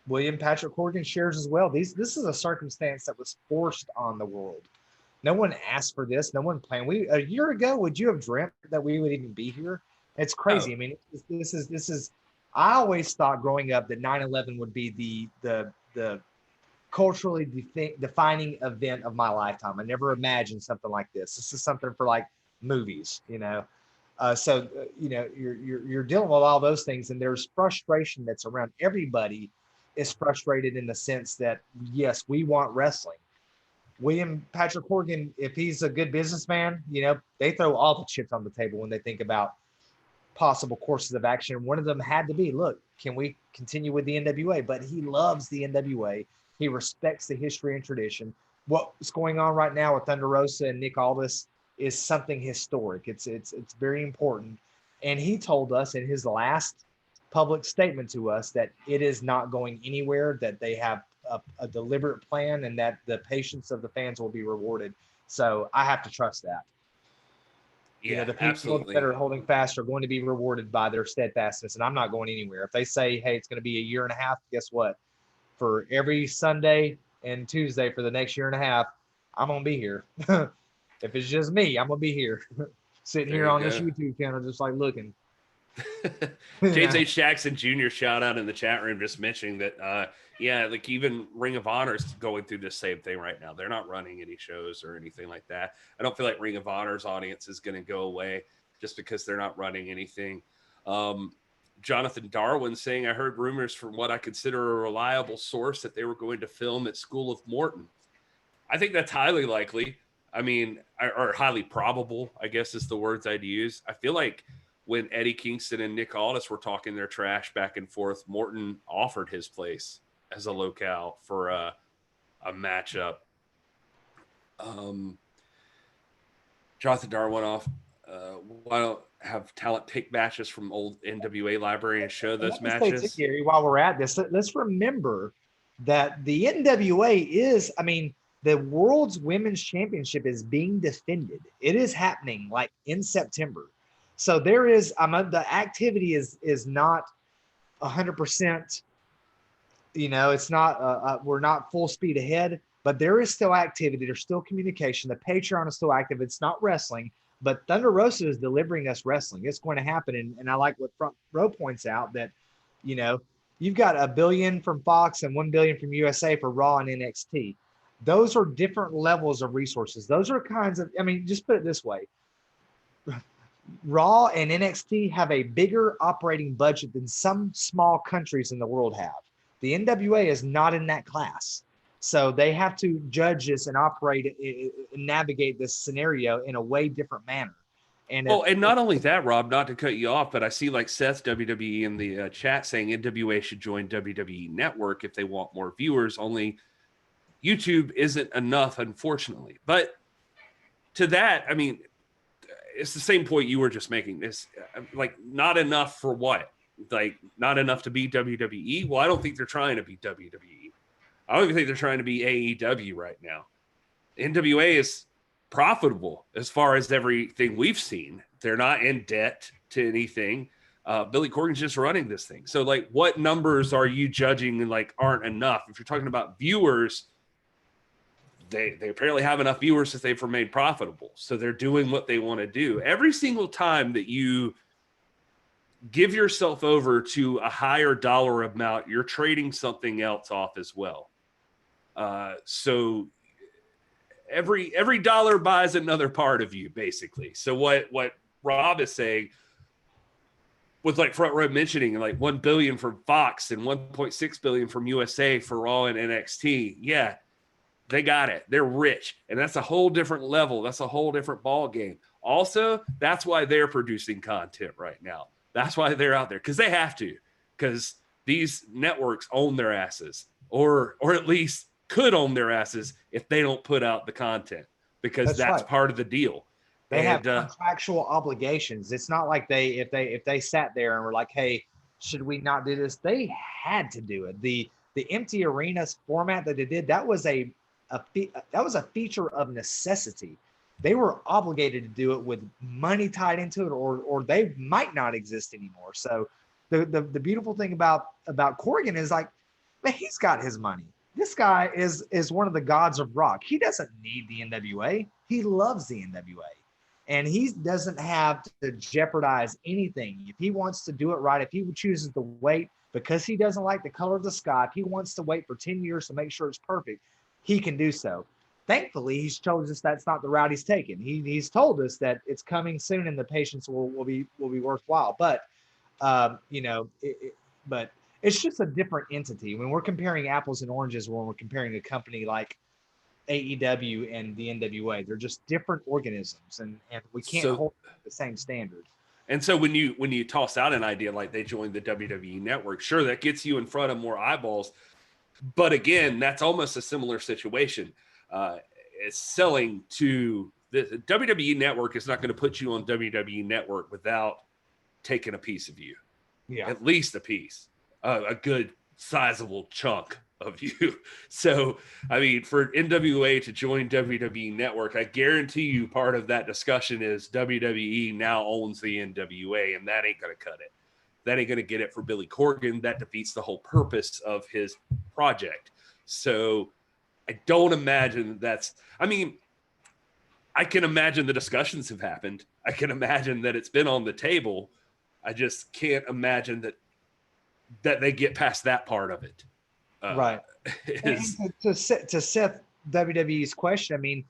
William Patrick Corgan shares as well. This is a circumstance that was forced on the world. No one asked for this. No one planned. A year ago, would you have dreamt that we would even be here? It's crazy. I mean, this is. I always thought growing up that 9/11 would be the culturally defining event of my lifetime. I never imagined something like this. This is something for like movies, you know. So you know, you're dealing with all those things, and there's frustration that's around. Everybody is frustrated in the sense that yes, we want wrestling. William Patrick Corgan, if he's a good businessman, you know, they throw all the chips on the table when they think about possible courses of action. One of them had to be, look, can we continue with the NWA? But he loves the NWA. He respects the history and tradition. What's going on right now with Thunder Rosa and Nick Aldis is something historic. It's very important. And he told us in his last public statement to us that it is not going anywhere, that they have a deliberate plan, and that the patience of the fans will be rewarded. So I have to trust that. Yeah, you know, the people absolutely. that are holding fast are going to be rewarded by their steadfastness, and I'm not going anywhere. If they say, hey, it's going to be a year and a half, guess what? For every Sunday and Tuesday for the next year and a half, I'm going to be here. If it's just me, I'm going to be here. Sitting here on this YouTube channel just like looking. James H. Jackson Jr. shout out in the chat room just mentioning that, yeah, like even Ring of Honor is going through the same thing right now. They're not running any shows or anything like that. I don't feel like Ring of Honor's audience is going to go away just because they're not running anything. Jonathan Darwin saying, I heard rumors from what I consider a reliable source that they were going to film at School of Morton. I think that's highly likely. I mean, or highly probable, I guess is the words I'd use. I feel like when Eddie Kingston and Nick Aldis were talking their trash back and forth, Morton offered his place as a locale for a matchup. Jonathan Darwin off. Why don't have talent take matches from old NWA library and show those matches? Too, Gary, while we're at this, let's remember that the NWA is, I mean, the World's Women's Championship is being defended. It is happening like in September. So there is, the activity is not 100%, you know, it's not, we're not full speed ahead, but there is still activity. There's still communication. The Patreon is still active. It's not wrestling, but Thunder Rosa is delivering us wrestling. It's going to happen. And I like what Front Row points out that, you know, you've got $1 billion from Fox and $1 billion from USA for Raw and NXT. Those are different levels of resources. Those are kinds of, I mean, just put it this way. Raw and NXT have a bigger operating budget than some small countries in the world have. The NWA is not in that class. So they have to judge this and operate and navigate this scenario in a way different manner. And and not only that, Rob, not to cut you off, but I see like Seth WWE in the chat saying NWA should join WWE Network if they want more viewers. Only YouTube isn't enough, unfortunately. But to that, I mean, it's the same point you were just making. This, like, not enough for what? Like, not enough to be WWE? Well, I don't think they're trying to be WWE. I don't even think they're trying to be AEW right now. NWA is profitable as far as everything we've seen. They're not in debt to anything. Billy Corgan's just running this thing. So, like, what numbers are you judging and, like, aren't enough? If you're talking about viewers, they apparently have enough viewers that they've remained profitable. So they're doing what they want to do. Every single time that you give yourself over to a higher dollar amount, you're trading something else off as well. So every dollar buys another part of you, basically. So what Rob is saying, with like Front Row mentioning like $1 billion from Fox and $1.6 billion from USA for Raw and NXT, yeah, they got it. They're rich, and that's a whole different level. That's a whole different ball game. Also, that's why they're producing content right now. That's why they're out there, because they have to, because these networks own their asses, or at least could own their asses if they don't put out the content, because that's right. Part of the deal. They have contractual obligations. It's not like if they sat there and were like, hey, should we not do this? They had to do it. The empty arenas format that they did, that was a that was a feature of necessity. They were obligated to do it with money tied into it, or they might not exist anymore. So the beautiful thing about Corgan is like, man, he's got his money. This guy is one of the gods of rock. He doesn't need the NWA. He loves the NWA. And he doesn't have to jeopardize anything. If he wants to do it right, if he chooses to wait because he doesn't like the color of the sky, if he wants to wait for 10 years to make sure it's perfect, he can do so. Thankfully, he's told us that's not the route he's taken. He's told us that it's coming soon and the patience will be worthwhile. But, but it's just a different entity. When we're comparing apples and oranges, when we're comparing a company like AEW and the NWA, they're just different organisms, and we can't hold the same standard. And so when you toss out an idea like they joined the WWE network, sure, that gets you in front of more eyeballs, but again, that's almost a similar situation. It's selling to the WWE network is not going to put you on WWE network without taking a piece of you, at least a piece, a good sizable chunk of you. So, I mean, for NWA to join WWE Network, I guarantee you part of that discussion is WWE now owns the NWA, and that ain't going to cut it. That ain't going to get it for Billy Corgan. That defeats the whole purpose of his project. So I don't imagine I mean, I can imagine the discussions have happened. I can imagine that it's been on the table. I just can't imagine that they get past that part of it. Right. To Seth WWE's question, I mean,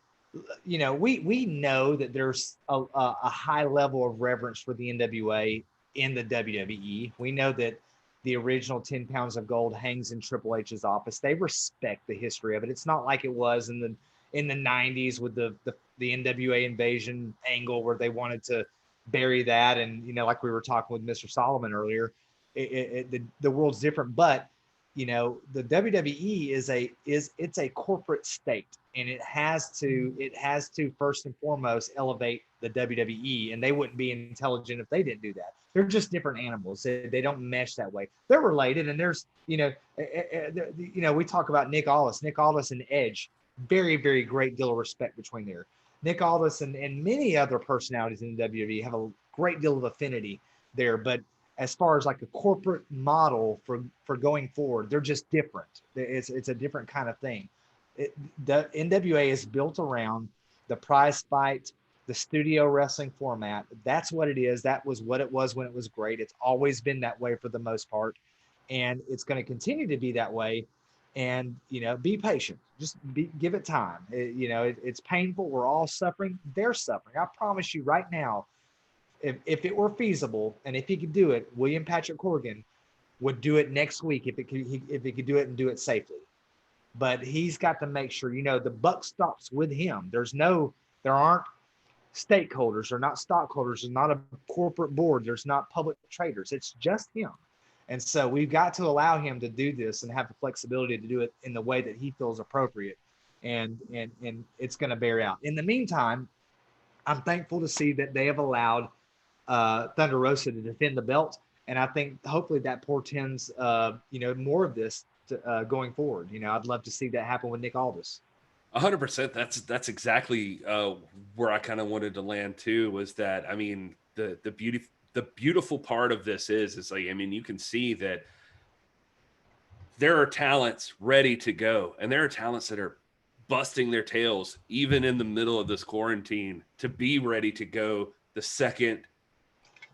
we know that there's a high level of reverence for the NWA in the WWE. We know that the original 10 pounds of gold hangs in Triple H's office. They respect the history of it. It's not like it was in the 90s with the NWA invasion angle where they wanted to bury that. And, like we were talking with Mr. Solomon earlier, the world's different, but the WWE it's a corporate state, and it has to first and foremost elevate the WWE, and they wouldn't be intelligent if they didn't do that. They're just different animals. They don't mesh that way. They're related, and there's we talk about Nick Aldis and Edge, very, very great deal of respect between there. Nick Aldis and many other personalities in the WWE have a great deal of affinity there, but as far as like a corporate model for going forward, they're just different. It's a different kind of thing. The NWA is built around the prize fight, the studio wrestling format. That's what it is. That was what it was when it was great. It's always been that way for the most part, and it's going to continue to be that way. And be patient. Just give it time. It's painful. We're all suffering. They're suffering. I promise you right now. If it were feasible and if he could do it, William Patrick Corgan would do it next week if he could do it and do it safely. But he's got to make sure, the buck stops with him. There aren't stakeholders, they're not stockholders, there's not a corporate board, there's not public traders. It's just him. And so we've got to allow him to do this and have the flexibility to do it in the way that he feels appropriate. And it's going to bear out. In the meantime, I'm thankful to see that they have allowed Thunder Rosa to defend the belt, and I think hopefully that portends more of this going forward. I'd love to see that happen with Nick Aldis. 100%. That's exactly where I kind of wanted to land too. Was that, I mean, the beautiful part of this is like, I mean, you can see that there are talents ready to go, and there are talents that are busting their tails even in the middle of this quarantine to be ready to go the second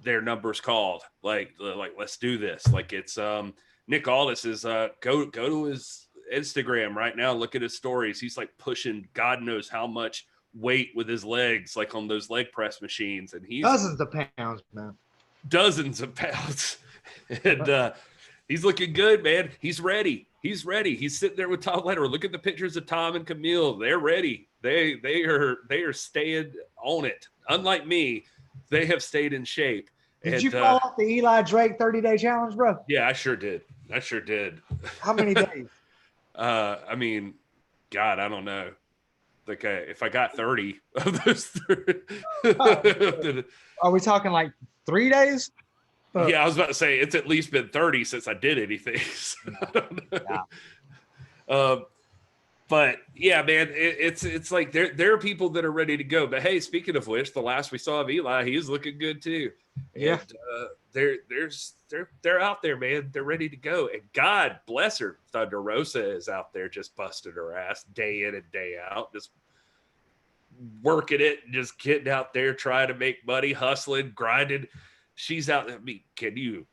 their number's called. Like let's do this. Like it's Nick Aldis is go to his Instagram right now, look at his stories. He's like pushing God knows how much weight with his legs, like on those leg press machines, and he's dozens of pounds, man. And he's looking good, man. He's ready. He's sitting there with Tom Lederer. Look at the pictures of Tom and Camille. They're ready. They are staying on it. Unlike me, they have stayed in shape. Did you follow up the Eli Drake 30-day challenge, bro? Yeah, I sure did. How many days? I mean, God, I don't know. Like if I got 30 of those 30. Are we talking like 3 days? Yeah, I was about to say it's at least been 30 since I did anything. So I don't know. But yeah, man, it's like there are people that are ready to go. But hey, speaking of which, the last we saw of Eli, he's looking good too. Yeah. And they're out there, man. They're ready to go. And God bless her, Thunder Rosa is out there just busting her ass day in and day out, just working it, just getting out there trying to make money, hustling, grinding. She's out there. I mean, can you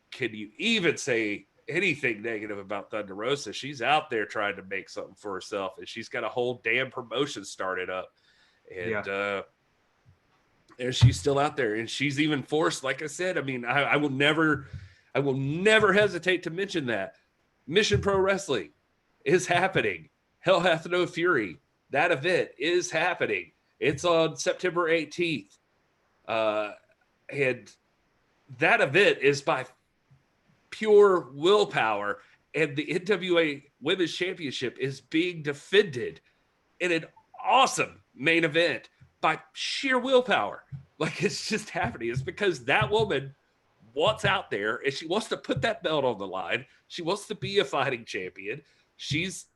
even say anything negative about Thunder Rosa? She's out there trying to make something for herself, and she's got a whole damn promotion started up. And and she's still out there, and she's even forced, like I said, I mean, I will never hesitate to mention that Mission Pro Wrestling is happening. Hell Hath No Fury. That event is happening. It's on September 18th. And that event is by pure willpower, and the NWA Women's Championship is being defended in an awesome main event by sheer willpower. Like, it's just happening. It's because that woman wants out there, and she wants to put that belt on the line. She wants to be a fighting champion. She's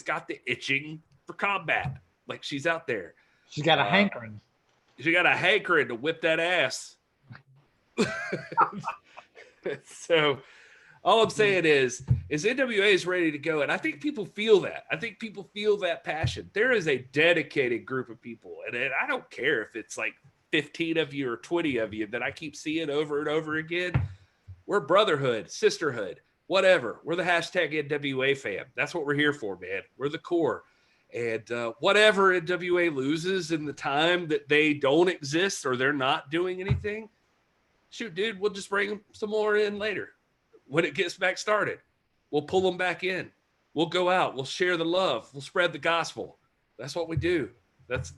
got the itching for combat. Like, she's out there. She's got a hankering. She got a hankering to whip that ass. So all I'm saying is NWA is ready to go, and I think people feel that. I think people feel that passion. There is a dedicated group of people, and I don't care if it's like 15 of you or 20 of you that I keep seeing over and over again. We're brotherhood, sisterhood, whatever. We're the hashtag NWA fam. That's what we're here for, man. We're the core. And whatever NWA loses in the time that they don't exist or they're not doing anything, shoot, dude, we'll just bring them some more in later. When it gets back started, we'll pull them back in. We'll go out. We'll share the love. We'll spread the gospel. That's what we do. This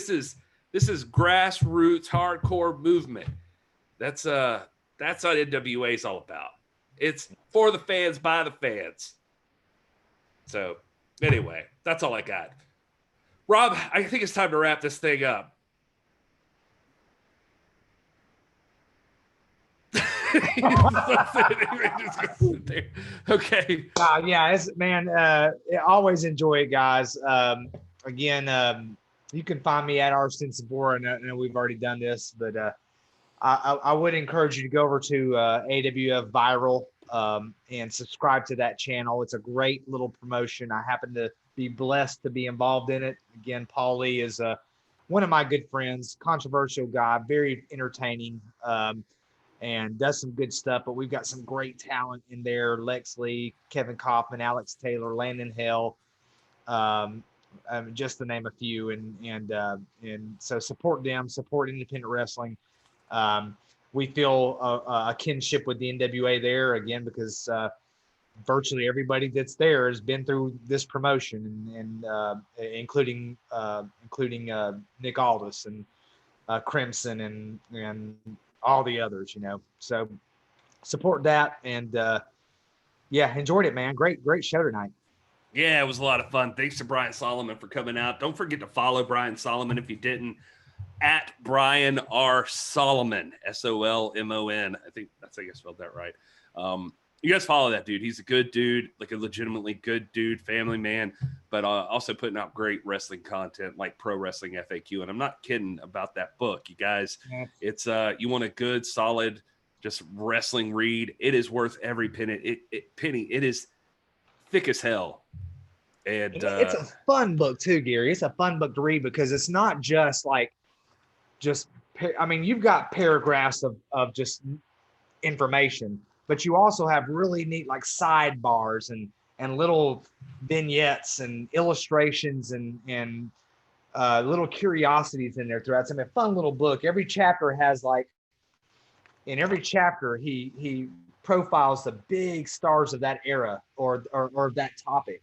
is grassroots hardcore movement. That's what NWA is all about. It's for the fans, by the fans. So anyway, that's all I got. Rob, I think it's time to wrap this thing up. Okay. Yeah, I always enjoy it, guys. Again, you can find me at Arston Sabora. I know we've already done this, but I would encourage you to go over to AWF Viral and subscribe to that channel. It's a great little promotion. I happen to be blessed to be involved in it. Again, Paulie is one of my good friends, controversial guy, very entertaining. And does some good stuff, but we've got some great talent in there. Lex Lee, Kevin Kaufman, Alex Taylor, Landon Hill, just to name a few. And so support them, support independent wrestling. We feel a kinship with the NWA there, again, because virtually everybody that's there has been through this promotion, and including Nick Aldis and Crimson and all the others, so support that. And enjoyed it, man. Great show tonight. Yeah, it was a lot of fun. Thanks to Brian Solomon for coming out. Don't forget to follow Brian Solomon if you didn't, at Brian R. Solomon, Solmon. I think I spelled that right. You guys follow that dude. He's a good dude, like a legitimately good dude, family man, but also putting out great wrestling content like Pro Wrestling FAQ. And I'm not kidding about that book, you guys. Yeah. It's you want a good, solid, just wrestling read. It is worth every penny. It is thick as hell. And it's a fun book too, Gary. It's a fun book to read because it's not just you've got paragraphs of just information, but you also have really neat like sidebars and little vignettes and illustrations and little curiosities in there throughout. It's a fun little book. Every chapter has in every chapter he profiles the big stars of that era or that topic.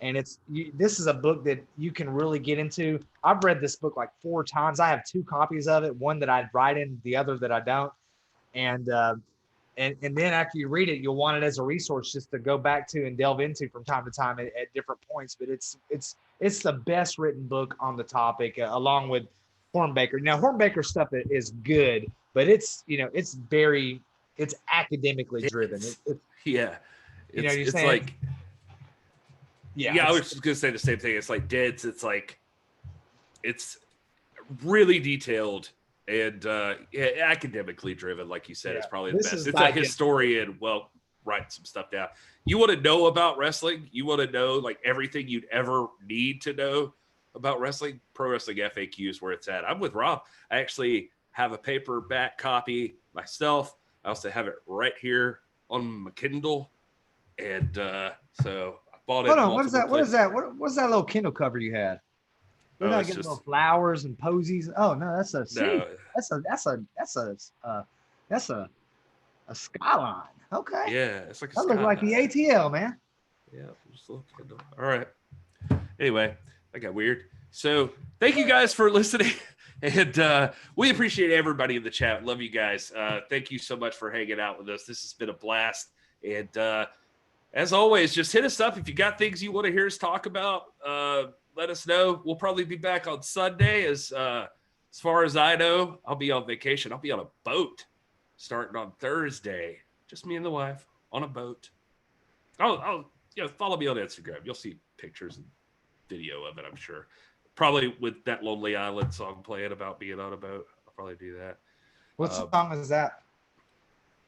And this is a book that you can really get into. I've read this book like 4 times. I have 2 copies of it, one that I write in, the other that I don't. And then after you read it, you'll want it as a resource just to go back to and delve into from time to time at different points. But it's the best written book on the topic, along with Hornbaker. Now, Hornbaker's stuff is good, but it's academically driven. It's like Yeah, I was just gonna say the same thing. It's like Dead's. It's like it's really detailed and academically driven, like you said. It's probably the best. It's a historian. Well, write some stuff down. You want to know about wrestling? You want to know like everything you'd ever need to know about wrestling? Pro Wrestling FAQ is where it's at. I'm with Rob. I actually have a paperback copy myself. I also have it right here on my Kindle, and so I bought it. Hold on, what is that? What is that? What's that little Kindle cover you had? You're not getting little flowers and posies. Oh no, that's a skyline. Okay. Yeah, it's like that looks like the ATL, man. Yeah, just a little Kindle. All right. Anyway, that got weird. So thank you guys for listening. And we appreciate everybody in the chat. Love you guys. Thank you so much for hanging out with us. This has been a blast. And as always, just hit us up if you got things you want to hear us talk about. Let us know. We'll probably be back on Sunday. As far as I know, I'll be on vacation. I'll be on a boat starting on Thursday. Just me and the wife on a boat. I'll follow me on Instagram. You'll see pictures and video of it, I'm sure. Probably with that Lonely Island song playing about being on a boat. I'll probably do that. What song is that?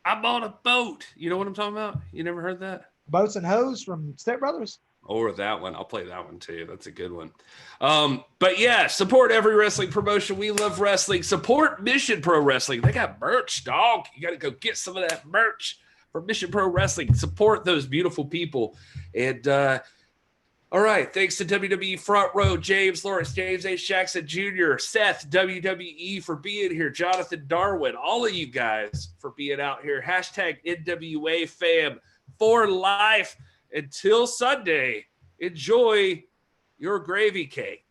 I'm on a boat. You know what I'm talking about? You never heard that? Boats and Hoes from Step Brothers? Or that one. I'll play that one too. That's a good one. But yeah, support every wrestling promotion. We love wrestling. Support Mission Pro Wrestling. They got merch, dog. You got to go get some of that merch for Mission Pro Wrestling. Support those beautiful people. And all right, thanks to WWE Front Row, James Lawrence, James H. Jackson Jr., Seth, WWE for being here, Jonathan Darwin, all of you guys for being out here. Hashtag NWA fam for life. Until Sunday, enjoy your gravy cake.